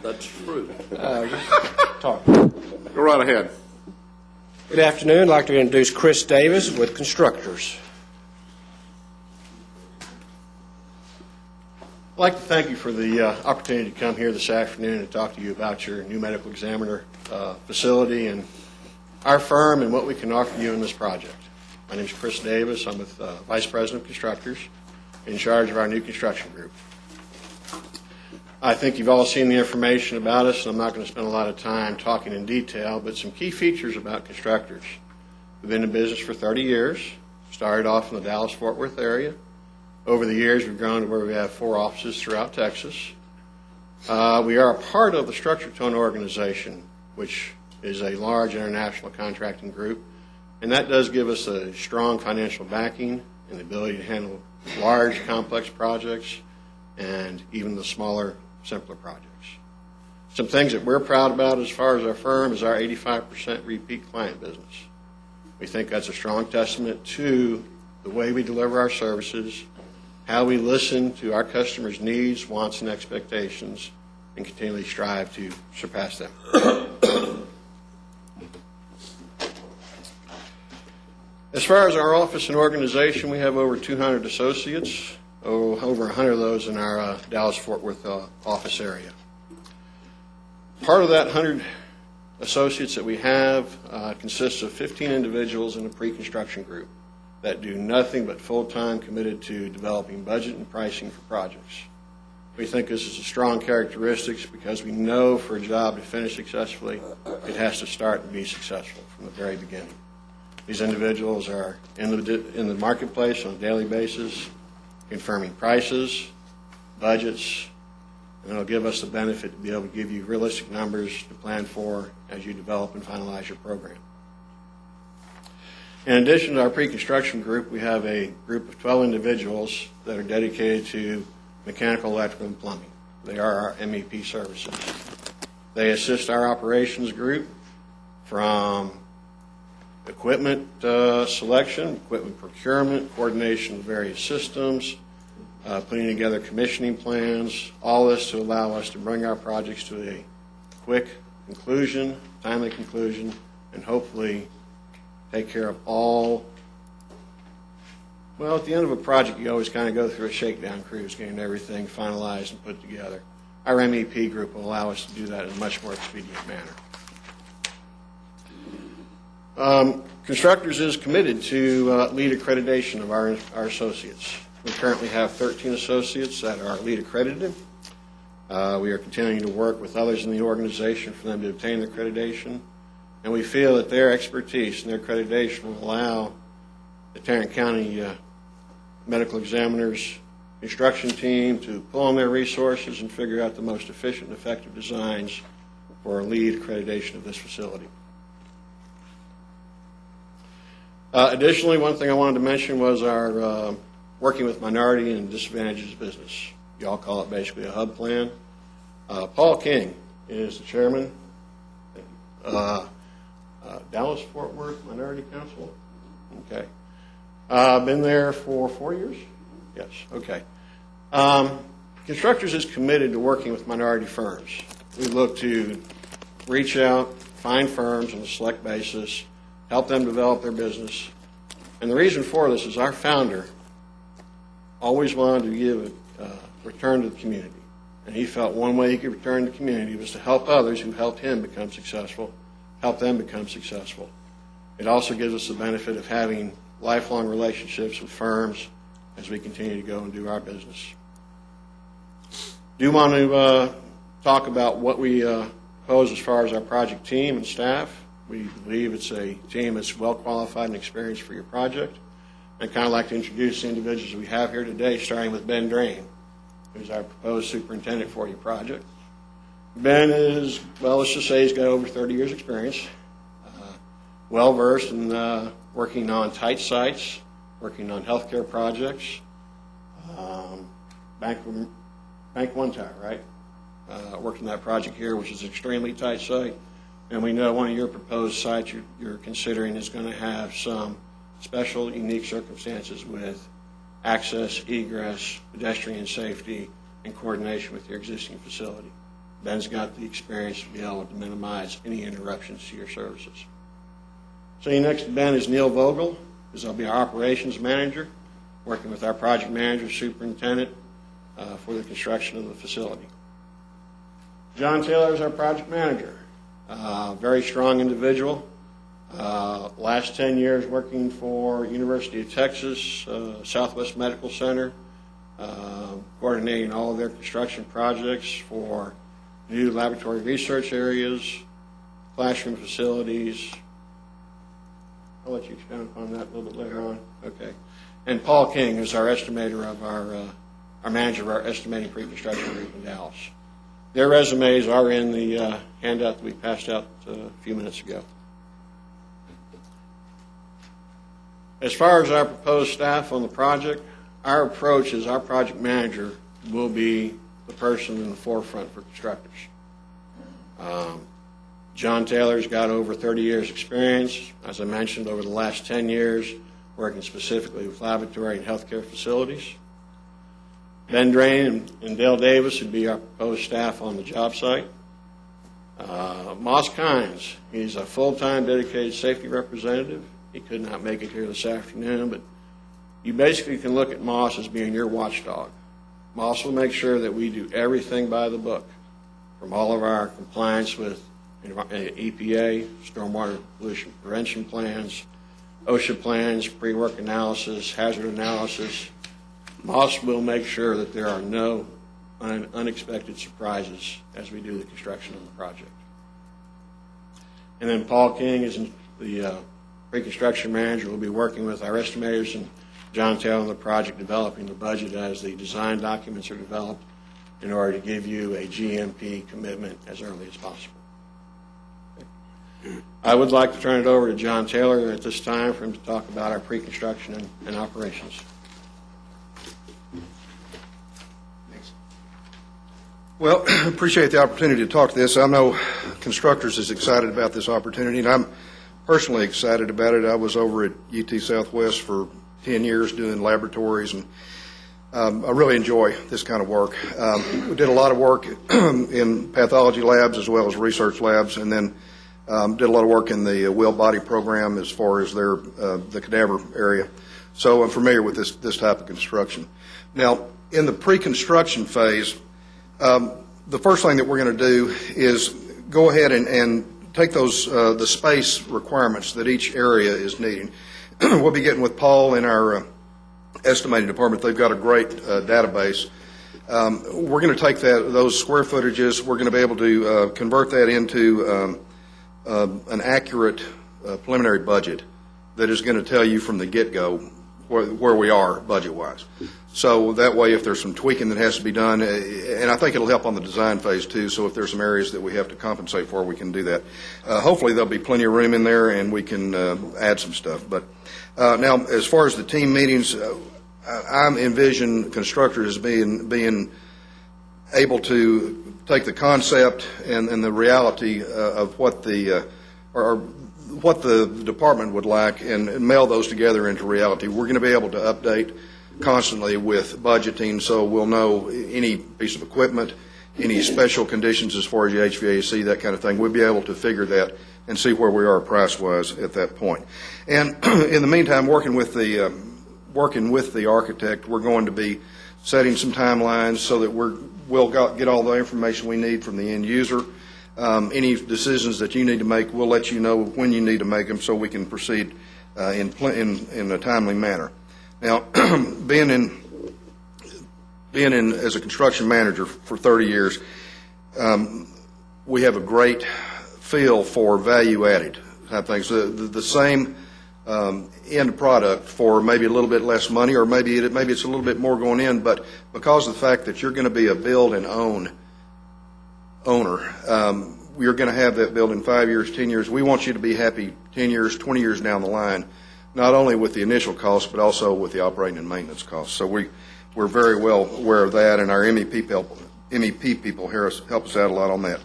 That's true. Talk. Go right ahead. Good afternoon. I'd like to introduce Chris Davis with Constructors. I'd like to thank you for the opportunity to come here this afternoon and talk to you about your new medical examiner facility and our firm and what we can offer you in this project. My name is Chris Davis. I'm with Vice President of Constructors, in charge of our new construction group. I think you've all seen the information about us, and I'm not going to spend a lot of time talking in detail, but some key features about Constructors. We've been in business for 30 years, started off in the Dallas-Fort Worth area. Over the years, we've grown to where we have 4 offices throughout Texas. We are a part of the Structure Tone organization, which is a large international contracting group, and that does give us a strong financial backing and the ability to handle large, complex projects and even the smaller, simpler projects. Some things that we're proud about as far as our firm is our 85% repeat client business. We think that's a strong testament to the way we deliver our services, how we listen to our customers' needs, wants, and expectations, and continually strive to surpass them. As far as our office and organization, we have over 200 associates, over 100 of those in our Dallas-Fort Worth office area. Part of that 100 associates that we have consists of 15 individuals in a pre-construction group that do nothing but full-time committed to developing budget and pricing for projects. We think this is a strong characteristic because we know for a job to finish successfully, it has to start and be successful from the very beginning. These individuals are in the marketplace on a daily basis, confirming prices, budgets, and it'll give us the benefit to be able to give you realistic numbers to plan for as you develop and finalize your program. In addition to our pre-construction group, we have a group of 12 individuals that are dedicated to mechanical, electrical, and plumbing. They are our MEP services. They assist our operations group from equipment selection, equipment procurement, coordination of various systems, putting together commissioning plans, all this to allow us to bring our projects to a quick conclusion, timely conclusion, and hopefully take care of all. Well, at the end of a project, you always kind of go through a shakedown cruise, getting everything finalized and put together. Our MEP group will allow us to do that in a much more expedient manner. Constructors is committed to LEED accreditation of our associates. We currently have 13 associates that are LEED accredited. We are continuing to work with others in the organization for them to obtain the accreditation. And we feel that their expertise and their accreditation will allow the Tarrant County Medical Examiners construction team to pull on their resources and figure out the most efficient and effective designs for LEED accreditation of this facility. Additionally, one thing I wanted to mention was our working with minority and disadvantaged business. You all call it basically a hub plan. Paul King is the chairman. Dallas-Fort Worth Minority Council. Okay. Been there for 4 years? Yes. Okay. Constructors is committed to working with minority firms. We look to reach out, find firms on a select basis, help them develop their business. And the reason for this is our founder always wanted to give a return to the community. And he felt one way he could return to the community was to help others who helped him become successful, help them become successful. It also gives us the benefit of having lifelong relationships with firms as we continue to go and do our business. Do want to talk about what we pose as far as our project team and staff. We believe it's a team that's well qualified and experienced for your project. I'd kind of like to introduce the individuals we have here today, starting with Ben Drain, who's our proposed superintendent for your project. Ben is, well, let's just say he's got over 30 years' experience, well-versed in working on tight sites, working on healthcare projects, Bank One Tower, right? Working that project here, which is an extremely tight site. And we know one of your proposed sites you're considering is going to have some special, unique circumstances with access, egress, pedestrian safety, and coordination with your existing facility. Ben's got the experience to be able to minimize any interruptions to your services. Sitting next to Ben is Neil Vogel, who's will be our operations manager, working with our project manager, superintendent, for the construction of the facility. John Taylor is our project manager. Very strong individual. Last 10 years working for University of Texas, Southwest Medical Center, coordinating all of their construction projects for new laboratory research areas, classroom facilities. I'll let you expand upon that a little bit later on. Okay. And Paul King is our estimator of our manager of our estimating pre-construction group in Dallas. Their resumes are in the handout that we passed out a few minutes ago. As far as our proposed staff on the project, our approach is our project manager will be the person in the forefront for constructors. John Taylor's got over 30 years experience, as I mentioned, over the last 10 years, working specifically with laboratory and healthcare facilities. Ben Drain and Dale Davis would be our proposed staff on the job site. Moss Kynes, he's a full-time dedicated safety representative. He could not make it here this afternoon, but you basically can look at Moss as being your watchdog. Moss will make sure that we do everything by the book, from all of our compliance with EPA, stormwater pollution prevention plans, OSHA plans, pre-work analysis, hazard analysis. Moss will make sure that there are no unexpected surprises as we do the construction of the project. And then Paul King is the pre-construction manager. Will be working with our estimators and John Taylor on the project, developing the budget as the design documents are developed in order to give you a GMP commitment as early as possible. I would like to turn it over to John Taylor at this time for him to talk about our pre-construction and operations. Well, appreciate the opportunity to talk to this. I know constructors is excited about this opportunity, and I'm personally excited about it. I was over at UT Southwest for 10 years doing laboratories, and I really enjoy this kind of work. We did a lot of work in pathology labs as well as research labs, and then did a lot of work in the well body program as far as the cadaver area. So I'm familiar with this type of construction. Now, in the pre-construction phase, the first thing that we're going to do is go ahead and take those the space requirements that each area is needing. We'll be getting with Paul in our estimating department. They've got a great database. We're going to take those square footages. We're going to be able to convert that into an accurate preliminary budget that is going to tell you from the get-go where we are budget-wise. So that way, if there's some tweaking that has to be done, and I think it'll help on the design phase too, so if there's some areas that we have to compensate for, we can do that. Hopefully there'll be plenty of room in there and we can add some stuff. But now, as far as the team meetings, I envision constructors being able to take the concept and the reality of what the department would like and mail those together into reality. We're going to be able to update constantly with budgeting, so we'll know any piece of equipment, any special conditions as far as the HVAC, that kind of thing. We'll be able to figure that and see where we are price-wise at that point. And in the meantime, working with the architect, we're going to be setting some timelines so that we'll get all the information we need from the end user. Any decisions that you need to make, we'll let you know when you need to make them so we can proceed in a timely manner. Now, being in as a construction manager for 30 years, we have a great feel for value added type things. The same end product for maybe a little bit less money, or maybe it's a little bit more going in, but because of the fact that you're going to be a build and own owner, you're going to have that build in 5 years, 10 years. We want you to be happy 10 years, 20 years down the line, not only with the initial cost, but also with the operating and maintenance costs. So we're very well aware of that, and our MEP people help us out a lot on that.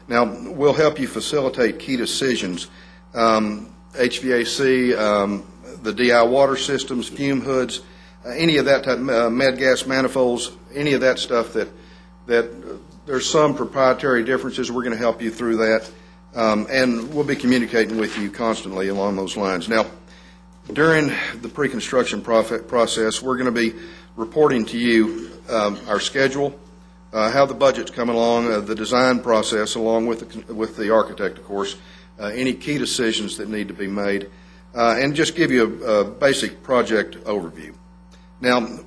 Now, we'll help you facilitate key decisions, HVAC, the DI water systems, fume hoods, any of that type, med gas manifolds, any of that stuff that there's some proprietary differences. We're going to help you through that, and we'll be communicating with you constantly along those lines. Now, during the pre-construction process, we're going to be reporting to you our schedule, how the budget's coming along, the design process, along with the architect, of course, any key decisions that need to be made, and just give you a basic project overview. Now,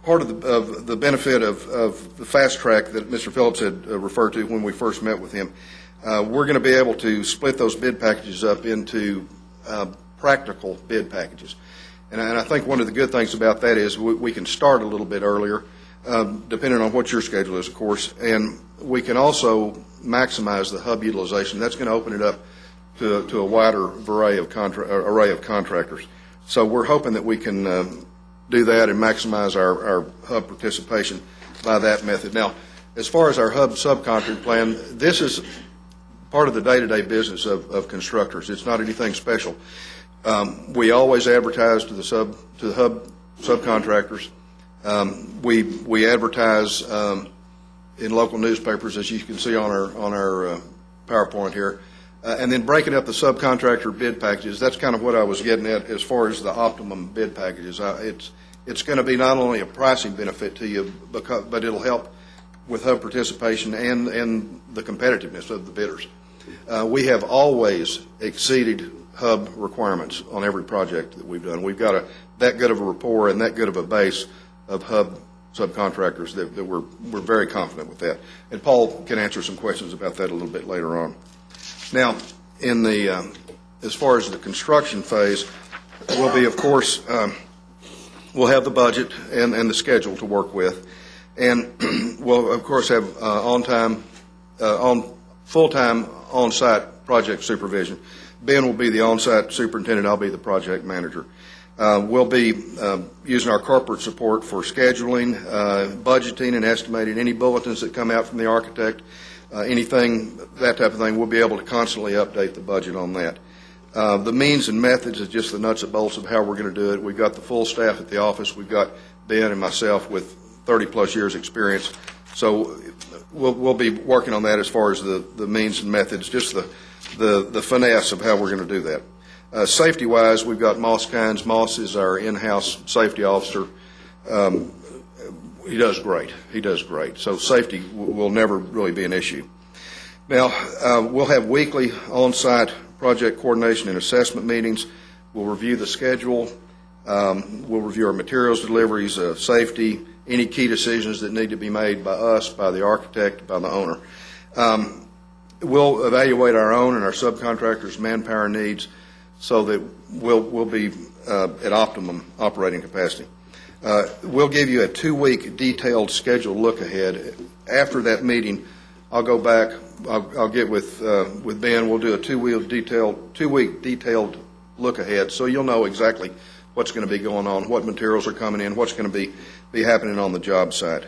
part of the benefit of the fast track that Mr. Phillips had referred to when we first met with him, we're going to be able to split those bid packages up into practical bid packages. And I think one of the good things about that is we can start a little bit earlier, depending on what your schedule is, of course, and we can also maximize the hub utilization. That's going to open it up to a wider array of contractors. So we're hoping that we can do that and maximize our hub participation by that method. Now, as far as our hub subcontract plan, this is part of the day-to-day business of constructors. It's not anything special. We always advertise to the hub subcontractors. We advertise in local newspapers, as you can see on our PowerPoint here, and then breaking up the subcontractor bid packages. That's kind of what I was getting at as far as the optimum bid packages. It's going to be not only a pricing benefit to you, but it'll help with hub participation and the competitiveness of the bidders. We have always exceeded hub requirements on every project that we've done. We've got that good of a rapport and that good of a base of hub subcontractors that we're very confident with that. And Paul can answer some questions about that a little bit later on. Now, in the as far as the construction phase, we'll be, of course, we'll have the budget and the schedule to work with, and we'll, of course, have full-time on-site project supervision. Ben will be the on-site superintendent. I'll be the project manager. We'll be using our corporate support for scheduling, budgeting, and estimating any bulletins that come out from the architect, anything, that type of thing. We'll be able to constantly update the budget on that. The means and methods is just the nuts and bolts of how we're going to do it. We've got the full staff at the office. We've got Ben and myself with 30-plus years experience. So we'll be working on that as far as the means and methods, just the finesse of how we're going to do that. Safety-wise, we've got Moss Kynes. Moss is our in-house safety officer. He does great. He does great. So safety will never really be an issue. Now, we'll have weekly on-site project coordination and assessment meetings. We'll review the schedule. We'll review our materials deliveries, safety, any key decisions that need to be made by us, by the architect, by the owner. We'll evaluate our own and our subcontractors' manpower needs so that we'll be at optimum operating capacity. We'll give you a 2-week detailed schedule look ahead. After that meeting, I'll go back. I'll get with Ben. We'll do a 2-week detailed look ahead, so you'll know exactly what's going to be going on, what materials are coming in, what's going to be happening on the job site.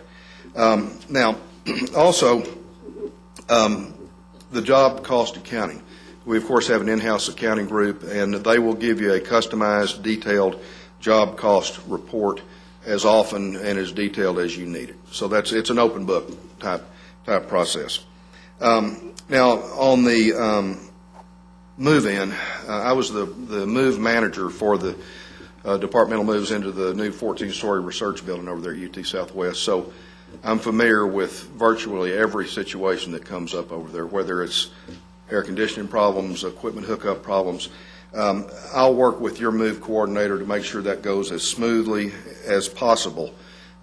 Now, also, the job cost accounting. We, of course, have an in-house accounting group, and they will give you a customized, detailed job cost report as often and as detailed as you need it. So it's an open book type process. Now, on the move-in, I was the move manager for the departmental moves into the new 14-story research building over there at UT Southwest. So I'm familiar with virtually every situation that comes up over there, whether it's air conditioning problems, equipment hookup problems. I'll work with your move coordinator to make sure that goes as smoothly as possible,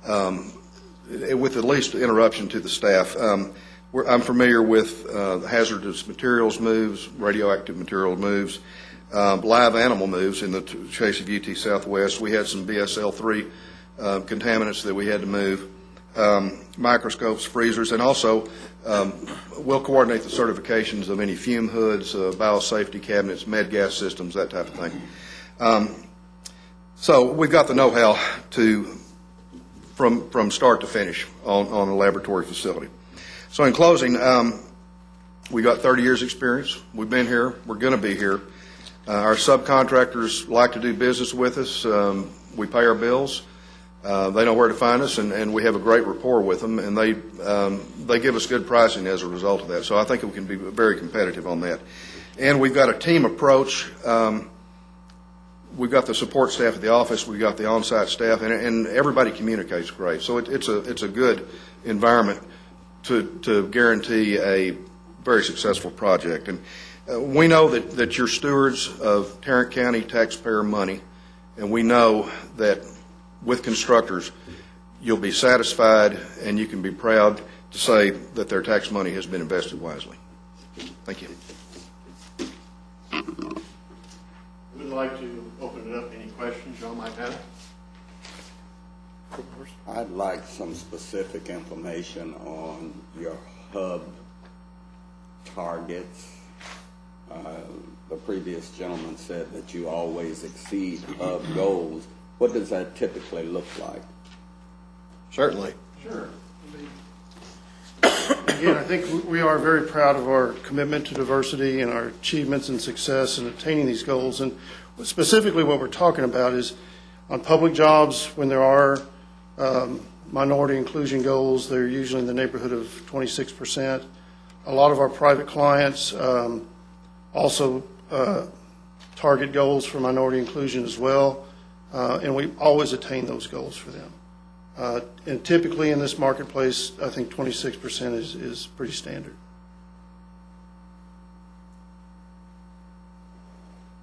with the least interruption to the staff. I'm familiar with hazardous materials moves, radioactive material moves, live animal moves in the case of UT Southwest. We had some BSL-3 contaminants that we had to move, microscopes, freezers, and also we'll coordinate the certifications of any fume hoods, biosafety cabinets, med gas systems, that type of thing. So we've got the know-how from start to finish on a laboratory facility. So in closing, we got 30 years experience. We've been here. We're going to be here. Our subcontractors like to do business with us. We pay our bills. They know where to find us, and we have a great rapport with them, and they give us good pricing as a result of that. So I think we can be very competitive on that. And we've got a team approach. We've got the support staff at the office, we've got the on-site staff, and everybody communicates great. So it's a good environment to guarantee a very successful project. And we know that you're stewards of Tarrant County taxpayer money, and we know that with constructors, you'll be satisfied and you can be proud to say that their tax money has been invested wisely. Thank you. We'd like to open it up. Any questions y'all might have? I'd like some specific information on your hub targets. The previous gentleman said that you always exceed hub goals. What does that typically look like? Certainly. Sure. Again, I think we are very proud of our commitment to diversity and our achievements and success in attaining these goals. And specifically what we're talking about is on public jobs, when there are minority inclusion goals, they're usually in the neighborhood of 26%. A lot of our private clients also target goals for minority inclusion as well, and we always attain those goals for them. And typically in this marketplace, I think 26% is pretty standard.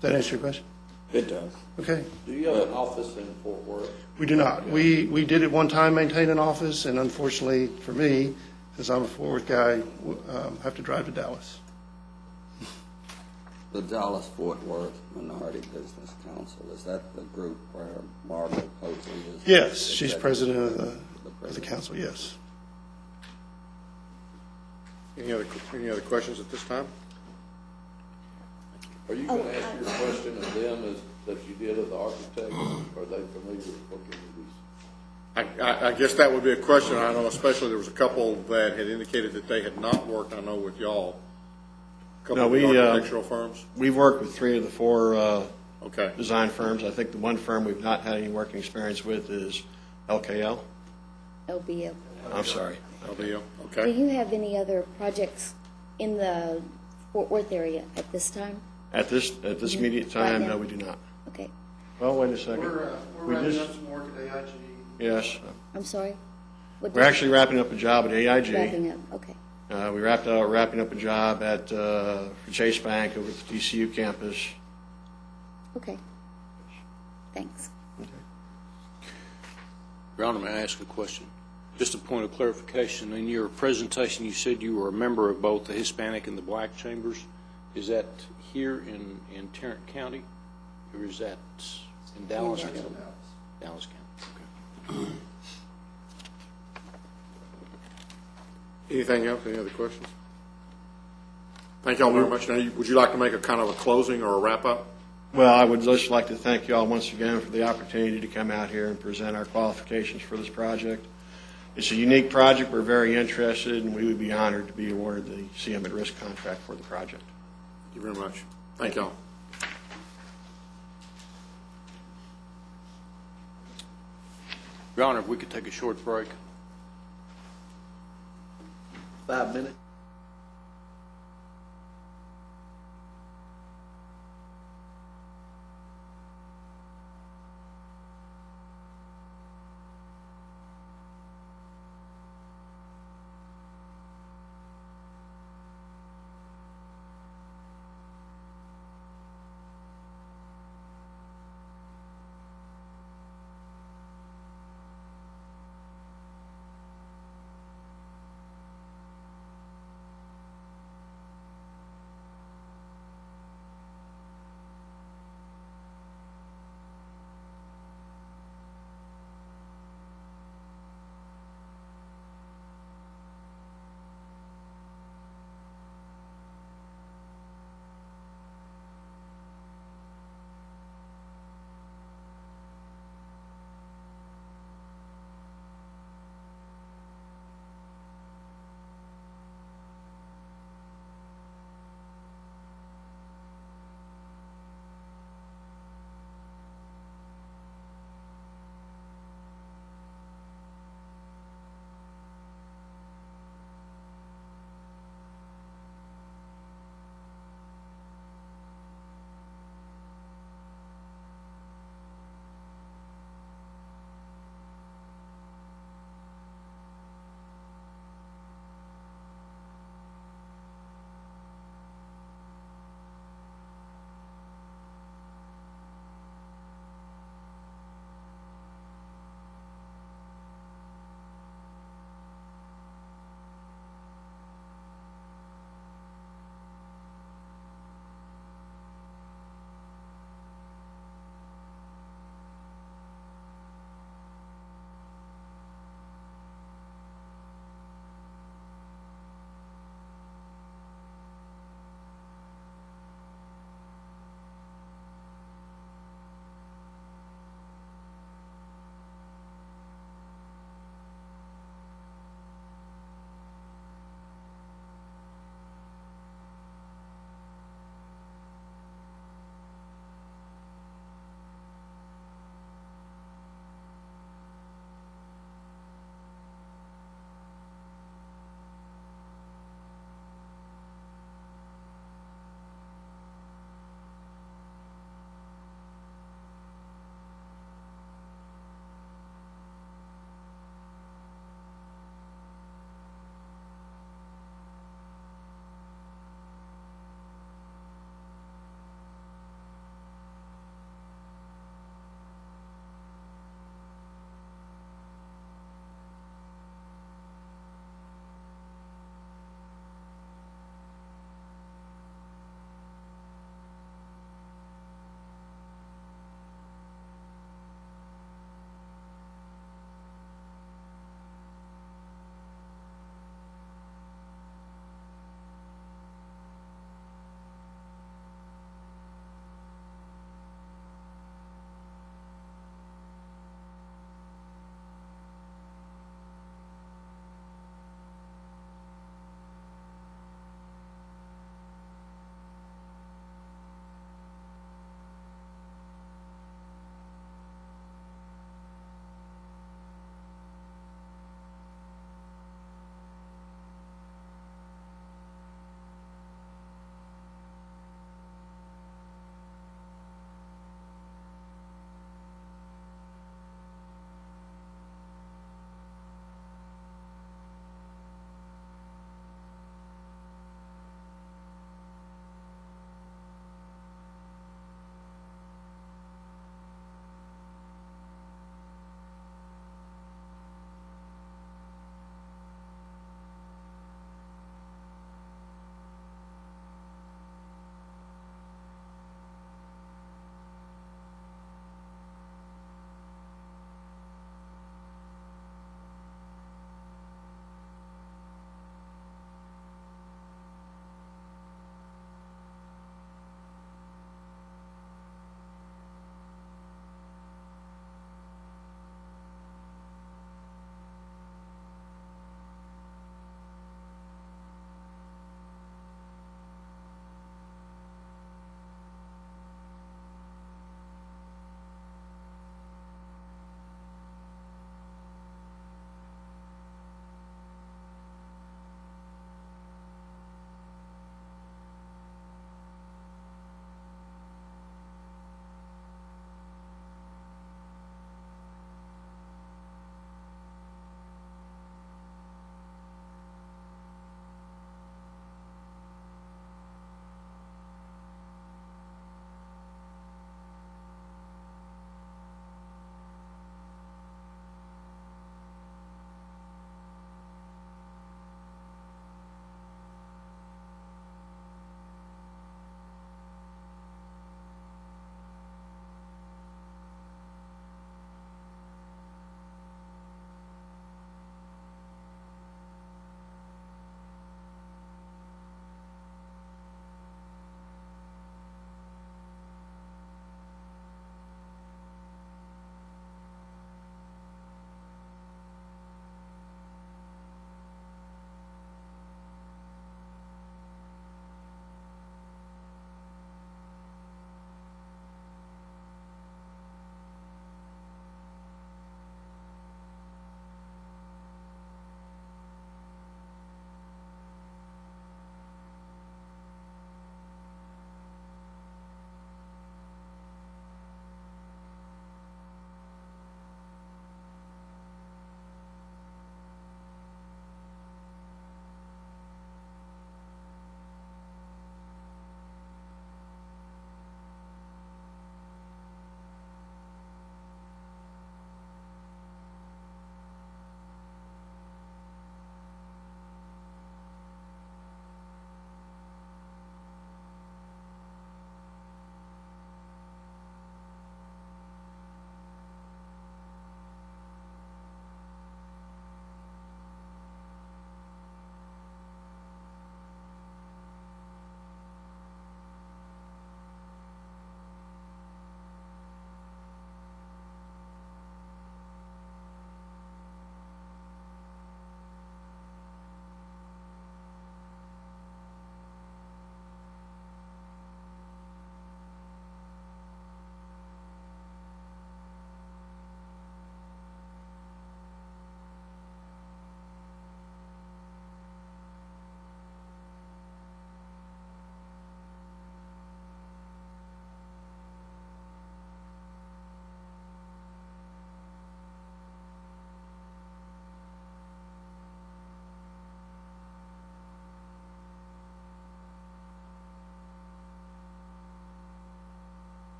Does that answer your question? It does. Okay. Do you have an office in Fort Worth? We do not. We did at one time maintain an office, and unfortunately for me, because I'm a Fort Worth guy, have to drive to Dallas. The Dallas-Fort Worth Minority Business Council, is that the group where Margaret Posey is? Yes, she's president of the council, yes. Any other questions at this time? Are you going to ask your question of them as that you did of the architect? Are they familiar with working with these? I guess that would be a question. I know especially there was a couple that had indicated that they had not worked, I know, with y'all. No, Architectural firms? We've worked with 3 of the 4 Okay. design firms. I think the one firm we've not had any working experience with is LKL. LBL. I'm sorry. LBL, Do okay. you have any other projects in the Fort Worth area at this time? At this immediate time, Right now? no, we do not. Okay. Well, wait a second. We're We wrapping just- up some work at AIG. Yes. I'm sorry? What We're did- actually wrapping up a job at AIG. Wrapping up, okay. We wrapping up a job at for Chase Bank over at the TCU campus. Okay. Thanks. Your Honor, may I ask a question? Just a point of clarification. In your presentation, you said you were a member of both the Hispanic and the Black chambers. Is that here in Tarrant County, or is that in Dallas County? Dallas County. Okay. Anything else? Any other questions? Thank y'all very much. Now, would you like to make a kind of a closing or a wrap-up? Well, I would just like to thank you all once again for the opportunity to come out here and present our qualifications for this project. It's a unique project. We're very interested, and we would be honored to be awarded the CM at Risk contract for the project. Thank you very much. Thank y'all. Your Honor, if we could take a short break. 5 minutes?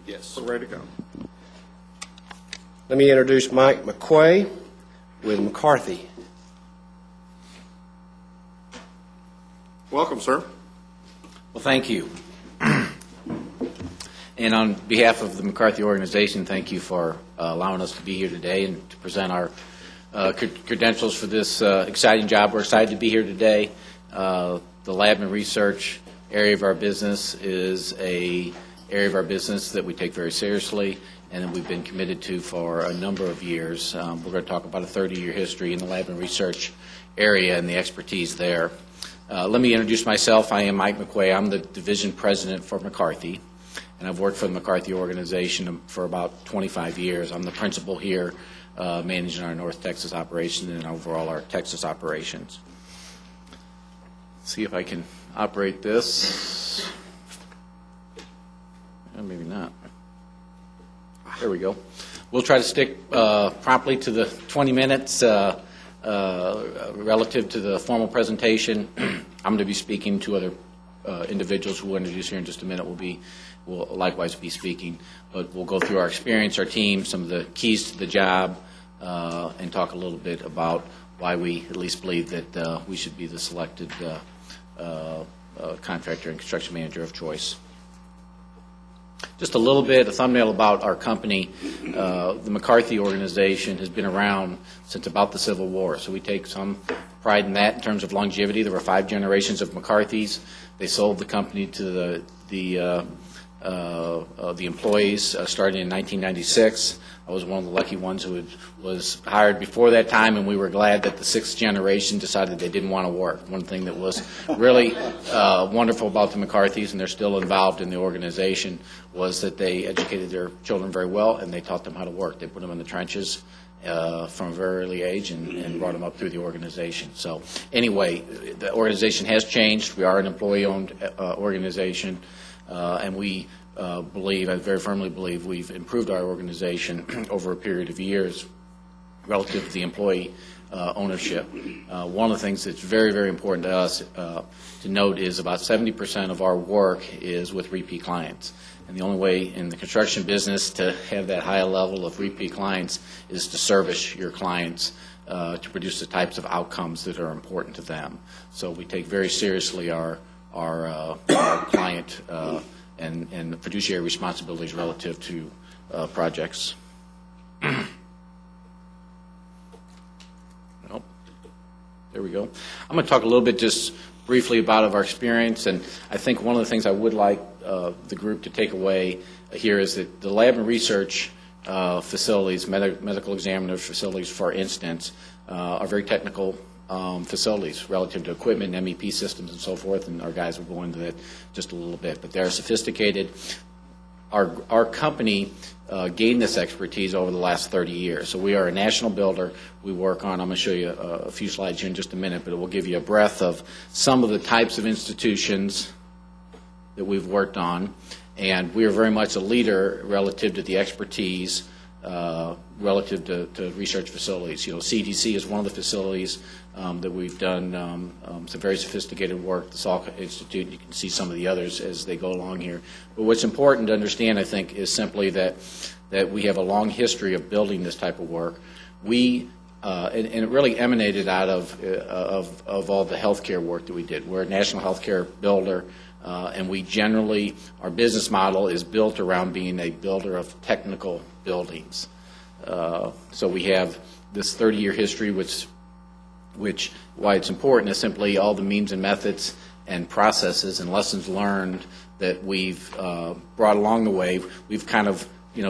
Yes. We're ready to go. Let me introduce Mike McQuay with McCarthy. Welcome, sir. Well, thank you. And on behalf of the McCarthy organization, thank you for allowing us to be here today and to present our credentials for this exciting job. We're excited to be here today. The lab and research area of our business is an area of our business that we take very seriously and that we've been committed to for a number of years. We're going to talk about a 30-year history in the lab and research area and the expertise there. Let me introduce myself. I am Mike McQuay. I'm the division president for McCarthy, and I've worked for the McCarthy organization for about 25 years. I'm the principal here, managing our North Texas operation and overall our Texas operations. Let's see if I can operate this. Maybe not. There we go. We'll try to stick promptly to the 20 minutes relative to the formal presentation. I'm going to be speaking to other individuals who we'll introduce here in just a minute will likewise be speaking. But we'll go through our experience, our team, some of the keys to the job, and talk a little bit about why we at least believe that we should be the selected contractor and construction manager of choice. Just a little bit, a thumbnail about our company. The McCarthy organization has been around since about the Civil War, so we take some pride in that in terms of longevity. There were 5 generations of McCarthys. They sold the company to the employees starting in 1996. I was one of the lucky ones who was hired before that time, and we were glad that the 6th generation decided they didn't want to work. One thing that was really wonderful about the McCarthys, and they're still involved in the organization, was that they educated their children very well, and they taught them how to work. They put them in the trenches from a very early age and brought them up through the organization. So anyway, the organization has changed. We are an employee-owned organization, and we believe, I very firmly believe, we've improved our organization over a period of years relative to the employee ownership. One of the things that's very, very important to us to note is about 70% of our work is with repeat clients. And the only way in the construction business to have that high level of repeat clients is to service your clients to produce the types of outcomes that are important to them. So we take very seriously our client and the fiduciary responsibilities relative to projects. Nope. There we go. I'm going to talk a little bit just briefly about our experience, and I think one of the things I would like the group to take away here is that the lab and research facilities, medical examiner facilities, for instance, are very technical facilities relative to equipment, MEP systems, and so forth, and our guys will go into that just a little bit. But they're sophisticated. Our company gained this expertise over the last 30 years. So we are a national builder. We work on, I'm going to show you a few slides here in just a minute, but it will give you a breadth of some of the types of institutions that we've worked on. And we are very much a leader relative to the expertise relative to research facilities. You know, CDC is one of the facilities that we've done some very sophisticated work. The Salk Institute, you can see some of the others as they go along here. But what's important to understand, I think, is simply that we have a long history of building this type of work. And it really emanated out of all the healthcare work that we did. We're a national healthcare builder. And we generally, our business model is built around being a builder of technical buildings. So we have this 30-year history, which why it's important is simply all the means and methods and processes and lessons learned that we've brought along the way. We've kind of,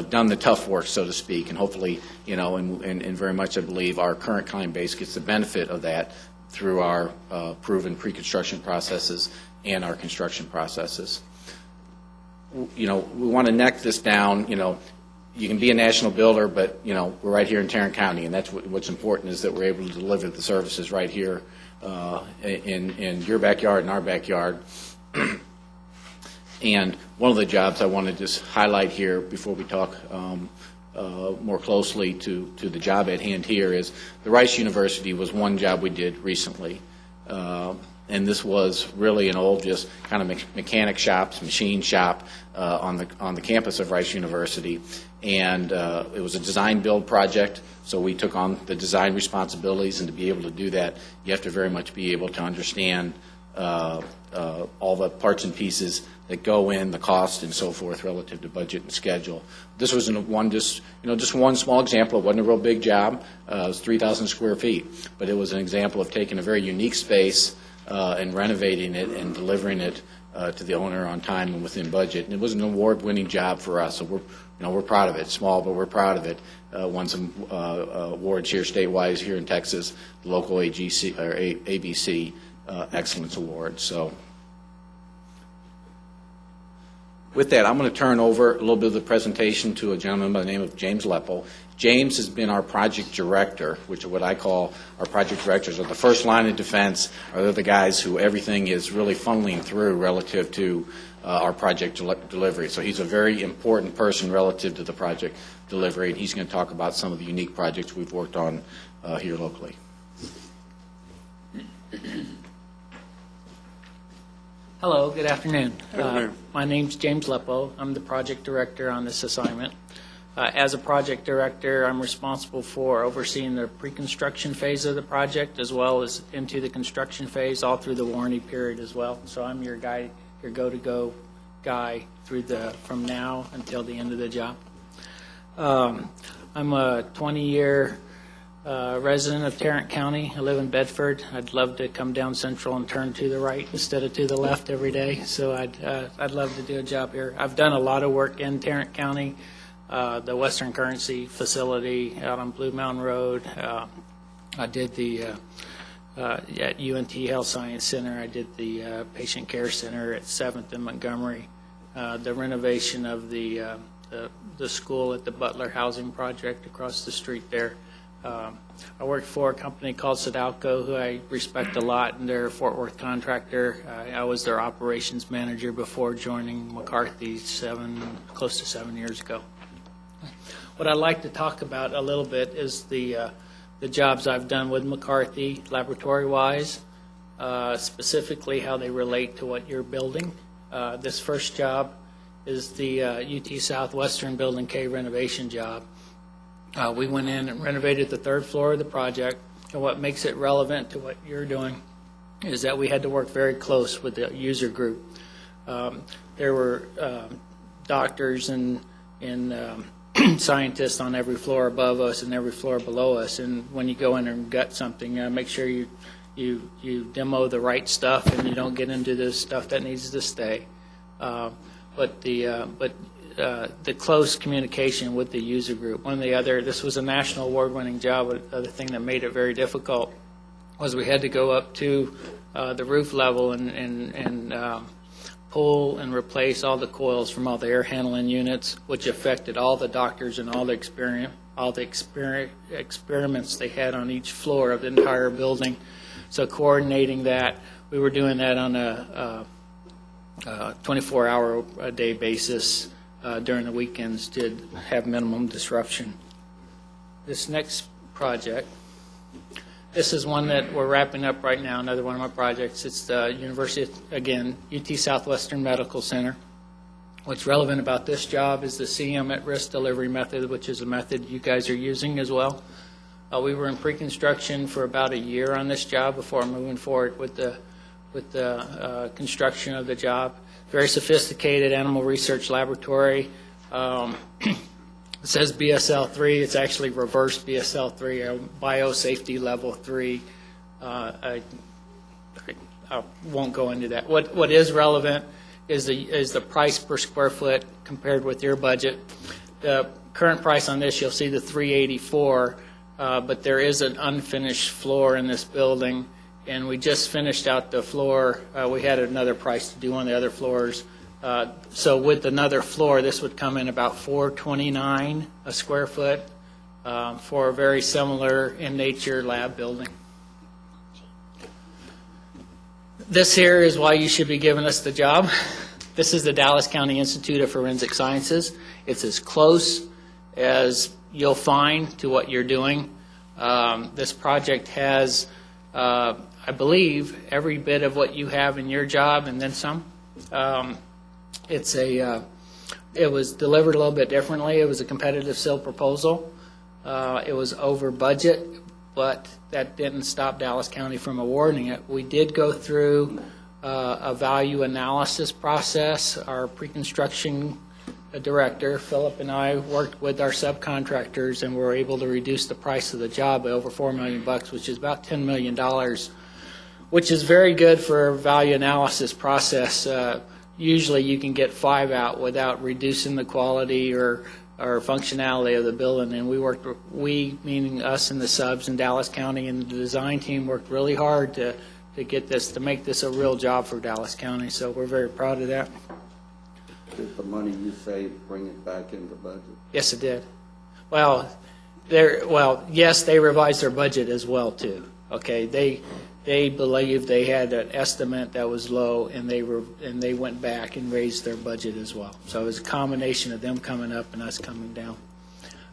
done the tough work, so to speak, and hopefully, and very much I believe our current client base gets the benefit of that through our proven pre-construction processes and our construction processes. We want to neck this down. You can be a national builder, but we're right here in Tarrant County, and that's what's important is that we're able to deliver the services right here in your backyard and our backyard. And one of the jobs I want to just highlight here before we talk more closely to the job at hand here is the Rice University was one job we did recently. And this was really an old, just kind of mechanic shops, machine shop on the campus of Rice University. And it was a design-build project, so we took on the design responsibilities. And to be able to do that, you have to very much be able to understand all the parts and pieces that go in, the cost and so forth relative to budget and schedule. This was just one small example. It wasn't a real big job. It was 3,000 square feet, but it was an example of taking a very unique space and renovating it and delivering it to the owner on time and within budget. And it was an award-winning job for us, so we're proud of it. It's small, but we're proud of it. Won some awards here statewide, here in Texas, the local AGC or ABC Excellence Award. So, with that, I'm going to turn over a little bit of the presentation to a gentleman by the name of James Leppo. James has been our project director, which are what I call our project directors, are the first line of defense, or they're the guys who everything is really funneling through relative to our project delivery. So he's a very important person relative to the project delivery, and he's going to talk about some of the unique projects we've worked on here locally. Hello, good afternoon. Good afternoon. My name's James Leppo. I'm the project director on this assignment. As a project director, I'm responsible for overseeing the pre-construction phase of the project as well as into the construction phase, all through the warranty period as well. So I'm your guy, your go-to-go guy from now until the end of the job. I'm a 20-year resident of Tarrant County. I live in Bedford. I'd love to come down Central and turn to the right instead of to the left every day. So I'd love to do a job here. I've done a lot of work in Tarrant County. The Western Currency facility out on Blue Mountain Road. I did the at UNT Health Science Center. I did the Patient Care Center at 7th and Montgomery. The renovation of the school at the Butler Housing Project across the street there. I worked for a company called Sadalco, who I respect a lot, and they're a Fort Worth contractor. I was their operations manager before joining McCarthy close to 7 years ago. What I'd like to talk about a little bit is the jobs I've done with McCarthy, laboratory-wise, specifically how they relate to what you're building. This first job is the UT Southwestern Building K renovation job. We went in and renovated the third floor of the project, and what makes it relevant to what you're doing is that we had to work very close with the user group. There were doctors and scientists on every floor above us and every floor below us, and when you go in and gut something, make sure you demo the right stuff and you don't get into the stuff that needs to stay. But the close communication with the user group. This was a national award-winning job. The other thing that made it very difficult was we had to go up to the roof level and pull and replace all the coils from all the air handling units, which affected all the doctors and all the experiments they had on each floor of the entire building. So coordinating that, we were doing that on a 24-hour-a-day basis. During the weekends to have minimum disruption. This next project, this is one that we're wrapping up right now, another one of my projects. It's the University, again, UT Southwestern Medical Center. What's relevant about this job is the CM at risk delivery method, which is a method you guys are using as well. We were in pre-construction for about a year on this job before moving forward with the construction of the job. Very sophisticated animal research laboratory. It says BSL 3. It's actually reverse BSL 3, biosafety level 3. I won't go into that. What is relevant is the price per square foot compared with your budget. The current price on this, you'll see the $384, but there is an unfinished floor in this building. And we just finished out the floor. We had another price to do on the other floors. So with another floor, this would come in about $429 a square foot for a very similar in nature lab building. This here is why you should be giving us the job. This is the Dallas County Institute of Forensic Sciences. It's as close as you'll find to what you're doing. This project has I believe, every bit of what you have in your job and then some. It was delivered a little bit differently. It was a competitive SIL proposal. It was over budget, but that didn't stop Dallas County from awarding it. We did go through a value analysis process. Our pre-construction director, Philip, and I worked with our subcontractors, and were able to reduce the price of the job by over $4 million, which is about $10 million, which is very good for a value analysis process. Usually you can get 5 out without reducing the quality or functionality of the building, and we, meaning us and the subs in Dallas County, and the design team worked really hard to get this, to make this a real job for Dallas County, so we're very proud of that. Did the money you saved bring it back into budget? Yes, it did. Well, yes, they revised their budget as well too. Okay, they believed they had an estimate that was low, and they went back and raised their budget as well. So it was a combination of them coming up and us coming down.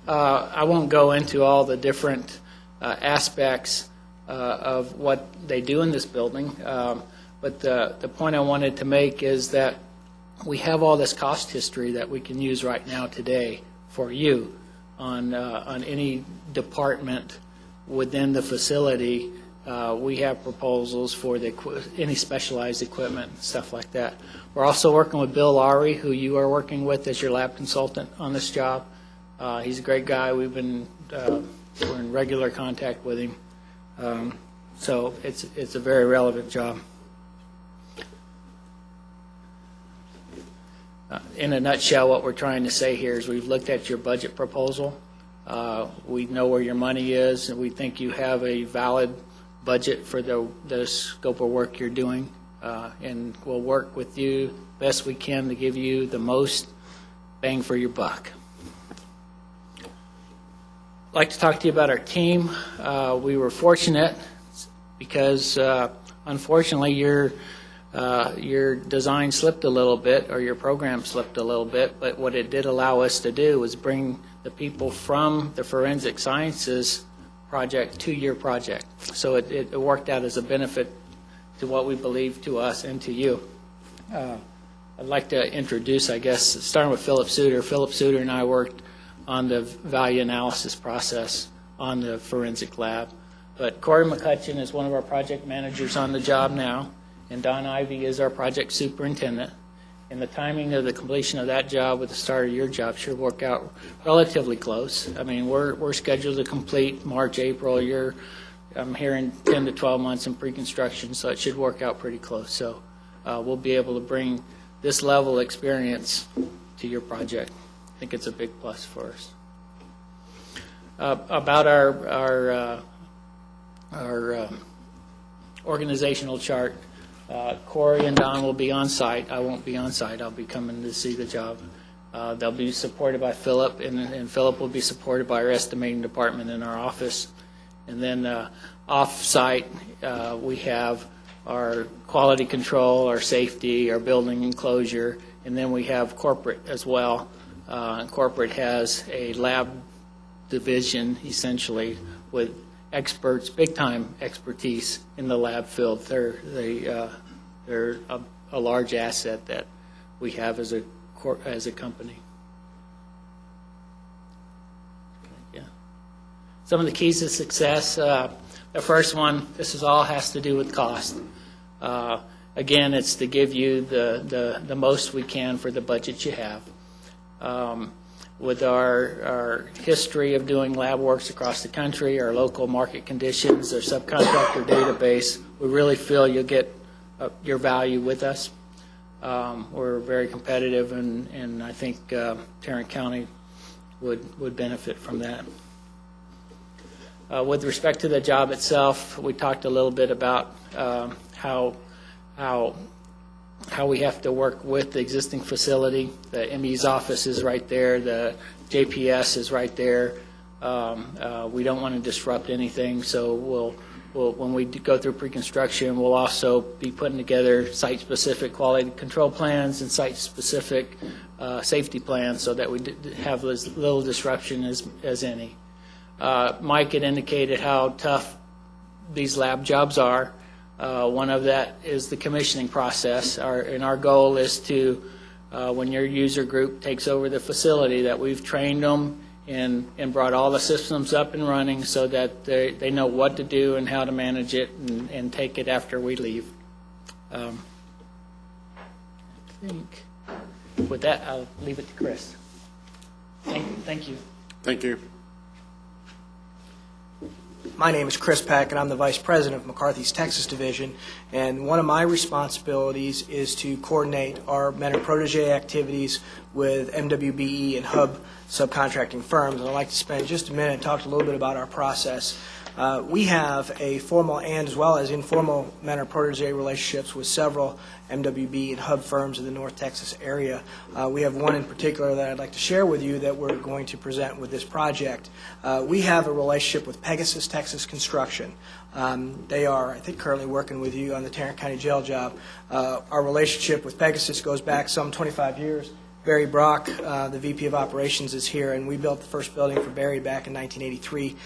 I won't go into all the different aspects of what they do in this building, but the point I wanted to make is that we have all this cost history that we can use right now today for you on any department within the facility. We have proposals for any specialized equipment, stuff like that. We're also working with Bill Lowry, who you are working with as your lab consultant on this job. He's a great guy. We're in regular contact with him. So it's a very relevant job. In a nutshell, what we're trying to say here is we've looked at your budget proposal. We know where your money is, and we think you have a valid budget for the scope of work you're doing, and we'll work with you best we can to give you the most bang for your buck. I'd like to talk to you about our team. We were fortunate because, unfortunately, your design slipped a little bit, or your program slipped a little bit, but what it did allow us to do was bring the people from the forensic sciences project to your project. So it worked out as a benefit to what we believe to us and to you. I'd like to introduce, I guess, starting with Philip Suter. Philip Suter and I worked on the value analysis process on the forensic lab. But Corey McCutcheon is one of our project managers on the job now, and Don Ivey is our project superintendent. And the timing of the completion of that job with the start of your job should work out relatively close. I mean, we're scheduled to complete March, April. I'm hearing 10 to 12 months in pre-construction, so it should work out pretty close. So we'll be able to bring this level of experience to your project. I think it's a big plus for us. About our organizational chart, Corey and Don will be on site. I won't be on site. I'll be coming to see the job. They'll be supported by Philip, and Philip will be supported by our estimating department in our office. And then off-site, we have our quality control, our safety, our building enclosure, and then we have corporate as well. Corporate has a lab division, essentially, with experts, big-time expertise in the lab field. They're a large asset that we have as a company. Yeah. Some of the keys to success. The first one, this all has to do with cost. Again, it's to give you the most we can for the budget you have. With our history of doing lab works across the country, our local market conditions, our subcontractor database, we really feel you'll get your value with us. We're very competitive, and I think Tarrant County would benefit from that. With respect to the job itself, we talked a little bit about how we have to work with the existing facility. The ME's office is right there. The JPS is right there. We don't want to disrupt anything, so when we go through pre-construction, we'll also be putting together site-specific quality control plans and site-specific safety plans so that we have as little disruption as any. Mike had indicated how tough these lab jobs are. One of that is the commissioning process, and our goal is to, when your user group takes over the facility, that we've trained them and brought all the systems up and running so that they know what to do and how to manage it and take it after we leave. I think with that, I'll leave it to Chris. Thank you. Thank you. My name is Chris Peck, and I'm the Vice President of McCarthy's Texas Division. And one of my responsibilities is to coordinate our mentor-protege activities with MWBE and Hub subcontracting firms. And I'd like to spend just a minute and talk a little bit about our process. We have a formal and as well as informal mentor-protege relationships with several MWB and Hub firms in the North Texas area. We have one in particular that I'd like to share with you that we're going to present with this project. We have a relationship with Pegasus Texas Construction. They are, I think, currently working with you on the Tarrant County Jail job. Our relationship with Pegasus goes back some 25 years. Barry Brock, the VP of Operations, is here, and we built the first building for Barry back in 1983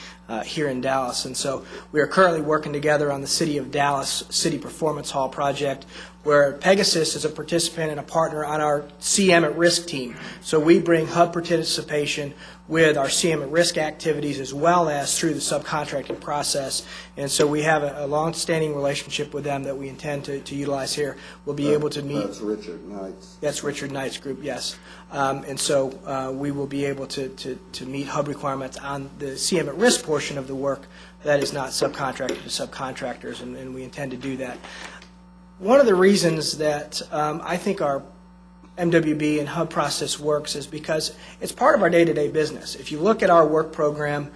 here in Dallas. And so we are currently working together on the City of Dallas City Performance Hall project, where Pegasus is a participant and a partner on our CM at Risk team. So we bring Hub participation with our CM at Risk activities as well as through the subcontracting process. And so we have a long-standing relationship with them that we intend to utilize here. We'll be able to meet. That's Richard Knight's. That's Richard Knight's group, yes. And so we will be able to meet Hub requirements on the CM at Risk portion of the work that is not subcontracted to subcontractors, and we intend to do that. One of the reasons that I think our MWB and Hub process works is because it's part of our day-to-day business. If you look at our work program,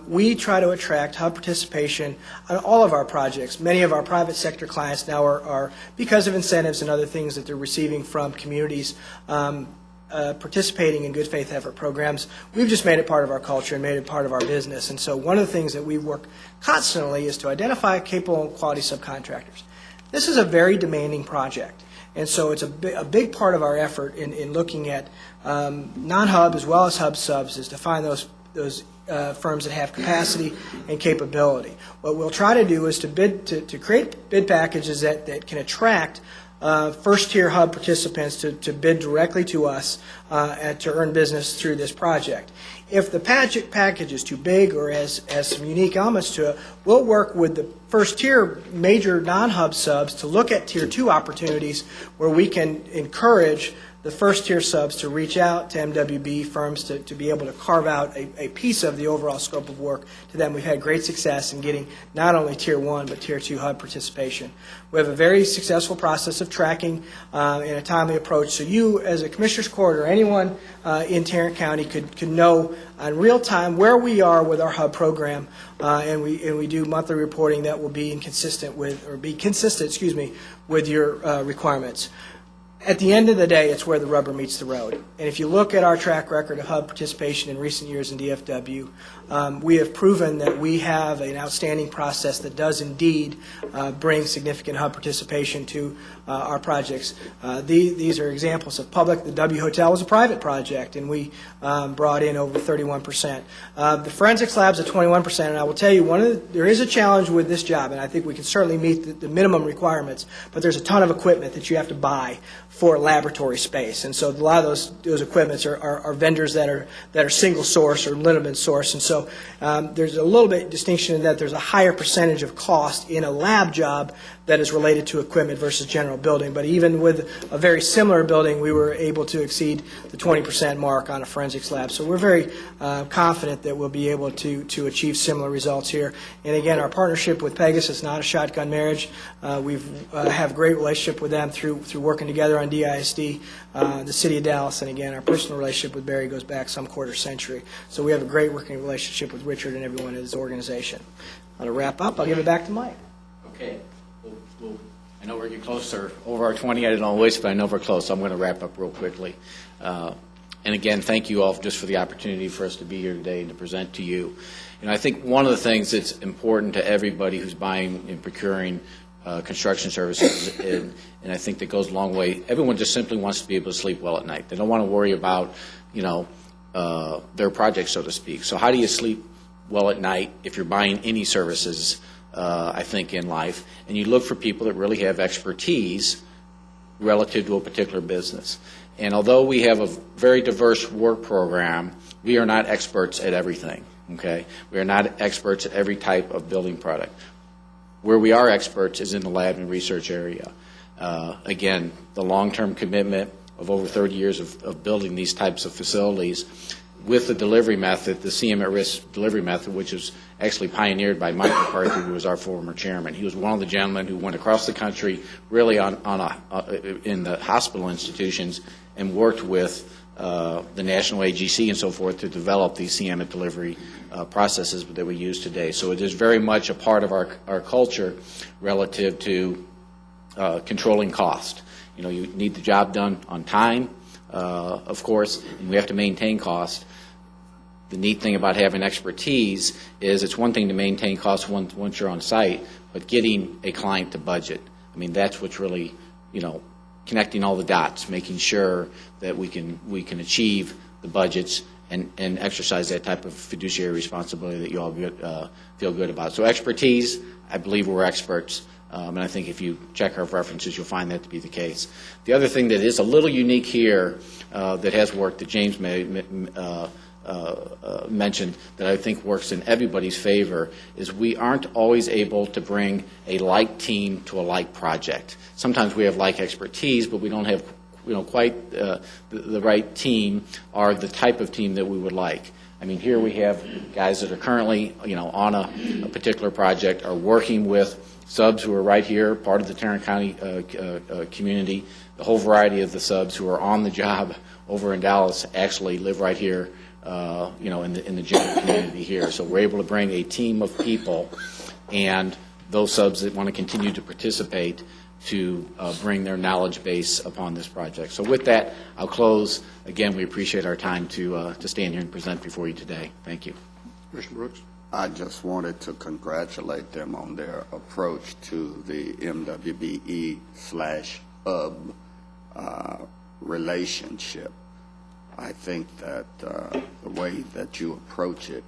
we try to attract Hub participation on all of our projects. Many of our private sector clients now are because of incentives and other things that they're receiving from communities, participating in good faith effort programs. We've just made it part of our culture and made it part of our business. And so one of the things that we work constantly is to identify capable and quality subcontractors. This is a very demanding project. And so it's a big part of our effort in looking at non-Hub as well as Hub subs is to find those firms that have capacity and capability. What we'll try to do is to create bid packages that can attract first-tier Hub participants to bid directly to us and to earn business through this project. If the package is too big or has some unique elements to it, we'll work with the first-tier major non-Hub subs to look at Tier 2 opportunities where we can encourage the first-tier subs to reach out to MWB firms to be able to carve out a piece of the overall scope of work to them. We've had great success in getting not only Tier 1 but Tier 2 Hub participation. We have a very successful process of tracking and a timely approach, so you as a Commissioner's Court or anyone in Tarrant County could know in real time where we are with our Hub program, and we do monthly reporting that will be consistent with your requirements. At the end of the day, it's where the rubber meets the road. And if you look at our track record of Hub participation in recent years in DFW, we have proven that we have an outstanding process that does indeed bring significant Hub participation to our projects. These are examples of public. The W Hotel was a private project, and we brought in over 31%. The forensics lab's at 21%, and I will tell you, there is a challenge with this job, and I think we can certainly meet the minimum requirements, but there's a ton of equipment that you have to buy for laboratory space, and so a lot of those equipments are vendors that are single source or limited source, and so there's a little bit of distinction in that there's a higher percentage of cost in a lab job that is related to equipment versus general building. But even with a very similar building, we were able to exceed the 20% mark on a forensics lab. So we're very confident that we'll be able to achieve similar results here. And again, our partnership with Pegasus is not a shotgun marriage. We have a great relationship with them through working together on DISD, the City of Dallas, and again, our personal relationship with Barry goes back some quarter century. So we have a great working relationship with Richard and everyone in his organization. To wrap up, I'll give it back to Mike. Okay. I know we're getting closer, over our 20, I don't know which, but I know we're close, so I'm going to wrap up real quickly. And again, thank you all just for the opportunity for us to be here today and to present to you. And I think one of the things that's important to everybody who's buying and procuring construction services, and I think that goes a long way, everyone just simply wants to be able to sleep well at night. They don't want to worry about, their project, so to speak. So how do you sleep well at night if you're buying any services I think, in life, and you look for people that really have expertise relative to a particular business. And although we have a very diverse work program, we are not experts at everything, okay? We are not experts at every type of building product. Where we are experts is in the lab and research area. Again, the long-term commitment of over 30 years of building these types of facilities with the delivery method, the CM at risk delivery method, which was actually pioneered by Mike McCarthy, who was our former chairman. He was one of the gentlemen who went across the country really in the hospital institutions and worked with the National AGC and so forth to develop these CM at delivery processes that we use today. So it is very much a part of our culture relative to controlling cost. You know, you need the job done on time, of course, and we have to maintain cost. The neat thing about having expertise is it's one thing to maintain costs once you're on site, but getting a client to budget. I mean, that's what's really, you know, connecting all the dots, making sure that we can achieve the budgets and exercise that type of fiduciary responsibility that you all feel good about. So expertise, I believe we're experts. And I think if you check our references, you'll find that to be the case. The other thing that is a little unique here that has worked, that James mentioned, that I think works in everybody's favor, is we aren't always able to bring a like team to a like project. Sometimes we have like expertise, but we don't have quite the right team or the type of team that we would like. I mean, here we have guys that are currently, on a particular project, are working with subs who are right here, part of the Tarrant County community. The whole variety of the subs who are on the job over in Dallas actually live right here, in the general community here. So we're able to bring a team of people and those subs that want to continue to participate to bring their knowledge base upon this project. So with that, I'll close. Again, we appreciate our time to stand here and present before you today. Thank you. Commissioner Brooks? I just wanted to congratulate them on their approach to the MWBE/hub relationship. I think that the way that you approach it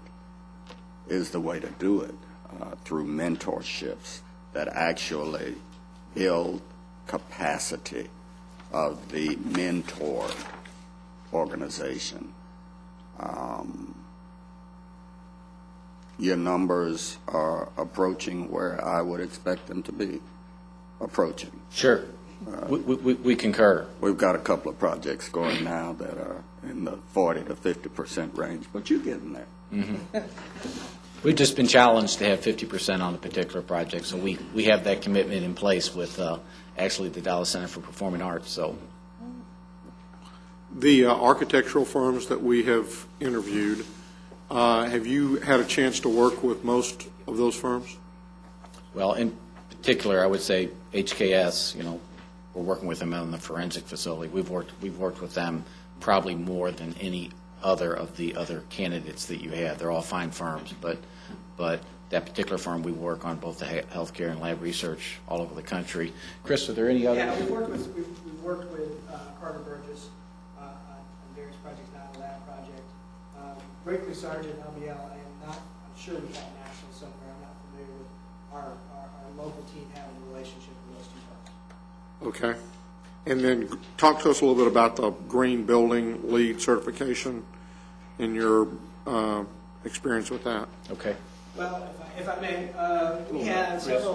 is the way to do it, through mentorships that actually build capacity of the mentor organization. Your numbers are approaching where I would expect them to be approaching. Sure. We concur. We've got a couple of projects going now that are in the 40 to 50% range, but you're getting there. Mm-hmm. We've just been challenged to have 50% on a particular project, so we have that commitment in place with actually the Dallas Center for Performing Arts. So, the architectural firms that we have interviewed, have you had a chance to work with most of those firms? Well, in particular, I would say HKS. We're working with them on the forensic facility. We've worked with them probably more than any other of the other candidates that you had. They're all fine firms, but that particular firm, we work on both the healthcare and lab research all over the country. Chris, are there any other? Yeah, we've worked with Carter Burgess on various projects, not a lab project. Brinkley Sargent, LBL, I'm sure we have national somewhere. I'm not familiar with our local team having a relationship with those two firms. Okay. And then talk to us a little bit about the Green Building LEED certification and your experience with that. Okay. Well, if I may, we have several.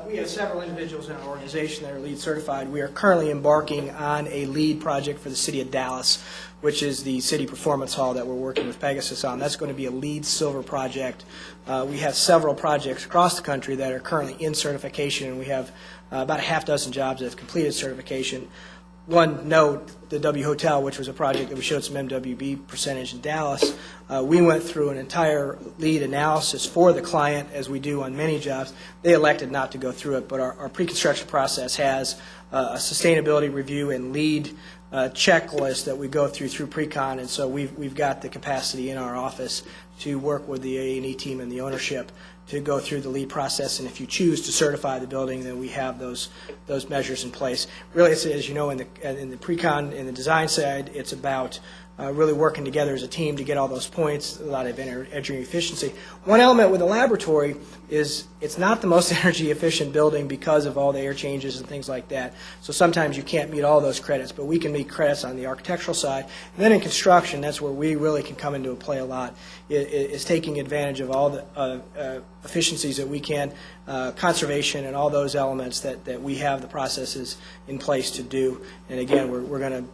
We have several individuals in our organization that are LEED certified. We are currently embarking on a LEED project for the city of Dallas, which is the city performance hall that we're working with Pegasus on. That's going to be a LEED Silver project. We have several projects across the country that are currently in certification, and we have about a half dozen jobs that have completed certification. One note, the W Hotel, which was a project that we showed some MWB percentage in Dallas, we went through an entire LEED analysis for the client, as we do on many jobs. They elected not to go through it, but our pre-construction process has a sustainability review and LEED checklist that we go through pre-con, and so we've got the capacity in our office to work with the A&E team and the ownership to go through the LEED process, and if you choose to certify the building, then we have those measures in place. Really, it's, as you know, in the pre-con, in the design side, it's about really working together as a team to get all those points, a lot of energy efficiency. One element with the laboratory is it's not the most energy efficient building because of all the air changes and things like that. So sometimes you can't meet all those credits, but we can meet credits on the architectural side. And then in construction, that's where we really can come into play a lot, is taking advantage of all the efficiencies that we can, conservation and all those elements that we have the processes in place to do. And again, we're going to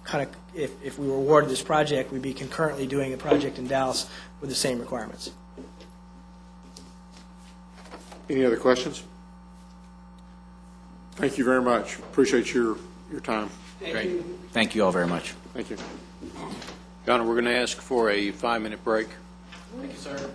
kind of, if we were awarded this project, we'd be concurrently doing a project in Dallas with the same requirements. Any other questions? Thank you very much. Appreciate your time. Great. Thank you all very much. Thank you. Donna, we're going to ask for a 5-minute break. Thank you, sir.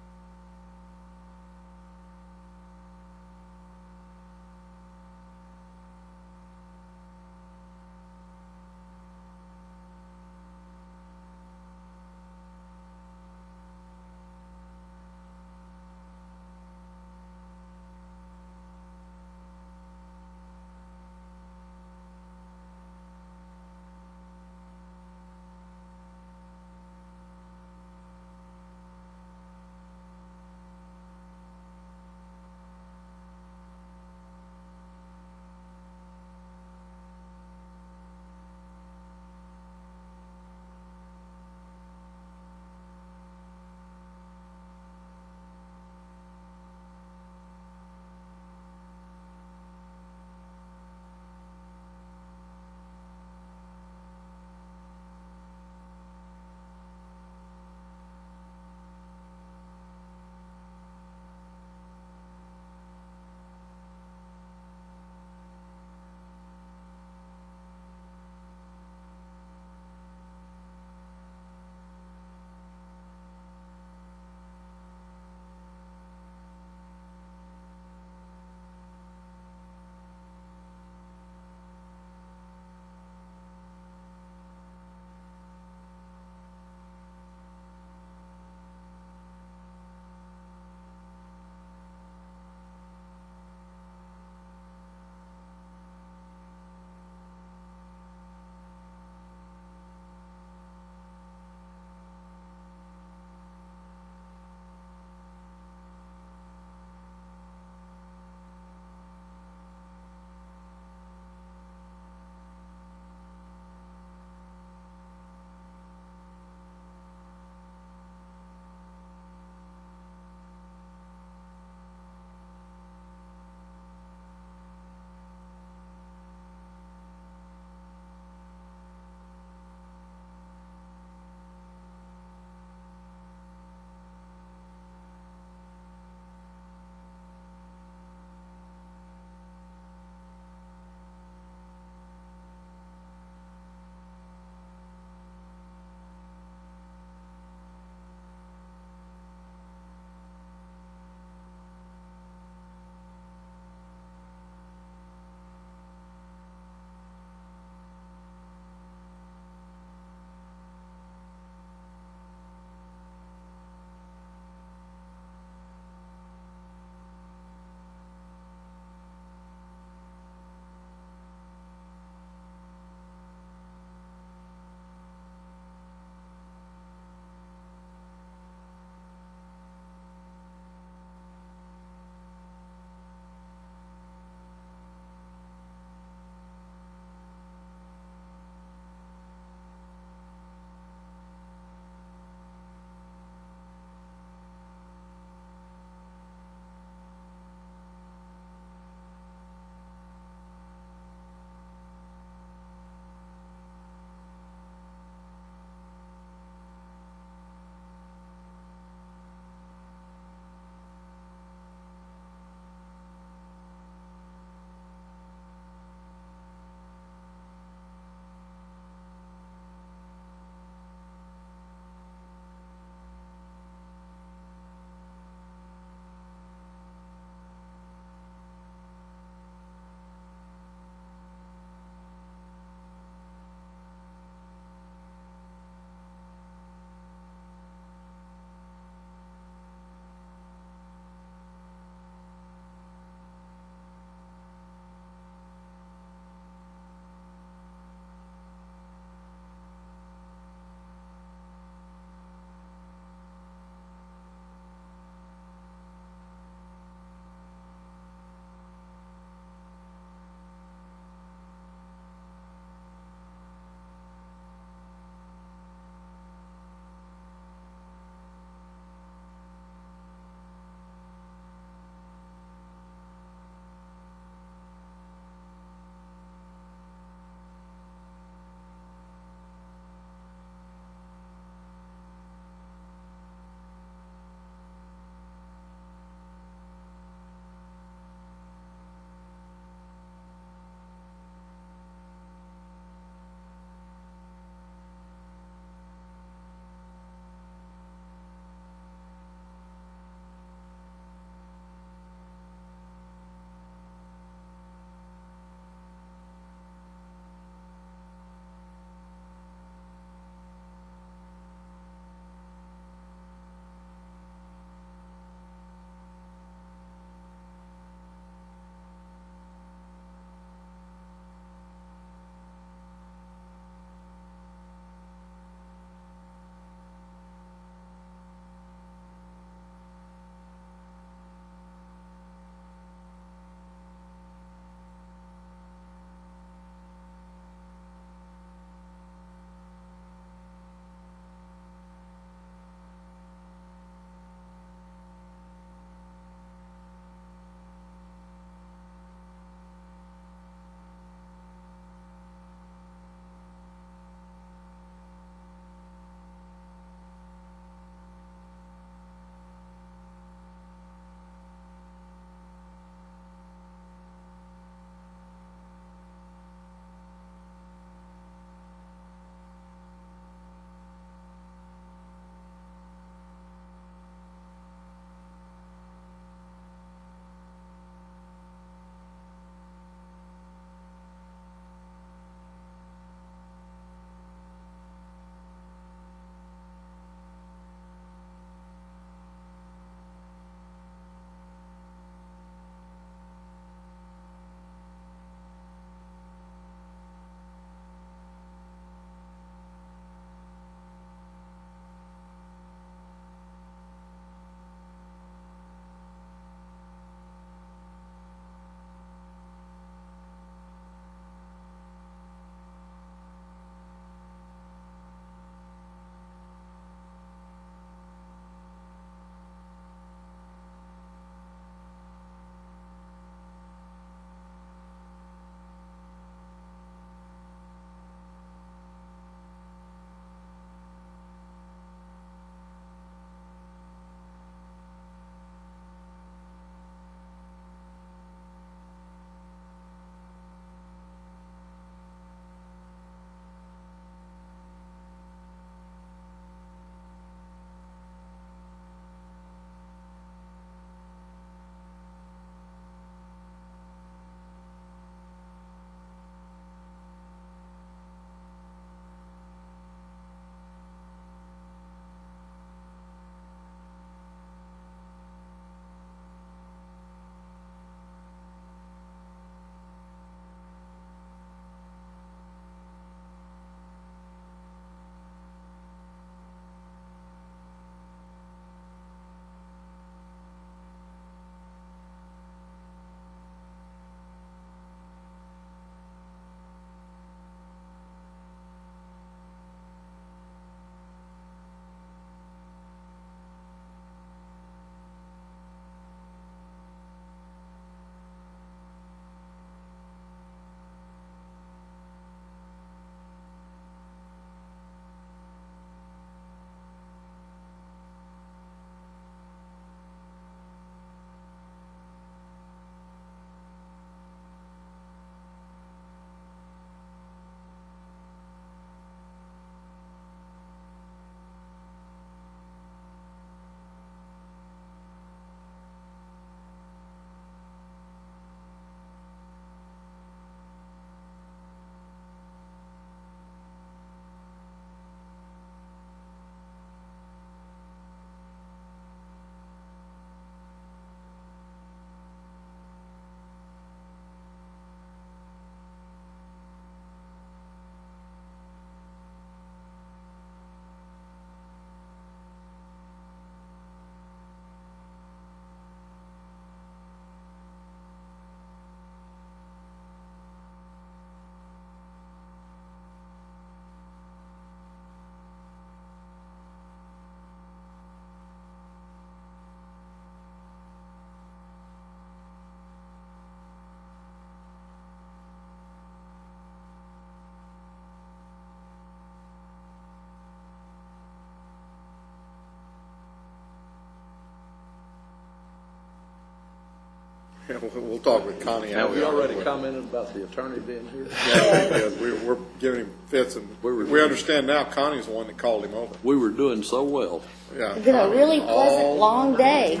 We'll talk with Connie. Have we already commented about the attorney being here? Yeah, because we're giving him fits, and we understand now Connie's the one that called him over. We were doing so well. Yeah. It's been a really pleasant, long day.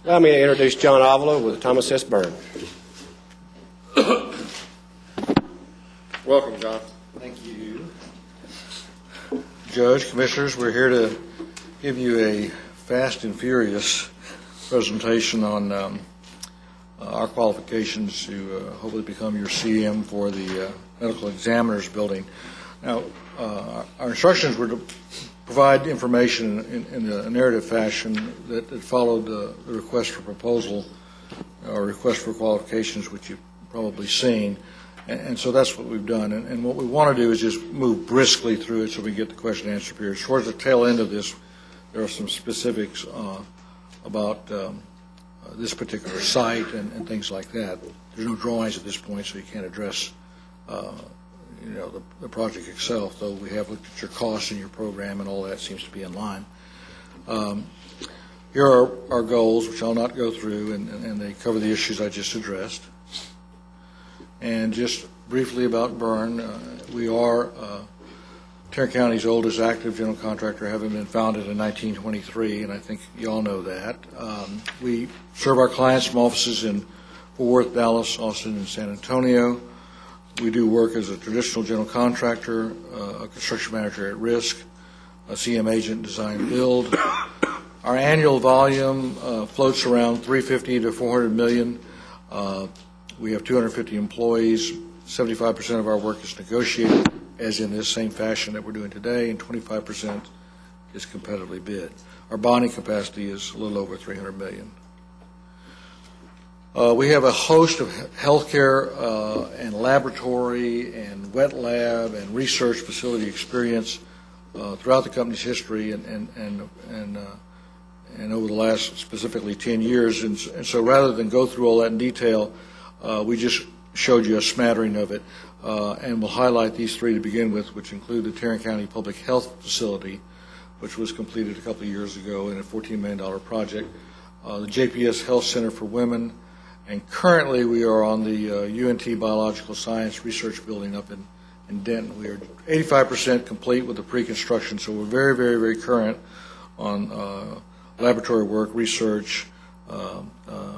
Allow me to introduce John Avila with Thomas S. Byrne. Welcome, John. Thank you. Judge, Commissioners, we're here to give you a fast and furious presentation on our qualifications to hopefully become your CM for the Medical Examiner's Building. Now, our instructions were to provide information in a narrative fashion that followed the request for proposal or request for qualifications, which you've probably seen. And so that's what we've done. And what we want to do is just move briskly through it so we can get the question and answer period. Towards the tail end of this, there are some specifics about this particular site and things like that. There's no drawings at this point, so you can't address the project itself, though we have looked at your costs and your program, and all that seems to be in line. Here are our goals, which I'll not go through, and they cover the issues I just addressed. And just briefly about Byrne, we are Tarrant County's oldest active general contractor, having been founded in 1923, and I think you all know that. We serve our clients from offices in Fort Worth, Dallas, Austin, and San Antonio. We do work as a traditional general contractor, a construction manager at risk, a CM agent, design, build. Our annual volume floats around 350 to 400 million. We have 250 employees. 75% of our work is negotiated, as in this same fashion that we're doing today, and 25% is competitively bid. Our bonding capacity is a little over 300 million. We have a host of healthcare and laboratory and wet lab and research facility experience throughout the company's history and over the last specifically 10 years. And so rather than go through all that in detail, we just showed you a smattering of it, and we'll highlight these three to begin with, which include the Tarrant County Public Health Facility, which was completed a couple of years ago in a $14 million project, the JPS Health Center for Women, and currently we are on the UNT Biological Science Research Building up in Denton. We are 85% complete with the pre-construction, so we're very, very, very current on laboratory work, research,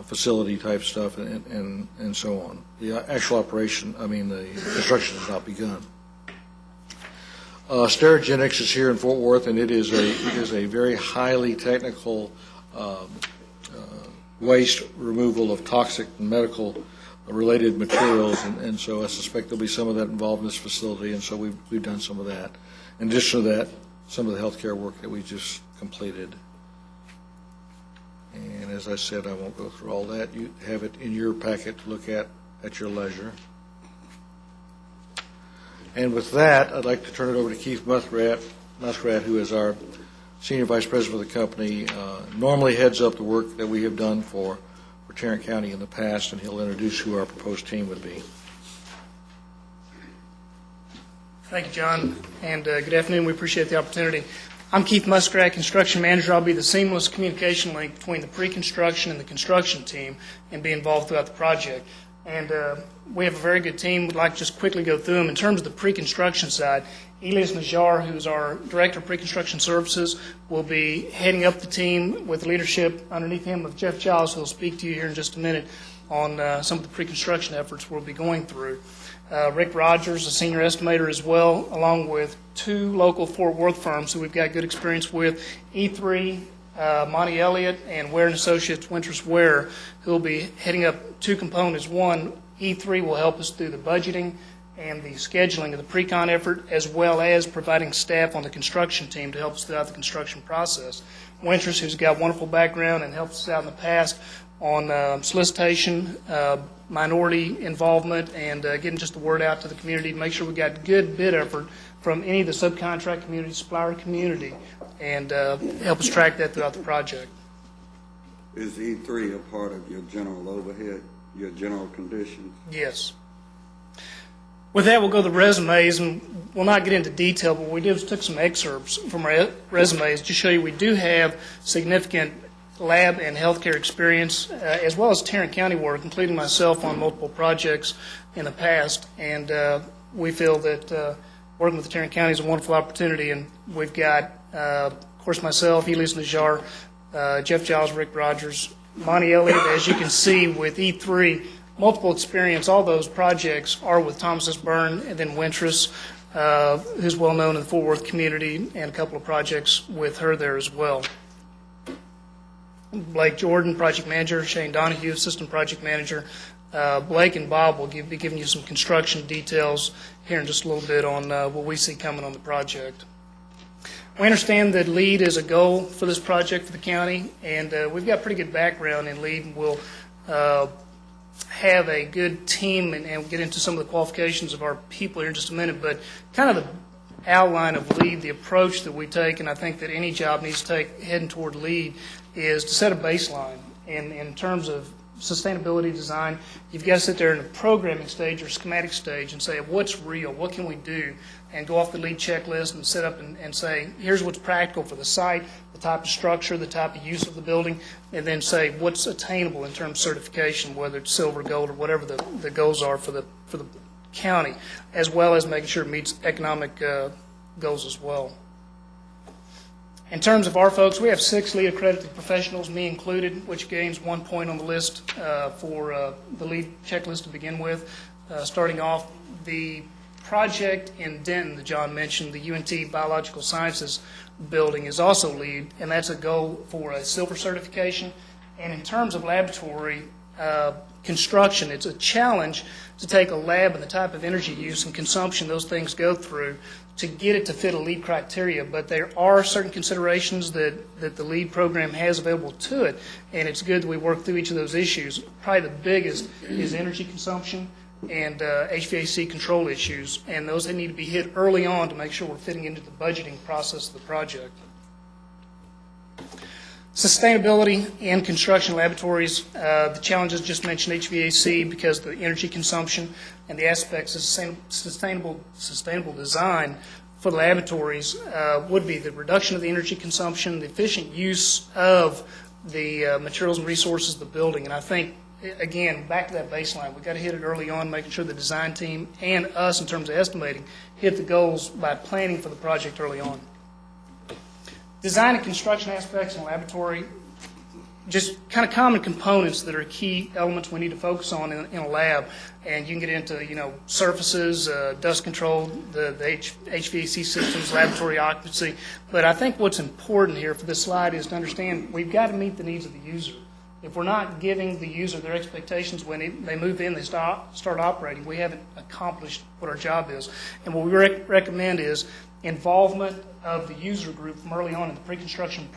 facility type stuff, and so on. The actual operation, the construction has not begun. Sterigenics is here in Fort Worth, and it is a very highly technical waste removal of toxic and medical related materials, and so I suspect there'll be some of that involved in this facility, and so we've done some of that. In addition to that, some of the healthcare work that we just completed. And as I said, I won't go through all that. You have it in your packet to look at your leisure. And with that, I'd like to turn it over to Keith Muskrat, who is our Senior Vice President of the company, normally heads up the work that we have done for Tarrant County in the past, and he'll introduce who our proposed team would be. Thank you, John, and good afternoon. We appreciate the opportunity. I'm Keith Muskrat, construction manager. I'll be the seamless communication link between the pre-construction and the construction team and be involved throughout the project. And we have a very good team. We'd like to just quickly go through them. In terms of the pre-construction side, Elias Najjar, who's our Director of Pre-Construction Services, will be heading up the team with leadership underneath him of Jeff Giles, who will speak to you here in just a minute on some of the pre-construction efforts we'll be going through. Rick Rogers, a senior estimator as well, along with two local Fort Worth firms who we've got good experience with, E3, Monty Elliott, and Ware & Associates, Winters Ware, who will be heading up two components. One, E3 will help us through the budgeting and the scheduling of the pre-con effort, as well as providing staff on the construction team to help us throughout the construction process. Winters, who's got a wonderful background and helped us out in the past on solicitation, minority involvement, and getting just the word out to the community to make sure we got good bid effort from any of the subcontract community, supplier community, and help us track that throughout the project. Is E3 a part of your general overhead, your general conditions? Yes. With that, we'll go to the resumes, and we'll not get into detail, but what we did was took some excerpts from our resumes to show you we do have significant lab and healthcare experience, as well as Tarrant County work, including myself on multiple projects in the past. And we feel that working with the Tarrant County is a wonderful opportunity. And we've got, of course, myself, Elias Najjar, Jeff Giles, Rick Rogers, Monty Elliott, as you can see with E3, multiple experience. All those projects are with Thomas S. Byrne, and then Wintris, who's well known in the Fort Worth community, and a couple of projects with her there as well. Blake Jordan, project manager, Shane Donahue, assistant project manager. Blake and Bob will be giving you some construction details here in just a little bit on what we see coming on the project. We understand that LEED is a goal for this project for the county, and we've got pretty good background in LEED, and we'll have a good team and we'll get into some of the qualifications of our people here in just a minute, but kind of the outline of LEED, the approach that we take, and I think that any job needs to take heading toward LEED, is to set a baseline. And in terms of sustainability design, you've got to sit there in the programming stage or schematic stage and say, what's real, what can we do, and go off the LEED checklist and set up and say, here's what's practical for the site, the type of structure, the type of use of the building, and then say what's attainable in terms of certification, whether it's silver, gold, or whatever the goals are for the county, as well as making sure it meets economic goals as well. In terms of our folks, we have 6 LEED accredited professionals, me included, which gains 1 point on the list for the LEED checklist to begin with. Starting off, the project in Denton that John mentioned, the UNT Biological Sciences building, is also LEED, and that's a goal for a silver certification. And in terms of laboratory construction, it's a challenge to take a lab and the type of energy use and consumption those things go through to get it to fit a LEED criteria. But there are certain considerations that the LEED program has available to it, and it's good that we work through each of those issues. Probably the biggest is energy consumption and HVAC control issues, and those need to be hit early on to make sure we're fitting into the budgeting process of the project. Sustainability in construction laboratories, the challenges just mentioned, HVAC, because of the energy consumption and the aspects of sustainable design for the laboratories would be the reduction of the energy consumption, the efficient use of the materials and resources of the building. And I think, again, back to that baseline, we've got to hit it early on, making sure the design team and us, in terms of estimating, hit the goals by planning for the project early on. Design and construction aspects in a laboratory, just kind of common components that are key elements we need to focus on in a lab. And you can get into, surfaces, dust control, the HVAC systems, laboratory occupancy. But I think what's important here for this slide is to understand we've got to meet the needs of the user. If we're not giving the user their expectations when they move in, they start operating, we haven't accomplished what our job is. And what we recommend is involvement of the user group from early on in the pre-construction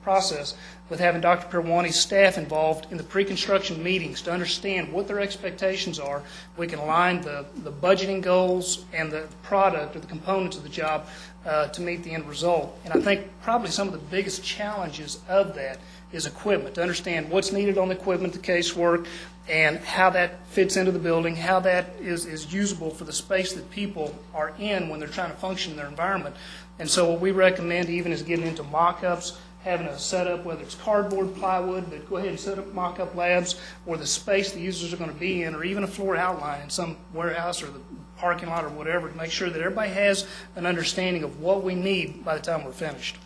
process, with having Dr. Pirwani's staff involved in the pre-construction meetings to understand what their expectations are. We can align the budgeting goals and the product or the components of the job to meet the end result. And I think probably some of the biggest challenges of that is equipment, to understand what's needed on the equipment, the casework, and how that fits into the building, how that is usable for the space that people are in when they're trying to function in their environment. And so what we recommend even is getting into mock-ups, having a setup, whether it's cardboard, plywood, but go ahead and set up mock-up labs, or the space the users are going to be in, or even a floor outline in some warehouse or the parking lot or whatever, to make sure that everybody has an understanding of what we need by the time we're finished.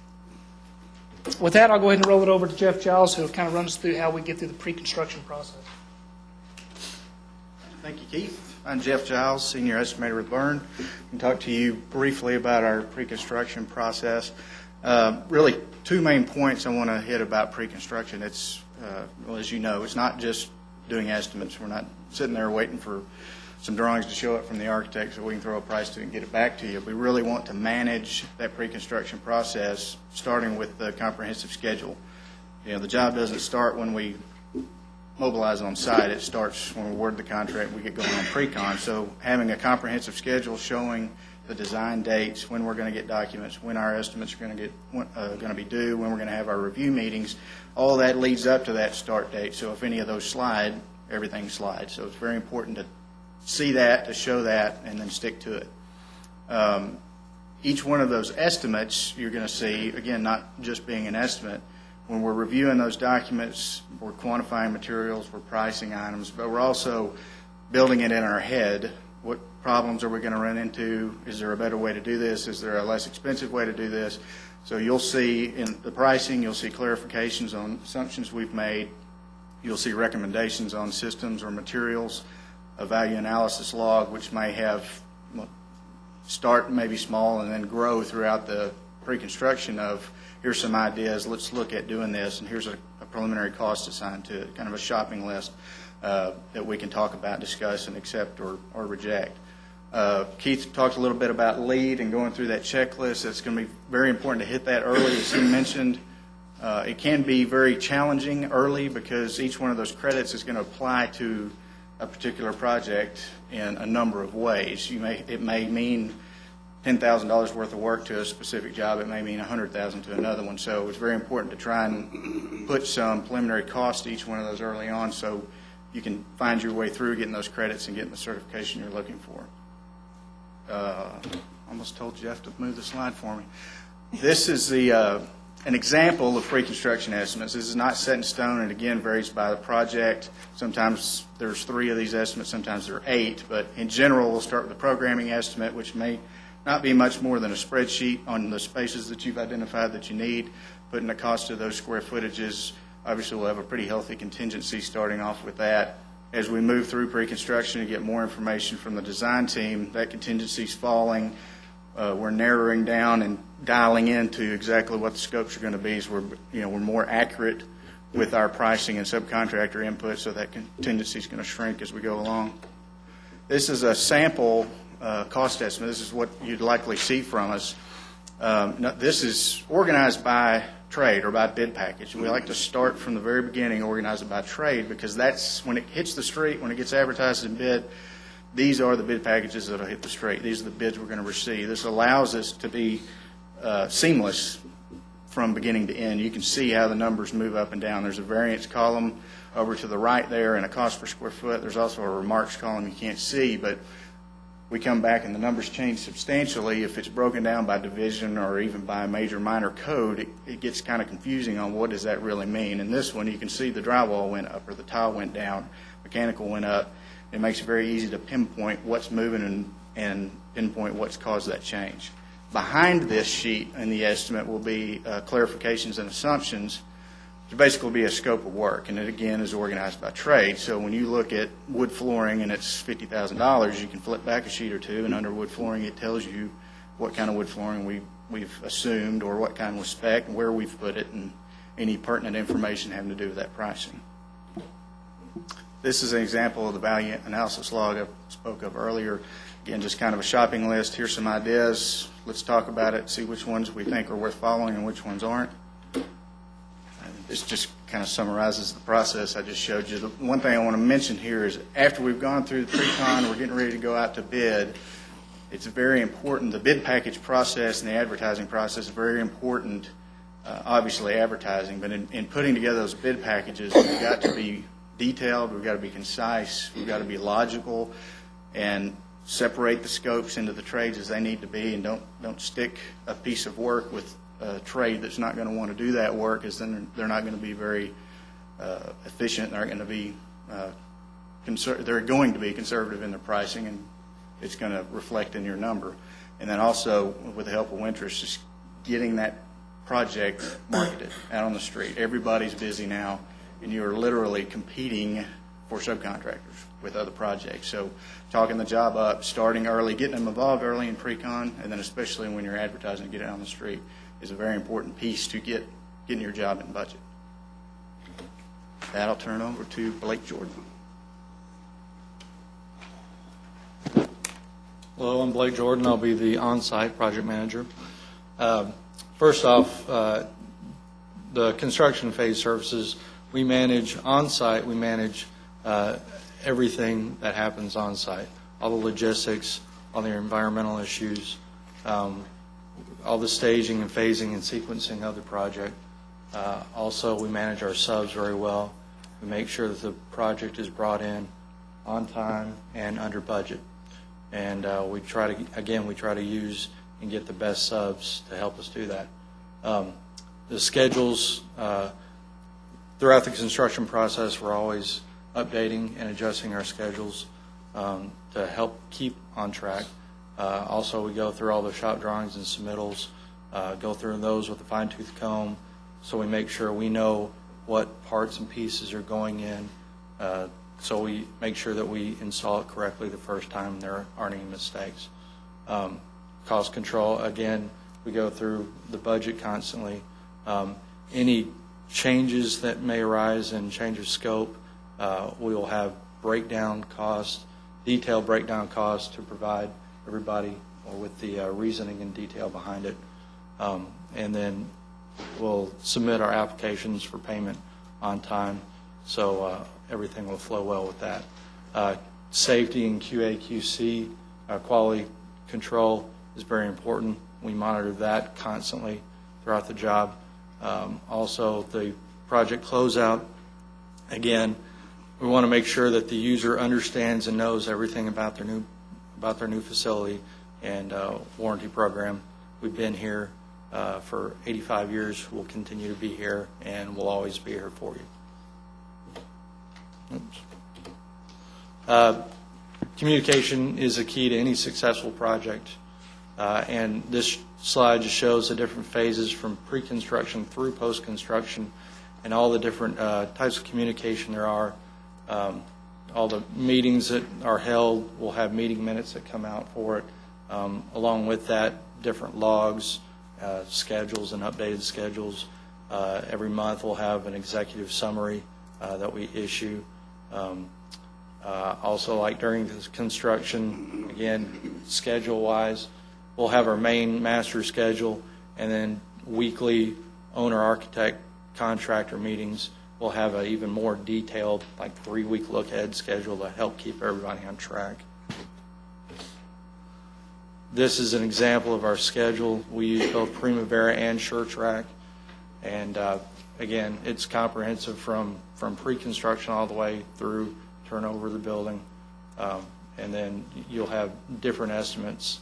With that, I'll go ahead and roll it over to Jeff Giles, who will kind of run us through how we get through the pre-construction process. Thank you, Keith. I'm Jeff Giles, Senior Estimator with Byrne. I can talk to you briefly about our pre-construction process. Really, 2 main points I want to hit about pre-construction. It's, well, as you know, it's not just doing estimates. We're not sitting there waiting for some drawings to show up from the architect so we can throw a price to it and get it back to you. We really want to manage that pre-construction process, starting with the comprehensive schedule. The job doesn't start when we mobilize on site. It starts when we award the contract and we get going on pre-con. So having a comprehensive schedule showing the design dates, when we're going to get documents, when our estimates are going to be due, when we're going to have our review meetings, all that leads up to that start date. So if any of those slide, everything slides. So it's very important to see that, to show that, and then stick to it. Each one of those estimates you're going to see, again, not just being an estimate, when we're reviewing those documents, we're quantifying materials, we're pricing items, but we're also building it in our head. What problems are we going to run into? Is there a better way to do this? Is there a less expensive way to do this? So you'll see in the pricing, you'll see clarifications on assumptions we've made. You'll see recommendations on systems or materials, a value analysis log, which may have start maybe small and then grow throughout the pre-construction of, here's some ideas, let's look at doing this, and here's a preliminary cost assigned to it, kind of a shopping list that we can talk about, discuss, and accept or reject. Keith talked a little bit about LEED and going through that checklist. It's going to be very important to hit that early, as he mentioned. It can be very challenging early because each one of those credits is going to apply to a particular project in a number of ways. It may mean $10,000 worth of work to a specific job. It may mean $100,000 to another one. So it's very important to try and put some preliminary cost to each one of those early on so you can find your way through getting those credits and getting the certification you're looking for. Almost told Jeff to move the slide for me. This is an example of pre-construction estimates. This is not set in stone, and again varies by the project. Sometimes there's 3 of these estimates, sometimes there are 8, but in general we'll start with the programming estimate, which may not be much more than a spreadsheet on the spaces that you've identified that you need, putting the cost of those square footages. Obviously we'll have a pretty healthy contingency starting off with that. As we move through pre-construction and get more information from the design team, that contingency's falling. We're narrowing down and dialing into exactly what the scopes are going to be, so we're more accurate with our pricing and subcontractor input, so that contingency is going to shrink as we go along. This is a sample cost estimate. This is what you'd likely see from us. This is organized by trade or by bid package. We like to start from the very beginning, organize it by trade, because that's when it hits the street, when it gets advertised and bid. These are the bid packages that will hit the street. These are the bids we're going to receive. This allows us to be seamless from beginning to end. You can see how the numbers move up and down. There's a variance column over to the right there and a cost per square foot. There's also a remarks column you can't see, but we come back and the numbers change substantially. If it's broken down by division or even by major minor code, it gets kind of confusing on what does that really mean. In this one, you can see the drywall went up or the tile went down, mechanical went up. It makes it very easy to pinpoint what's moving and pinpoint what's caused that change. Behind this sheet in the estimate will be clarifications and assumptions. There basically be a scope of work, and it again is organized by trade. So when you look at wood flooring and it's $50,000, you can flip back a sheet or two, and under wood flooring it tells you what kind of wood flooring we've assumed or what kind was spec and where we've put it and any pertinent information having to do with that pricing. This is an example of the value analysis log I spoke of earlier. Again, just kind of a shopping list. Here's some ideas. Let's talk about it, see which ones we think are worth following and which ones aren't. This just kind of summarizes the process I just showed you. The one thing I want to mention here is after we've gone through the pre-con, we're getting ready to go out to bid. It's very important. The bid package process and the advertising process is very important, obviously advertising, but in putting together those bid packages, we've got to be detailed, we've got to be concise, we've got to be logical, and separate the scopes into the trades as they need to be, and don't stick a piece of work with a trade that's not going to want to do that work, as then they're not going to be very efficient. They're going to be they're going to be conservative in their pricing, and it's going to reflect in your number. And then also, with the help of Wintrust, just getting that project marketed out on the street. Everybody's busy now, and you are literally competing for subcontractors with other projects. So talking the job up, starting early, getting them involved early in pre-con, and then especially when you're advertising, get it on the street, is a very important piece to getting your job in budget. With that, I'll turn it over to Blake Jordan. Hello, I'm Blake Jordan. I'll be the on-site project manager. First off, the construction phase services, we manage on-site, we manage everything that happens on-site, all the logistics, all the environmental issues, all the staging and phasing and sequencing of the project. Also, we manage our subs very well. We make sure that the project is brought in on time and under budget. And we try to use and get the best subs to help us do that. the schedules, throughout the construction process, we're always updating and adjusting our schedules to help keep on track. Also, we go through all the shop drawings and submittals, go through those with a fine-tooth comb, so we make sure we know what parts and pieces are going in, so we make sure that we install it correctly the first time, there aren't any mistakes. Cost control, again, we go through the budget constantly. Any changes that may arise and change of scope, we will have breakdown costs, detailed breakdown costs to provide everybody with the reasoning and detail behind it. And then we'll submit our applications for payment on time, so everything will flow well with that. Safety and QA/QC, quality control is very important. We monitor that constantly throughout the job. Also, the project closeout, again, we want to make sure that the user understands and knows everything about their new facility and warranty program. We've been here for 85 years. We'll continue to be here, and we'll always be here for you. Communication is a key to any successful project, and this slide just shows the different phases from pre-construction through post-construction and all the different types of communication there are. All the meetings that are held, we'll have meeting minutes that come out for it. Along with that, different logs, schedules and updated schedules. Every month we'll have an executive summary that we issue. Also, like during the construction, again, schedule-wise, we'll have our main master schedule, and then weekly owner-architect contractor meetings. We'll have an even more detailed, like 3-week look-ahead schedule to help keep everybody on track. This is an example of our schedule. We use both Primavera and SureTrack, and again, it's comprehensive from pre-construction all the way through turnover of the building, and then you'll have different estimates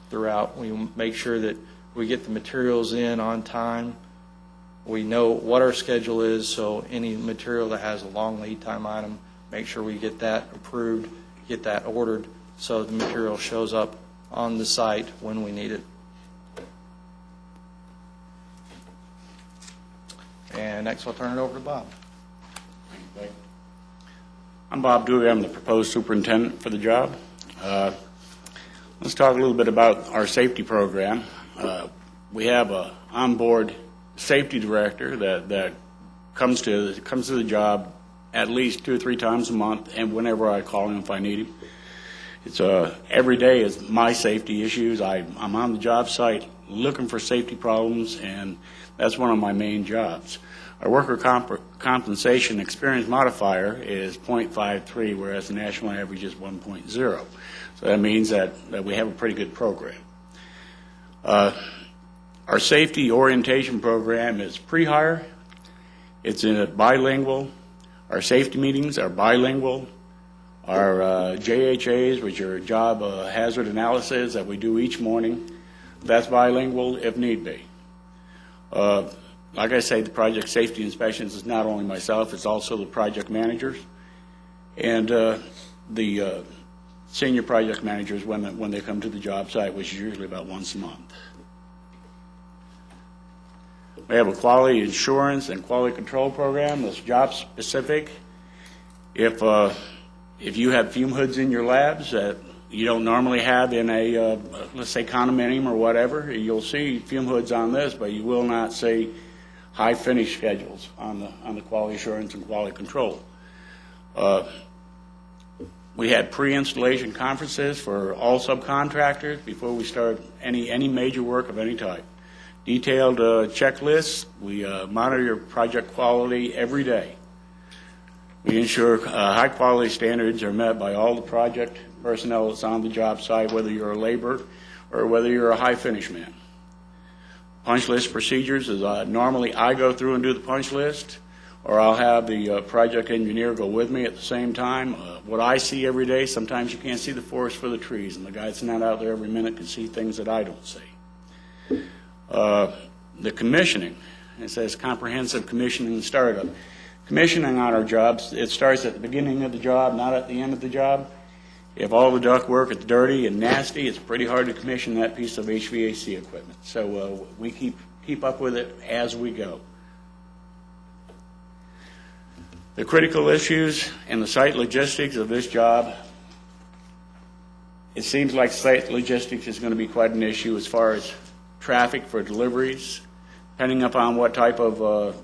throughout. We make sure that we get the materials in on time. We know what our schedule is, so any material that has a long lead time item, make sure we get that approved, get that ordered, so the material shows up on the site when we need it. And next I'll turn it over to Bob. I'm Bob Dewey. I'm the proposed superintendent for the job. Let's talk a little bit about our safety program. We have an onboard safety director that comes to the job at least 2 or 3 times a month, and whenever I call him if I need him. It's every day is my safety issues. I'm on the job site looking for safety problems, and that's one of my main jobs. Our worker compensation experience modifier is 0.53, whereas the national average is 1.0. So that means that we have a pretty good program. Our safety orientation program is pre-hire. It's in a bilingual. Our safety meetings are bilingual. Our JHAs, which are job hazard analysis that we do each morning, that's bilingual if need be. Like I say, the project safety inspections is not only myself, it's also the project managers and the senior project managers when they come to the job site, which is usually about once a month. We have a quality assurance and quality control program that's job specific. If you have fume hoods in your labs that you don't normally have in a, let's say, condominium or whatever, you'll see fume hoods on this, but you will not see high finish schedules on the quality assurance and quality control. We had pre-installation conferences for all subcontractors before we start any major work of any type. Detailed checklists. We monitor your project quality every day. We ensure high quality standards are met by all the project personnel that's on the job site, whether you're a laborer or whether you're a high finish man. Punch list procedures is normally I go through and do the punch list, or I'll have the project engineer go with me at the same time. What I see every day, sometimes you can't see the forest for the trees, and the guy that's not out there every minute can see things that I don't see. the commissioning. It says comprehensive commissioning and startup. Commissioning on our jobs, it starts at the beginning of the job, not at the end of the job. If all the ductwork is dirty and nasty, it's pretty hard to commission that piece of HVAC equipment. So we keep up with it as we go. The critical issues and the site logistics of this job, it seems like site logistics is going to be quite an issue as far as traffic for deliveries, depending upon what type of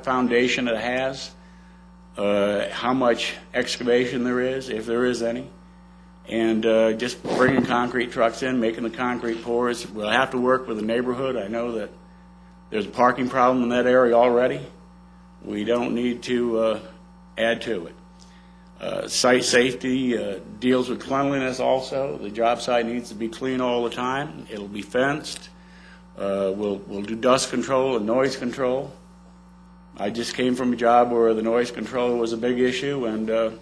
foundation it has, how much excavation there is, if there is any, and just bringing concrete trucks in, making the concrete pours. We'll have to work with the neighborhood. I know that there's a parking problem in that area already. We don't need to add to it. Site safety deals with cleanliness also. The job site needs to be clean all the time. It'll be fenced. We'll do dust control and noise control. I just came from a job where the noise control was a big issue, and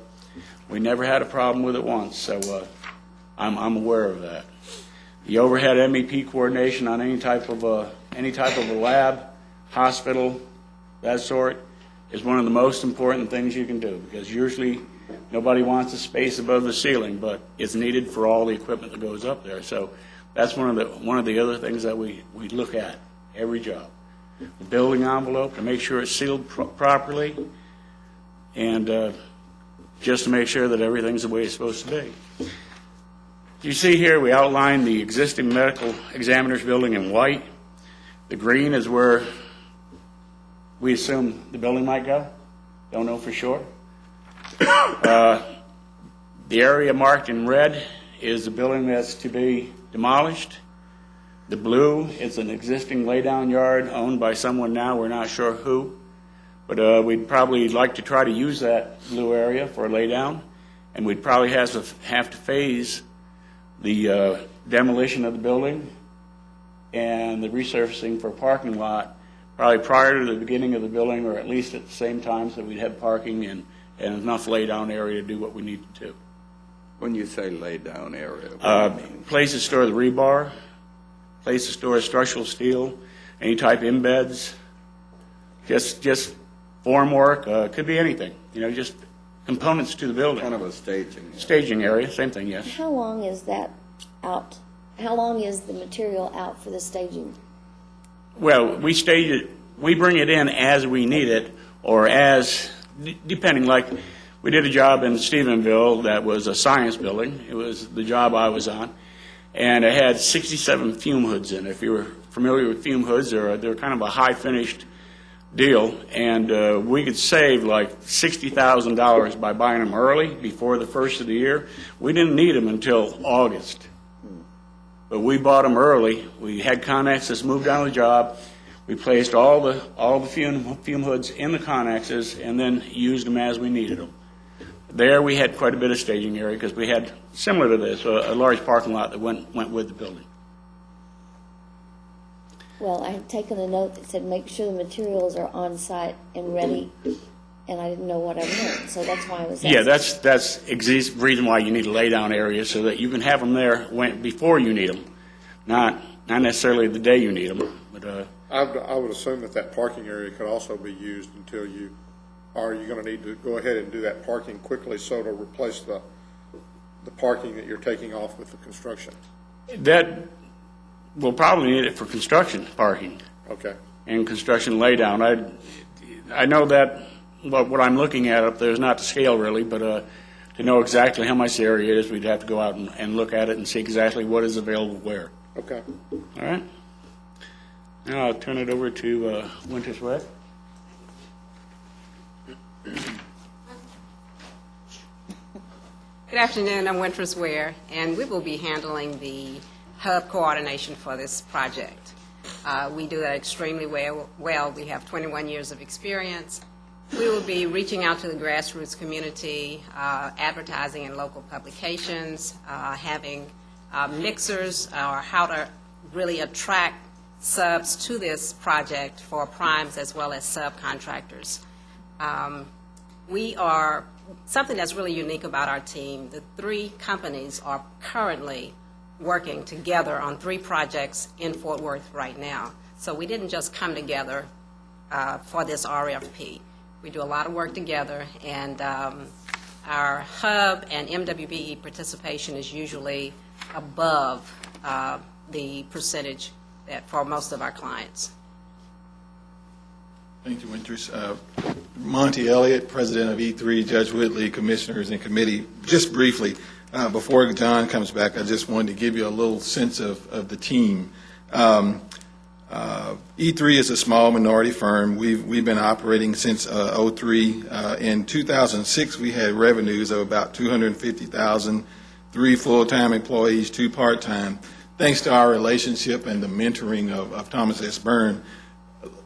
we never had a problem with it once, so I'm aware of that. The overhead MEP coordination on any type of a lab, hospital, that sort, is one of the most important things you can do, because usually nobody wants a space above the ceiling, but it's needed for all the equipment that goes up there. So that's one of the other things that we look at every job. The building envelope, to make sure it's sealed properly, and just to make sure that everything's the way it's supposed to be. You see here, we outline the existing medical examiner's building in white. The green is where we assume the building might go. Don't know for sure. The area marked in red is the building that's to be demolished. The blue is an existing laydown yard owned by someone now. We're not sure who. But we'd probably like to try to use that blue area for a laydown. And we'd probably have to phase the demolition of the building and the resurfacing for a parking lot probably prior to the beginning of the building, or at least at the same time, so we'd have parking and enough laydown area to do what we need to do. When you say laydown area, what do you mean? Place to store the rebar, place to store structural steel, any type of embeds, just formwork, could be anything, just components to the building. Kind of a staging area. Staging area, same thing, yes. How long is that out? How long is the material out for the staging? Well, we stage it, we bring it in as we need it, or depending, like, we did a job in Stephenville that was a science building. It was the job I was on, and it had 67 fume hoods in it. If you were familiar with fume hoods, they're kind of a high-finished deal, and we could save like $60,000 by buying them early, before the first of the year. We didn't need them until August. But we bought them early. We had Connexes moved on the job. We placed all the fume hoods in the Connexes and then used them as we needed them. There we had quite a bit of staging area because we had, similar to this, a large parking lot that went with the building. Well, I had taken a note that said make sure the materials are on site and ready, and I didn't know what I meant, so that's why I was asking. Yeah, that's the reason why you need a laydown area, so that you can have them there before you need them, not necessarily the day you need them. But I would assume that parking area could also be used until are you going to need to go ahead and do that parking quickly so to replace the parking that you're taking off with the construction? That we'll probably need it for construction parking. Okay. And construction laydown. I know that what I'm looking at up there is not to scale really, but to know exactly how much the area is, we'd have to go out and look at it and see exactly what is available where. Okay. All right. Now I'll turn it over to Winters Wet. Good afternoon, I'm Winters Ware, and we will be handling the hub coordination for this project. We do that extremely well. We have 21 years of experience. We will be reaching out to the grassroots community, advertising in local publications, having mixers, or how to really attract subs to this project for primes as well as subcontractors. Something that's really unique about our team, the three companies are currently working together on 3 projects in Fort Worth right now. So we didn't just come together for this RFP. We do a lot of work together, and our hub and MWBE participation is usually above the percentage that for most of our clients. Thank you, Winters. Monty Elliott, President of E3, Judge Whitley, Commissioners and Committee. Just briefly, before John comes back, I just wanted to give you a little sense of the team. E3 is a small minority firm. We've been operating since 2003. In 2006, we had revenues of about $250,000, 3 full-time employees, 2 part-time. Thanks to our relationship and the mentoring of Thomas S. Byrne,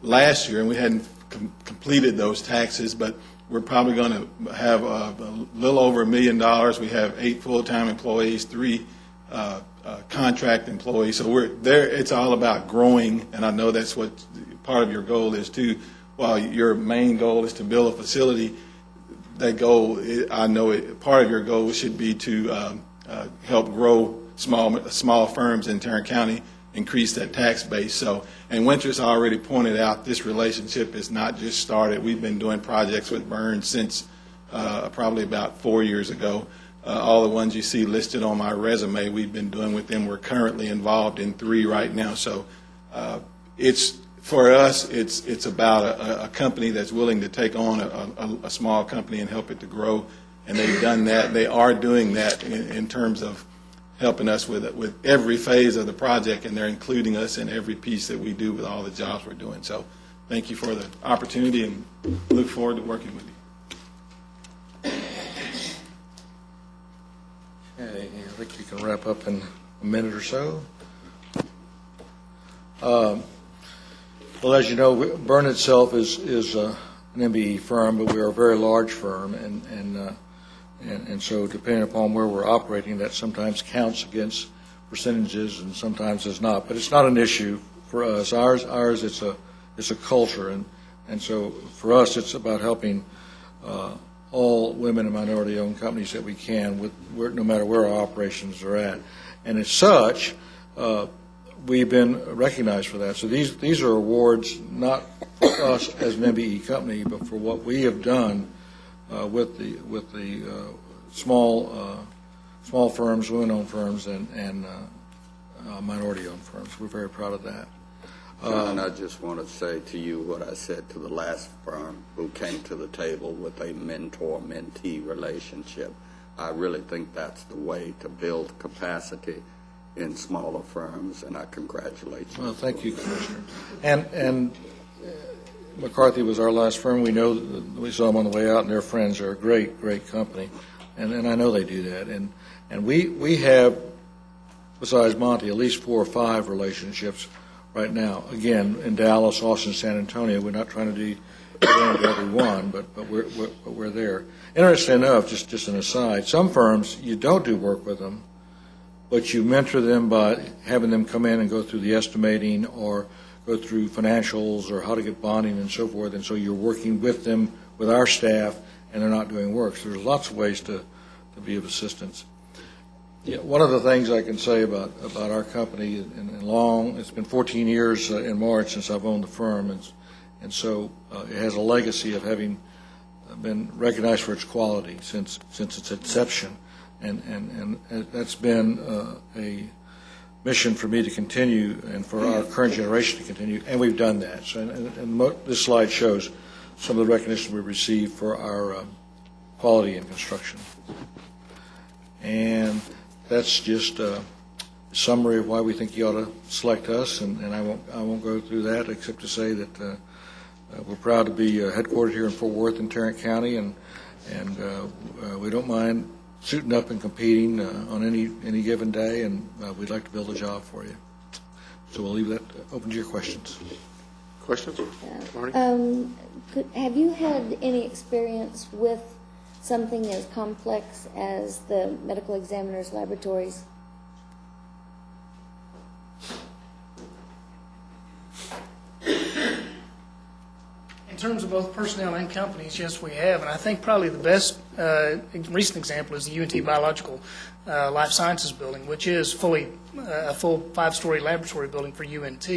last year, and we hadn't completed those taxes, but we're probably going to have a little over $1 million. We have 8 full-time employees, 3 contract employees. So we're there. It's all about growing, and I know that's what part of your goal is too. While your main goal is to build a facility, that goal, I know part of your goal should be to help grow small firms in Tarrant County, increase that tax base. So, and Winters already pointed out, this relationship is not just started. We've been doing projects with Byrne since probably about 4 years ago. All the ones you see listed on my resume, we've been doing with them. We're currently involved in 3 right now. So it's, for us, it's about a company that's willing to take on a small company and help it to grow. And they've done that. They are doing that in terms of helping us with every phase of the project, and they're including us in every piece that we do with all the jobs we're doing. So thank you for the opportunity, and look forward to working with you. Okay, I think you can wrap up in a minute or so. Well, as you know, Byrne itself is an MBE firm, but we are a very large firm, and so depending upon where we're operating, that sometimes counts against percentages and sometimes does not. But it's not an issue for us. Ours it's a culture, and so for us it's about helping all women and minority-owned companies that we can, no matter where our operations are at. And as such, we've been recognized for that. So these are awards not for us as an MBE company, but for what we have done with the small firms, women-owned firms, and minority-owned firms. We're very proud of that. And I just want to say to you what I said to the last firm who came to the table with a mentor-mentee relationship. I really think that's the way to build capacity in smaller firms, and I congratulate you. Well, thank you, Commissioner. And McCarthy was our last firm. We know, we saw them on the way out, and their friends are a great, great company, and I know they do that. And we have, besides Monty, at least 4 or 5 relationships right now. Again, in Dallas, Austin, San Antonio. We're not trying to get into every one, but we're there. Interesting enough, just an aside, some firms, you don't do work with them, but you mentor them by having them come in and go through the estimating or go through financials or how to get bonding and so forth, and so you're working with them, with our staff, and they're not doing work. So there's lots of ways to be of assistance. Yeah, one of the things I can say about our company, it's been 14 years in March since I've owned the firm, and so it has a legacy of having been recognized for its quality since its inception, and that's been a mission for me to continue and for our current generation to continue, and we've done that. So, and this slide shows some of the recognition we received for our quality in construction. And that's just a summary of why we think you ought to select us, and I won't go through that except to say that we're proud to be headquartered here in Fort Worth in Tarrant County, and we don't mind suiting up and competing on any given day, and we'd like to build a job for you. So we'll leave that open to your questions. Questions? Have you had any experience with something as complex as the medical examiner's laboratories? In terms of both personnel and companies, yes, we have. And I think probably the best recent example is the UNT Biological Life Sciences Building, which is a full 5-story laboratory building for UNT.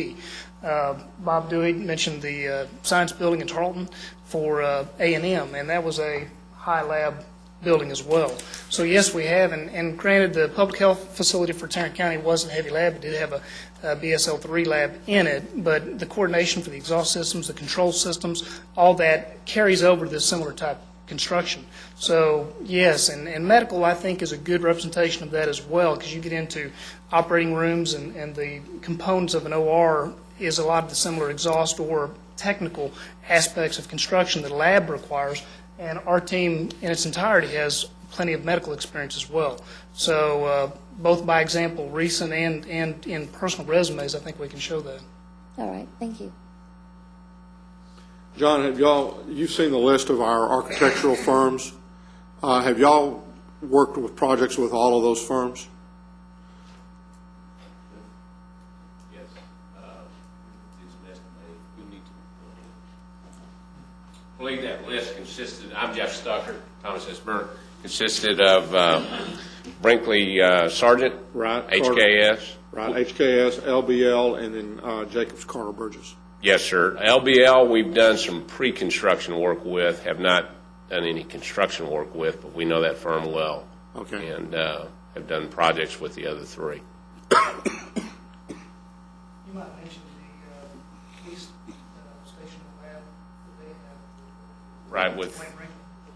Bob Dewey mentioned the Science Building in Tarleton for A&M, and that was a high lab building as well. So yes, we have, and granted, the public health facility for Tarrant County wasn't a heavy lab. It did have a BSL-3 lab in it, but the coordination for the exhaust systems, the control systems, all that carries over to this similar type construction. So yes, and medical, I think, is a good representation of that as well, because you get into operating rooms and the components of an OR is a lot of the similar exhaust or technical aspects of construction that a lab requires. And our team in its entirety has plenty of medical experience as well. So both by example, recent and in personal resumes, I think we can show that. All right, thank you. John, you've seen the list of our architectural firms. Have y'all worked with projects with all of those firms? Yes. I believe that list consisted, I'm Jeff Stucker, Thomas S. Burnt, consisted of Brinkley Sargent, right, HKS. Right, HKS, LBL, and then Jacobs Carter Burgess. Yes, sir. LBL, we've done some pre-construction work with, have not done any construction work with, but we know that firm well. Okay. And have done projects with the other three. You might mention the police station lab that they have. Right,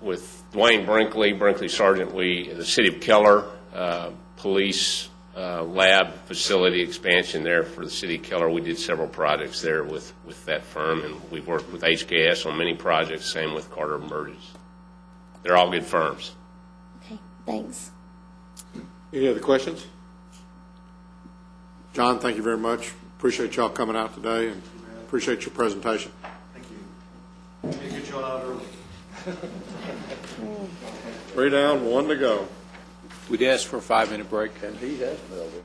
with Dwayne Brinkley, Brinkley Sargent, the city of Keller, police lab facility expansion there for the city of Keller. We did several projects there with that firm, and we've worked with HKS on many projects, same with Carter and Burgess. They're all good firms. Okay, thanks. Any other questions? John, thank you very much. Appreciate y'all coming out today, and appreciate your presentation. Thank you. Get y'all out early. 3 down, 1 to go. We'd ask for a 5-minute break. And he has Melvin.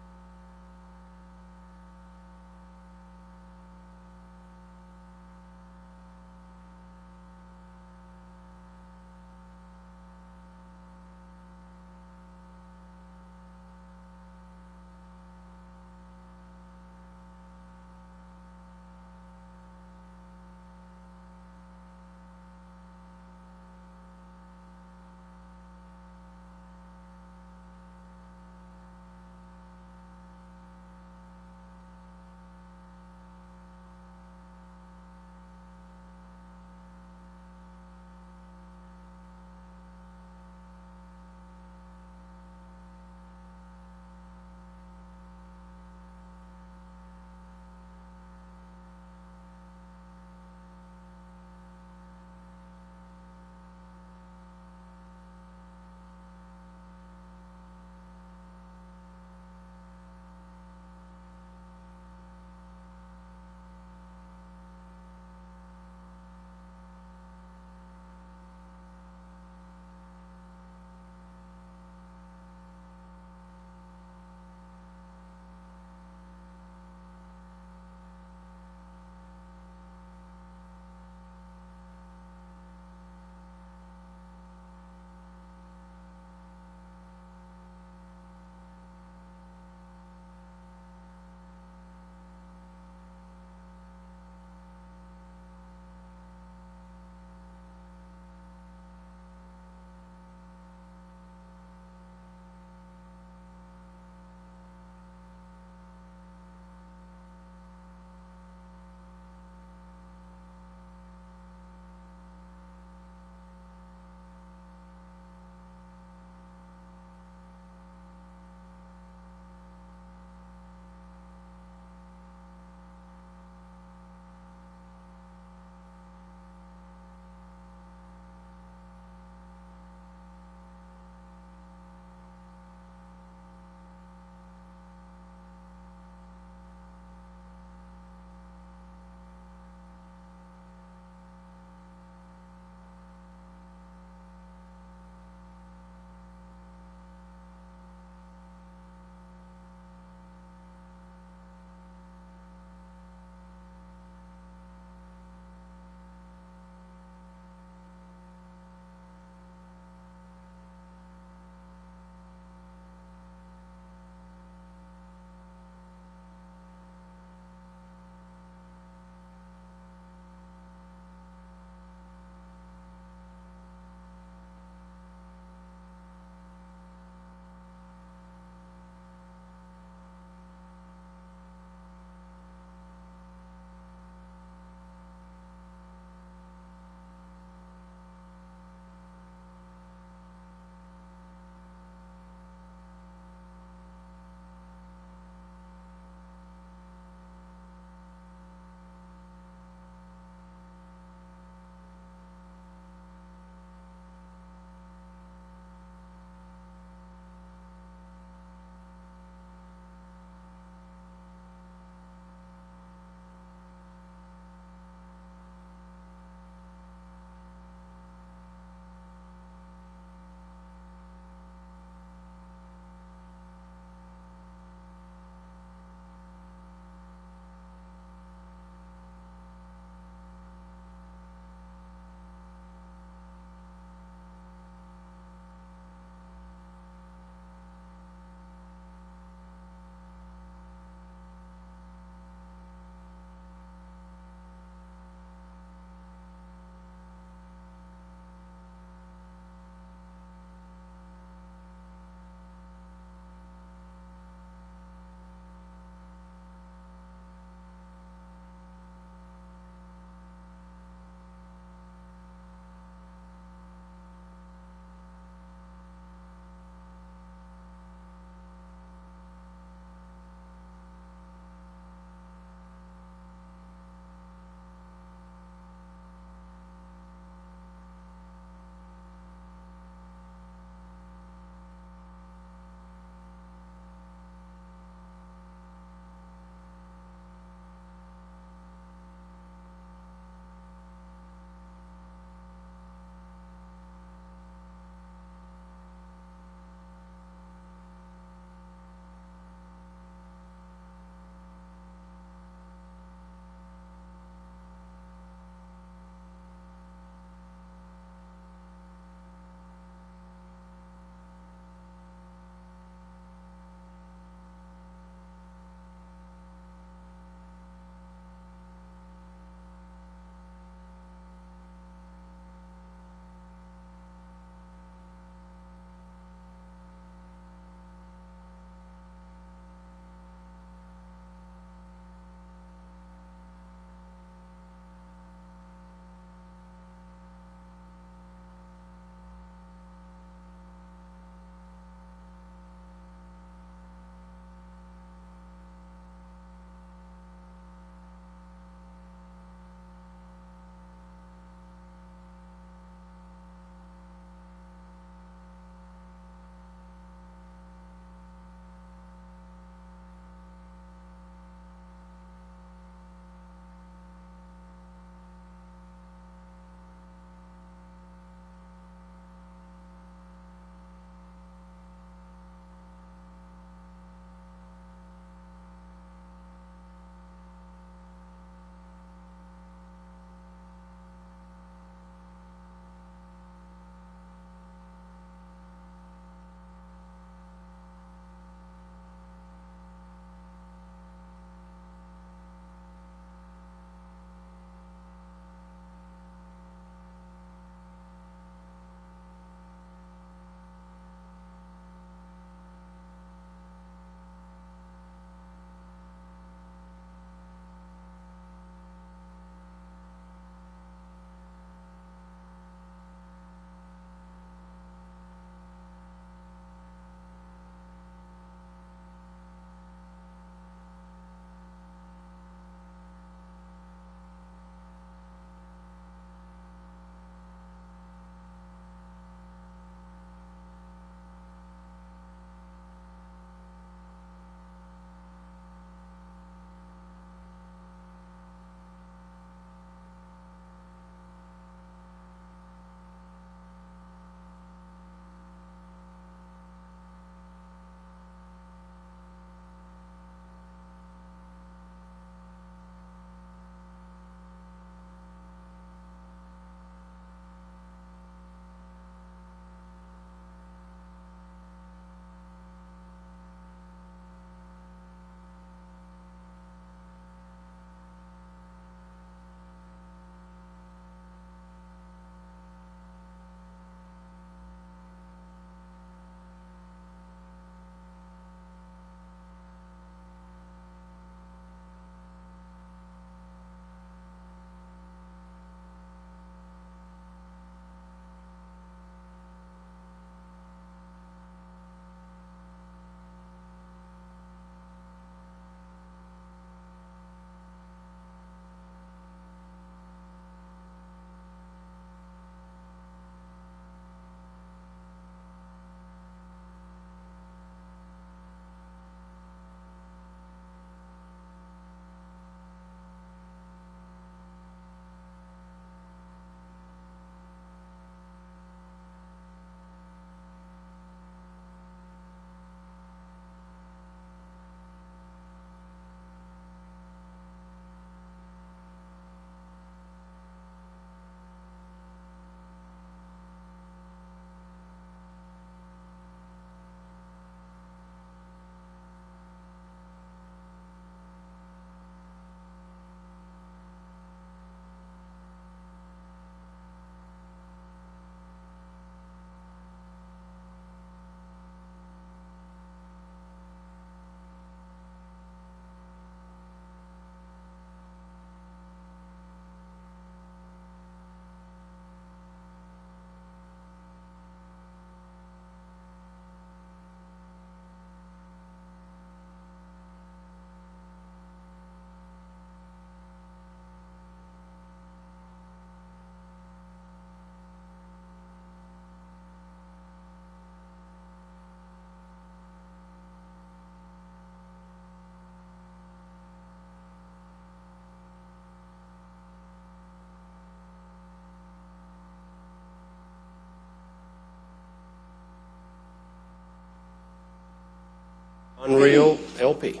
Unreal LP.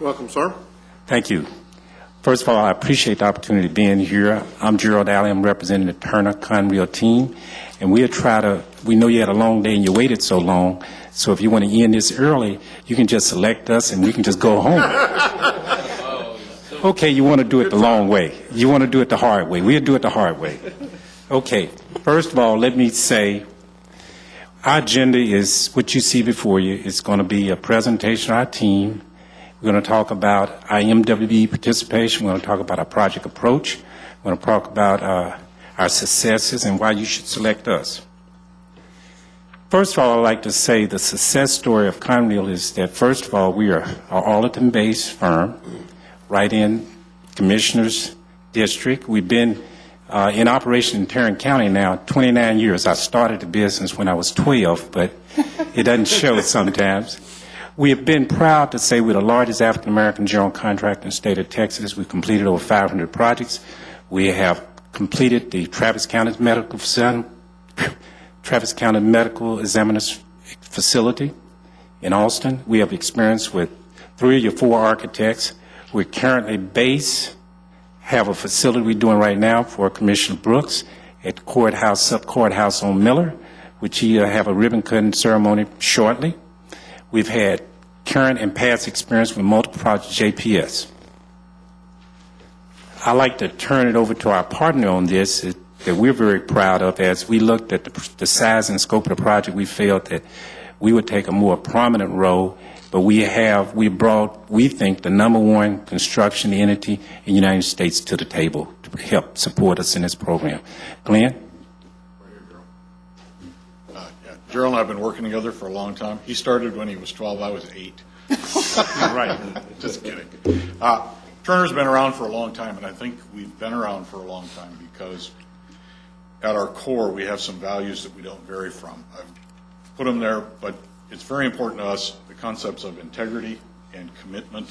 Welcome, sir. Thank you. First of all, I appreciate the opportunity of being here. I'm Gerald Alley. I'm representing the Turner Conrail team. And we know you had a long day and you waited so long. So if you want to end this early, you can just select us and we can just go home. Okay, you want to do it the long way. You want to do it the hard way. We'll do it the hard way. Okay, first of all, let me say our agenda is what you see before you. It's going to be a presentation of our team. We're going to talk about our MWB participation. We're going to talk about our project approach. We're going to talk about our successes and why you should select us. First of all, I'd like to say the success story of Conrail is that, first of all, we are an Arlington-based firm, right in Commissioner's District. We've been in operation in Tarrant County now 29 years. I started the business when I was 12, but it doesn't show sometimes. We have been proud to say we're the largest African-American general contractor in the state of Texas. We've completed over 500 projects. We have completed the Travis County Medical Examiner's Facility in Austin. We have experience with 3 or 4 architects. We're currently have a facility we're doing right now for Commissioner Brooks at the courthouse, sub-courthouse on Miller, which he have a ribbon cutting ceremony shortly. We've had current and past experience with multiple projects, JPS. I'd like to turn it over to our partner on this that we're very proud of. As we looked at the size and scope of the project, we felt that we would take a more prominent role, but we brought, we think, the #1 construction entity in the United States to the table to help support us in this program. Glenn? Gerald and I have been working together for a long time. He started when he was 12, I was 8. Right, just kidding. Turner's been around for a long time, and I think we've been around for a long time because at our core we have some values that we don't vary from. I've put them there, but it's very important to us, the concepts of integrity and commitment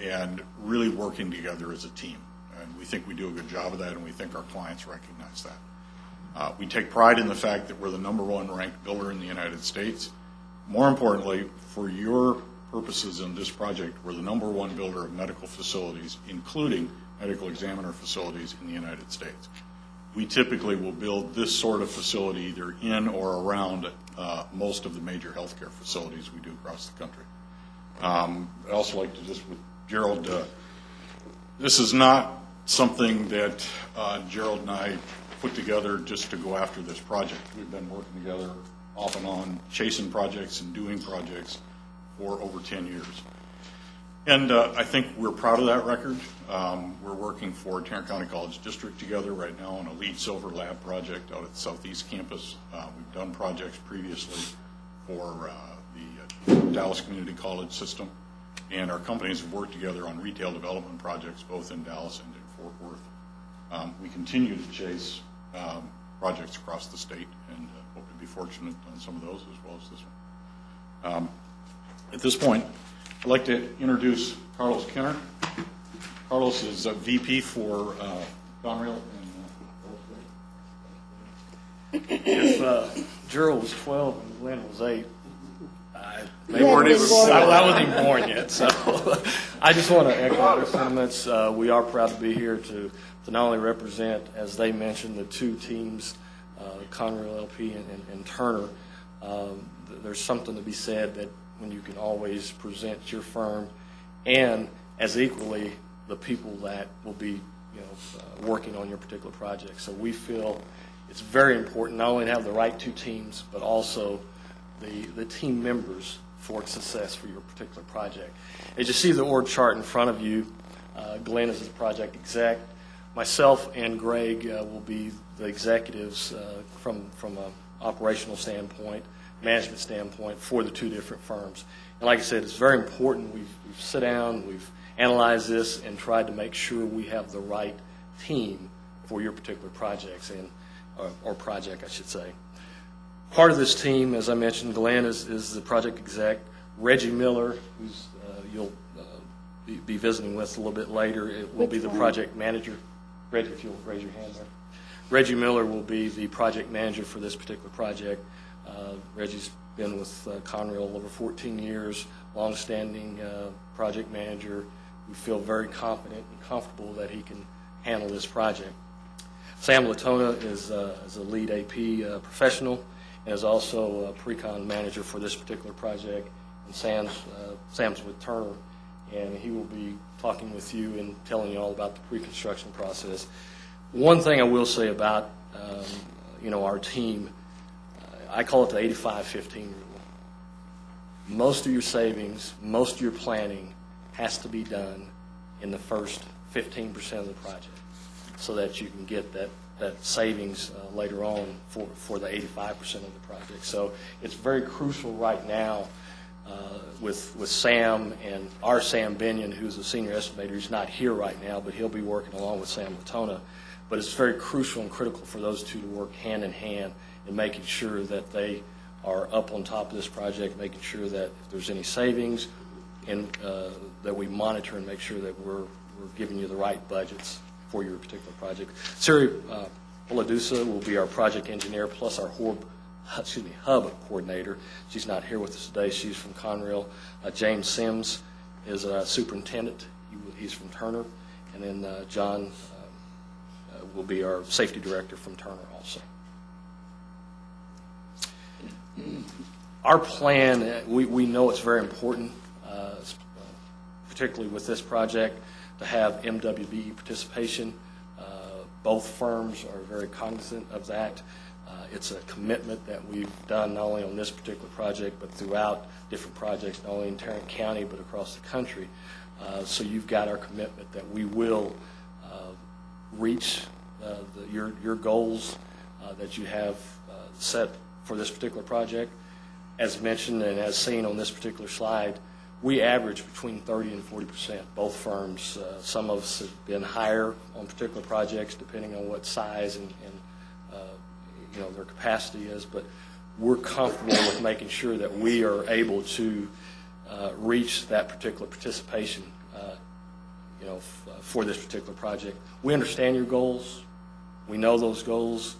and really working together as a team. And we think we do a good job of that, and we think our clients recognize that. We take pride in the fact that we're the #1 ranked builder in the United States. More importantly, for your purposes in this project, we're the #1 builder of medical facilities, including medical examiner facilities in the United States. We typically will build this sort of facility either in or around most of the major healthcare facilities we do across the country. I'd also like to just, with Gerald, this is not something that Gerald and I put together just to go after this project. We've been working together off and on, chasing projects and doing projects for over 10 years. And I think we're proud of that record. We're working for Tarrant County College District together right now on a LEED Silver Lab project out at the Southeast Campus. We've done projects previously for the Dallas Community College system. And our companies have worked together on retail development projects both in Dallas and in Fort Worth. We continue to chase projects across the state and hope to be fortunate on some of those as well as this one. At this point, I'd like to introduce Carlos Kenner. Carlos is a VP for Conrail. If Gerald was 12 and Glenn was 8, I wasn't even born yet. So I just want to echo their sentiments. We are proud to be here to not only represent, as they mentioned, the 2 teams, Conrail LP and Turner. There's something to be said that when you can always present your firm and as equally the people that will be working on your particular project. So we feel it's very important not only to have the right 2 teams, but also the team members for success for your particular project. As you see the org chart in front of you, Glenn is the project exec. Myself and Greg will be the executives from an operational standpoint, management standpoint for the 2 different firms. And like I said, it's very important. We've sat down, we've analyzed this, and tried to make sure we have the right team for your particular projects or project, I should say. Part of this team, as I mentioned, Glenn is the project exec. Reggie Miller, who's you'll be visiting with a little bit later, will be the project manager. Reggie, if you'll raise your hand there. Reggie Miller will be the project manager for this particular project. Reggie's been with Conrail over 14 years, longstanding project manager. We feel very confident and comfortable that he can handle this project. Sam Latona is a lead AP professional and is also a pre-con manager for this particular project. And Sam's with Turner, and he will be talking with you and telling you all about the pre-construction process. One thing I will say about our team, I call it the 85-15 rule. Most of your savings, most of your planning has to be done in the first 15% of the project so that you can get that savings later on for the 85% of the project. So it's very crucial right now with Sam and our Sam Binion, who's a senior estimator. He's not here right now, but he'll be working along with Sam Latona. But it's very crucial and critical for those two to work hand in hand in making sure that they are up on top of this project, making sure that if there's any savings, and that we monitor and make sure that we're giving you the right budgets for your particular project. Siri Oladusa will be our project engineer plus our hub coordinator. She's not here with us today. She's from Conrail. James Sims is a superintendent. He's from Turner. And then John will be our safety director from Turner also. Our plan, we know it's very important, particularly with this project, to have MWBE participation. Both firms are very cognizant of that. It's a commitment that we've done not only on this particular project, but throughout different projects, not only in Tarrant County, but across the country. So you've got our commitment that we will reach your goals that you have set for this particular project. As mentioned and as seen on this particular slide, we average between 30 and 40%. Both firms, some of us have been higher on particular projects depending on what size and their capacity is, but we're comfortable with making sure that we are able to reach that particular participation for this particular project. We understand your goals. We know those goals.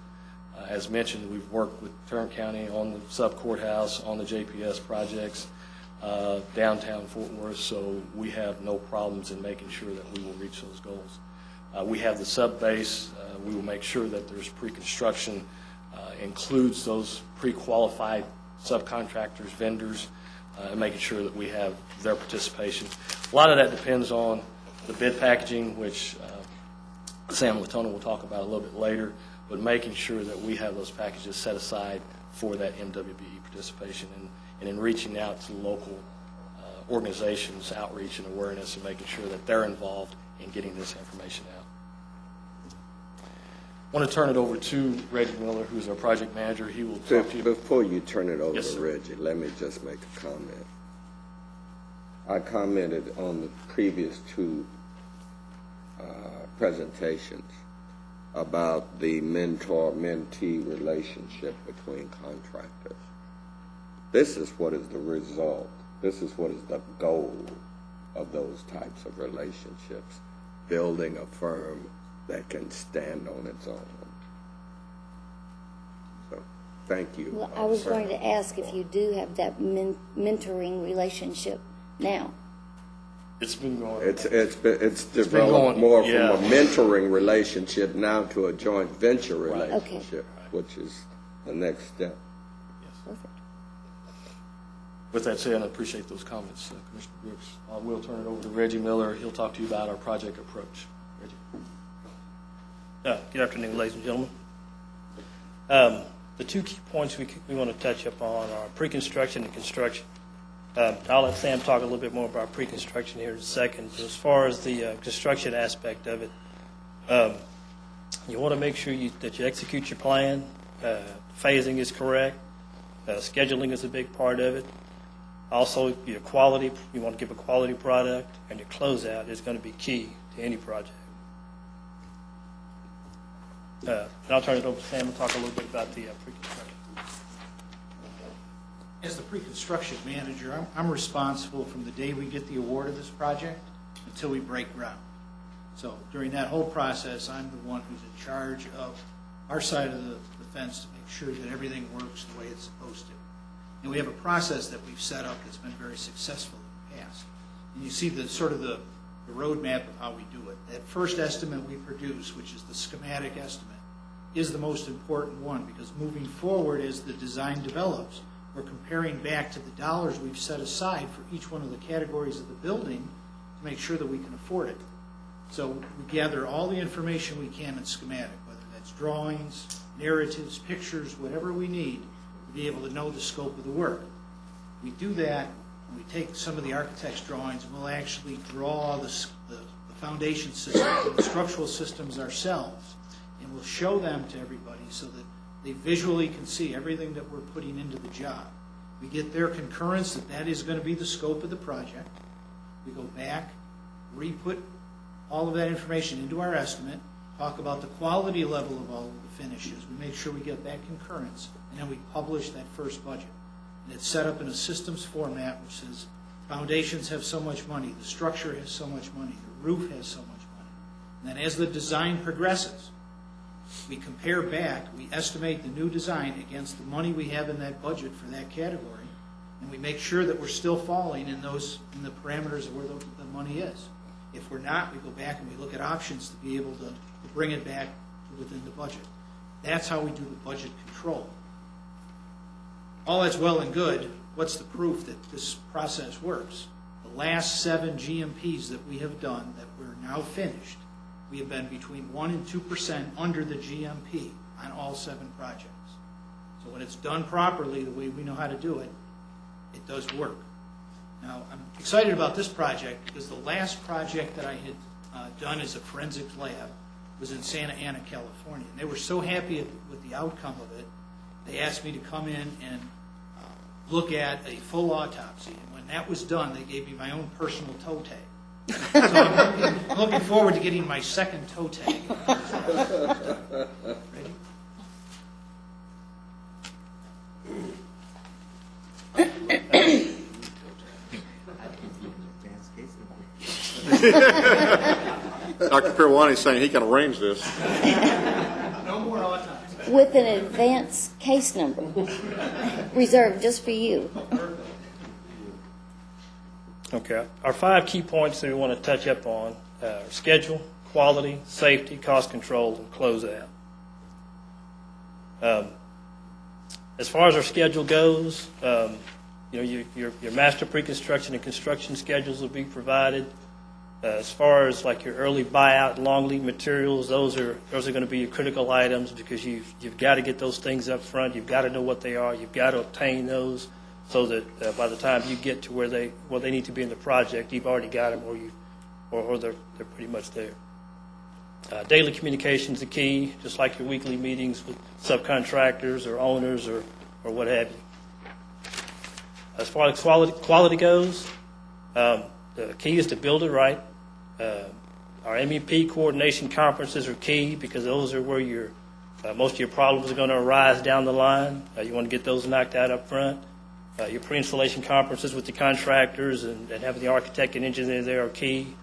As mentioned, we've worked with Tarrant County on the sub-courthouse, on the JPS projects, downtown Fort Worth, so we have no problems in making sure that we will reach those goals. We have the sub-base. We will make sure that there's pre-construction, includes those pre-qualified subcontractors, vendors, and making sure that we have their participation. A lot of that depends on the bid packaging, which Sam Latona will talk about a little bit later, but making sure that we have those packages set aside for that MWBE participation and in reaching out to local organizations, outreach and awareness, and making sure that they're involved in getting this information out. I want to turn it over to Reggie Miller, who's our project manager. He will talk to you. Before you turn it over Yes, to sir. Reggie, let me just make a comment. I commented on the previous two presentations about the mentor-mentee relationship between contractors. This is what is the result. This is what is the goal of those types of relationships, building a firm that can stand on its own. So, thank you. Well, I was going to ask if you do have that mentoring relationship now. It's been going. It's developed going, more yeah. from a mentoring relationship now to a joint venture Right. relationship, which is the next step. Perfect. With that said, I appreciate those comments, Commissioner Brooks. I will turn it over to Reggie Miller. He'll talk to you about our project approach. Reggie. Good afternoon, ladies and gentlemen. The two key points we want to touch upon are pre-construction and construction. I'll let Sam talk a little bit more about pre-construction here in a second. As far as the construction aspect of it, you want to make sure that you execute your plan. Phasing is correct. Scheduling is a big part of it. Also, your quality, you want to give a quality product, and your closeout is going to be key to any project. And I'll turn it over to Sam and talk a little bit about the pre-construction. As the pre-construction manager, I'm responsible from the day we get the award of this project until we break ground. So during that whole process, I'm the one who's in charge of our side of the fence to make sure that everything works the way it's supposed to. And we have a process that we've set up that's been very successful in the past. And you see the sort of the roadmap of how we do it. That first estimate we produce, which is the schematic estimate, is the most important one, because moving forward as the design develops, we're comparing back to the dollars we've set aside for each one of the categories of the building to make sure that we can afford it. So we gather all the information we can in schematic, whether that's drawings, narratives, pictures, whatever we need to be able to know the scope of the work. We do that, and we take some of the architect's drawings, and we'll actually draw the foundation systems and the structural systems ourselves, and we'll show them to everybody so that they visually can see everything that we're putting into the job. We get their concurrence that that is going to be the scope of the project. We go back, re-put all of that information into our estimate, talk about the quality level of all of the finishes. We make sure we get that concurrence, and then we publish that first budget. And it's set up in a systems format which says foundations have so much money, the structure has so much money, the roof has so much money. And then as the design progresses, we compare back, we estimate the new design against the money we have in that budget for that category, and we make sure that we're still falling in the parameters of where the money is. If we're not, we go back and we look at options to be able to bring it back to within the budget. That's how we do the budget control. All that's well and good. What's the proof that this process works? The last 7 GMPs that we have done that we're now finished, we have been between 1% and 2% under the GMP on all 7 projects. So when it's done properly, the way we know how to do it, it does work. Now, I'm excited about this project because the last project that I had done as a forensics lab was in Santa Ana, California. And they were so happy with the outcome of it, they asked me to come in and look at a full autopsy. And when that was done, they gave me my own personal toe tag. So I'm looking forward to getting my second toe tag. Ready? Dr. Pirwani's saying he can arrange this. No more autopsy. With an advanced case number reserved just for you. Okay. Our 5 key points that we want to touch up on are schedule, quality, safety, cost control, and closeout. As far as our schedule goes, your master pre-construction and construction schedules will be provided. As far as like your early buyout, long lead materials, those are going to be your critical items because you've got to get those things up front. You've got to know what they are. You've got to obtain those so that by the time you get to where they need to be in the project, you've already got them or they're pretty much there. Daily communication is the key, just like your weekly meetings with subcontractors or owners or what have you. As far as quality goes, the key is to build it right. Our MEP coordination conferences are key because those are where most of your problems are going to arise down the line. You want to get those knocked out up front. Your pre-installation conferences with the contractors and having the architect and engineer there are key.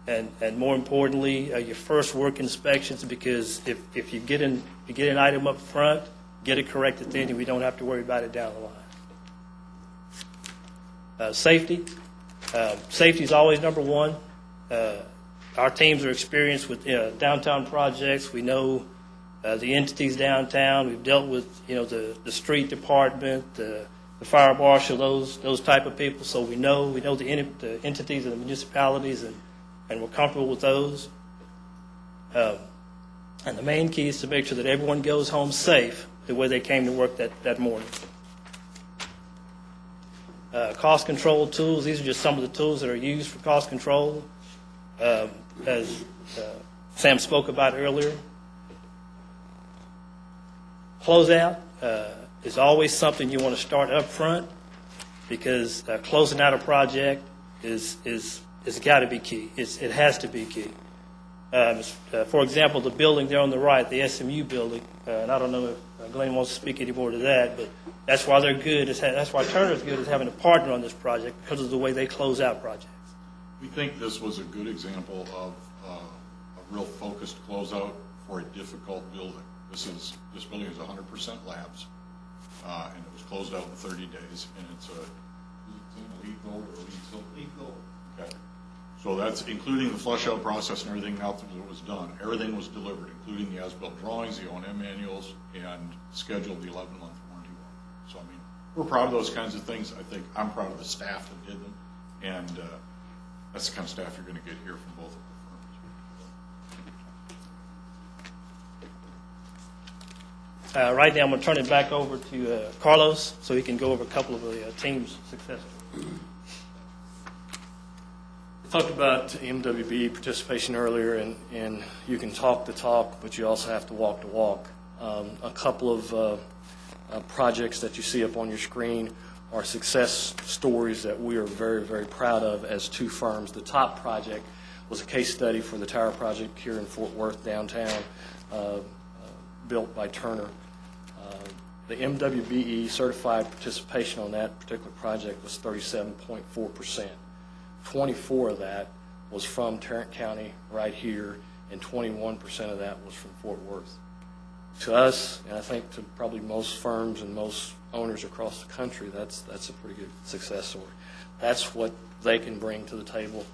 And more importantly, your first work inspections, because if you get an item up front, get it corrected then, and we don't have to worry about it down the line. Safety. Safety is always number one. Our teams are experienced with downtown projects. We know the entities downtown. We've dealt with the street department, the fire marshal, those type of people. So we know the entities and the municipalities, and we're comfortable with those. And the main key is to make sure that everyone goes home safe the way they came to work that morning. Cost control tools, these are just some of the tools that are used for cost control. As Sam spoke about earlier, closeout is always something you want to start up front because closing out a project is got to be key. It has to be key. For example, the building there on the right, the SMU building, and I don't know if Glenn wants to speak any more to that, but that's why they're good. That's why Turner's good is having a partner on this project because of the way they close out projects. We think this was a good example of a real focused closeout for a difficult building. This building is 100% labs, and it was closed out in 30 days, and it's a LEED Gold or LEED Silver? LEED Gold. Okay. So that's including the flush out process and everything else that was done. Everything was delivered, including the as-built drawings, the O&M manuals, and scheduled the 11-month warranty warrant. So, I mean, we're proud of those kinds of things. I think I'm proud of the staff that did them, and that's the kind of staff you're going to get here from both of the firms. Right now, I'm going to turn it back over to Carlos so he can go over a couple of the team's successes. We talked about MWBE participation earlier, and you can talk the talk, but you also have to walk the walk. A couple of projects that you see up on your screen are success stories that we are very, very proud of as two firms. The top project was a case study for the Tower Project here in Fort Worth downtown, built by Turner. The MWBE certified participation on that particular project was 37.4%. 24 of that was from Tarrant County right here, and 21% of that was from Fort Worth. To us, and I think to probably most firms and most owners across the country, that's a pretty good success story. That's what they can bring to the table.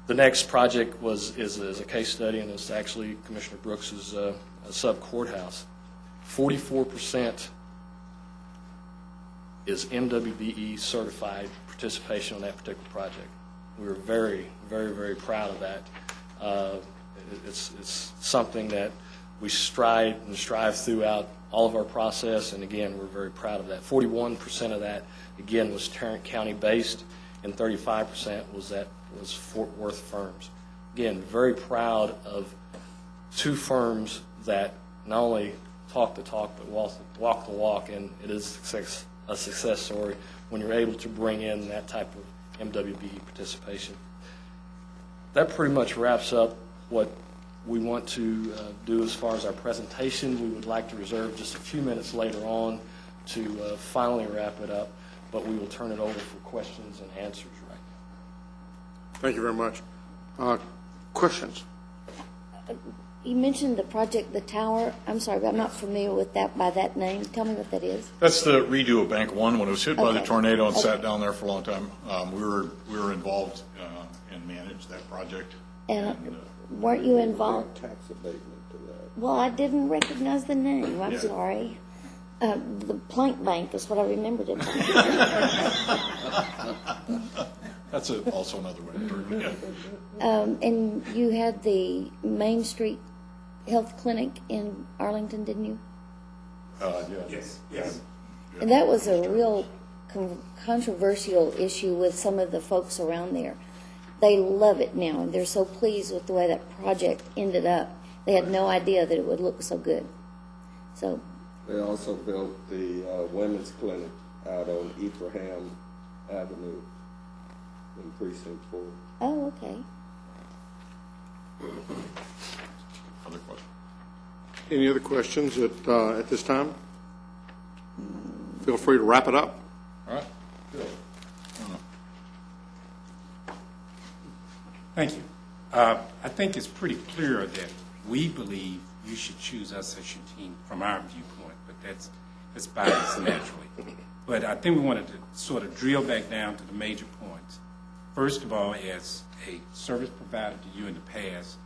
The next project is a case study, and it's actually Commissioner Brooks's sub-courthouse. 44% is MWBE certified participation on that particular project. We were very, very, very proud of that. It's something that we strive throughout all of our process, and again, we're very proud of that. 41% of that, again, was Tarrant County based, and 35% was Fort Worth firms. Again, very proud of two firms that not only talk the talk, but walk the walk, and it is a success story when you're able to bring in that type of MWBE participation. That pretty much wraps up what we want to do as far as our presentation. We would like to reserve just a few minutes later on to finally wrap it up, but we will turn it over for questions and answers right now. Thank you very much. Questions? You mentioned the project, the tower. I'm sorry, but I'm not familiar with that by that name. Tell me what that is. That's the redo of Bank One when it was hit by the Okay. tornado and Okay. sat down there for a long time. We were involved and managed that project. And weren't you involved? Tax abatement to that. Well, I didn't recognize the name. I'm Yeah. sorry. The Plank Bank is what I remembered it by. That's also another way to put it. Yeah. And you had the Main Street Health Clinic in Arlington, didn't you? Yes. And that was a real controversial issue with some of the folks around there. They love it now, and they're so pleased with the way that project ended up. They had no idea that it would look so good. So, They also built the women's clinic out on Ephraim Avenue in Precinct 4. oh, okay. Other questions? Any other questions at this time? Feel free to wrap it up. All right. Thank you. I think it's pretty clear that we believe you should choose us as your team from our viewpoint, but that's biased naturally. But I think we wanted to sort of drill back down to the major points. First of all, as a service provider to you in the past,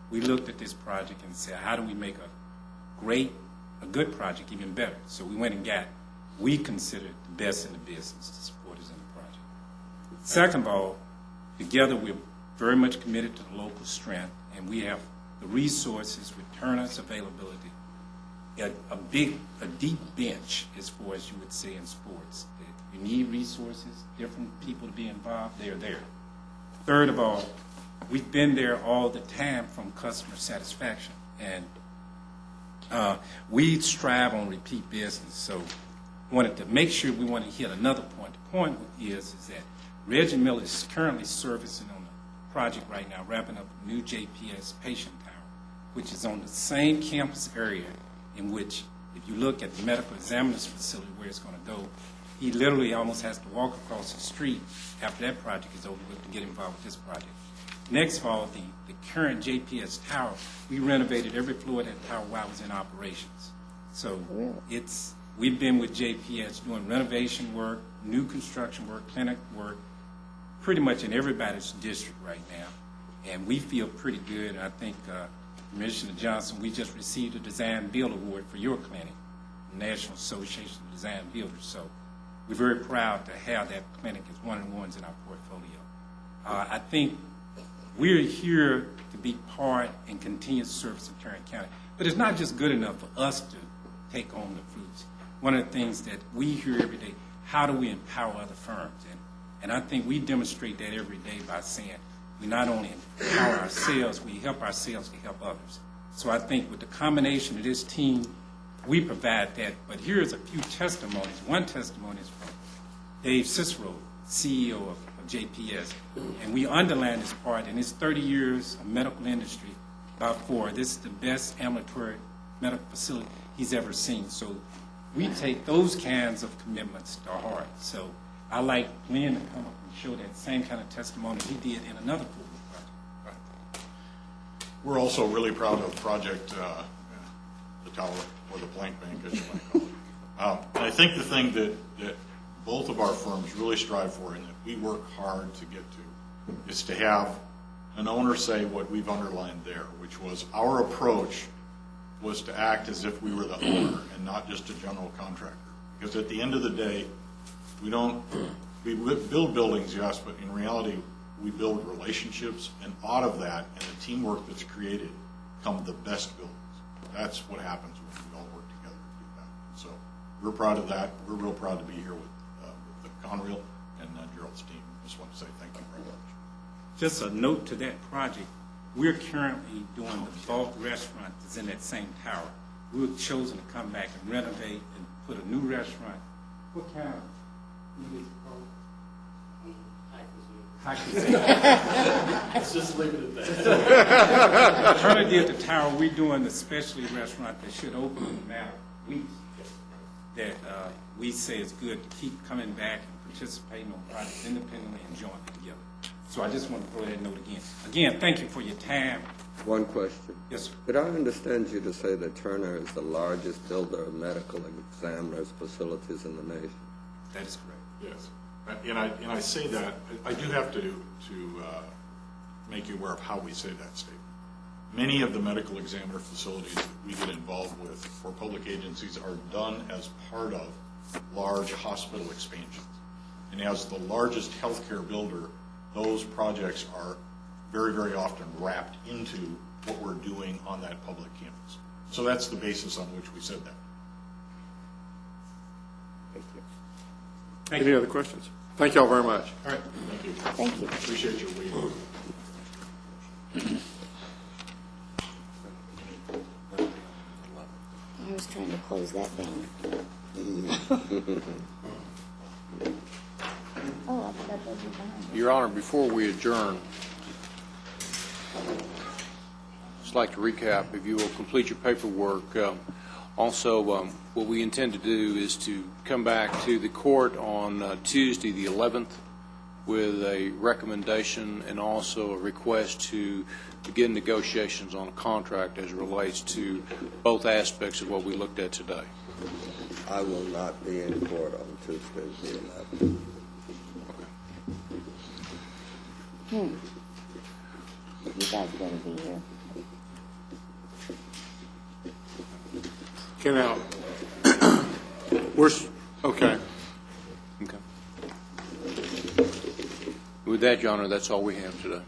we looked at this project and said, how do we make a good project even better? So we went and got, we considered the best in the business to support us in the project. Second of all, together we're very much committed to the local strength, and we have the resources, returners, availability, a deep bench as far as you would say in sports. You need resources, different people to be involved, they're there. Third of all, we've been there all the time from customer satisfaction, and we strive on repeat business, so wanted to make sure we want to hit another point. The point is that Reggie Miller is currently servicing on the project right now, wrapping up a new JPS patient tower, which is on the same campus area in which, if you look at the medical examiner's facility where it's going to go, he literally almost has to walk across the street after that project is over with to get involved with this project. Next fall, the current JPS tower, we renovated every floor of that tower while it was in operations. So we've been with JPS doing renovation work, new construction work, clinic work, pretty much in everybody's district right now. And we feel pretty good. I think Commissioner Johnson, we just received a Design Build Award for your clinic, National Association of Design Builders. So we're very proud to have that clinic as one of the ones in our portfolio. I think we're here to be part and continue to service of Tarrant County. But it's not just good enough for us to take on the fruits. One of the things that we hear every day, how do we empower other firms? And I think we demonstrate that every day by saying we not only empower ourselves, we help ourselves to help others. So I think with the combination of this team, we provide that. But here's a few testimonies. One testimony is from Dave Cicero, CEO of JPS. And we underline this part, in his 30 years of medical industry, about 4, this is the best ambulatory medical facility he's ever seen. So we take those kinds of commitments to heart. So I like Glenn to come up and show that same kind of testimony he did in another pool project. We're also really proud of Project the Tower, or the Plank Bank, as you might call it. And I think the thing that both of our firms really strive for, and that we work hard to get to, is to have an owner say what we've underlined there, which was our approach was to act as if we were the owner and not just a general contractor. Because at the end of the day, we build buildings, yes, but in reality, we build relationships, and out of that and the teamwork that's created come the best buildings. That's what happens when we all work together to do that. So we're proud of that. We're real proud to be here with the Conrail and Gerald's team. Just want to say thank you very much. Just a note to that project, we're currently doing the Vault restaurant that's in that same tower. We were chosen to come back and renovate and put a new restaurant. What kind of food is it called? Let's just leave it at that. Alternative to tower, we're doing a specialty restaurant that should open in a matter of weeks that we say is good to keep coming back and participating on projects independently and jointly together. So I just want to throw that note again. Again, thank you for your time. One question. Yes, sir. Did I understand you to say that Turner is the largest builder of medical examiners facilities in the nation? That is correct. Yes. And I say that, I do have to make you aware of how we say that statement. Many of the medical examiner facilities that we get involved with for public agencies are done as part of large hospital expansions. And as the largest healthcare builder, those projects are very, very often wrapped into what we're doing on that public campus. So that's the basis on which we said that. Any other questions? Thank you all very much. All right. Thank you. Thank you. Appreciate your waiting. I was trying to close that down. Oh, I forgot those were behind. Your Honor, before we adjourn, just like to recap, if you will complete your paperwork. Also, what we intend to do is to come back to the court on Tuesday, the 11th, with a recommendation and also a request to begin negotiations on a contract as it relates to both aspects of what we looked at today. I will not be in court on Tuesday, the 11th. You guys better be here. Okay, now, okay. Okay. With that, Your Honor, that's all we have today.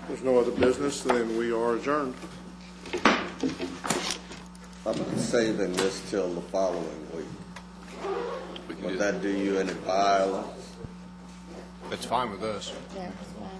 There's no other business, then we are adjourned. How about saving this till the following week? Would that do you any violence? That's fine with us. Yeah, that's fine.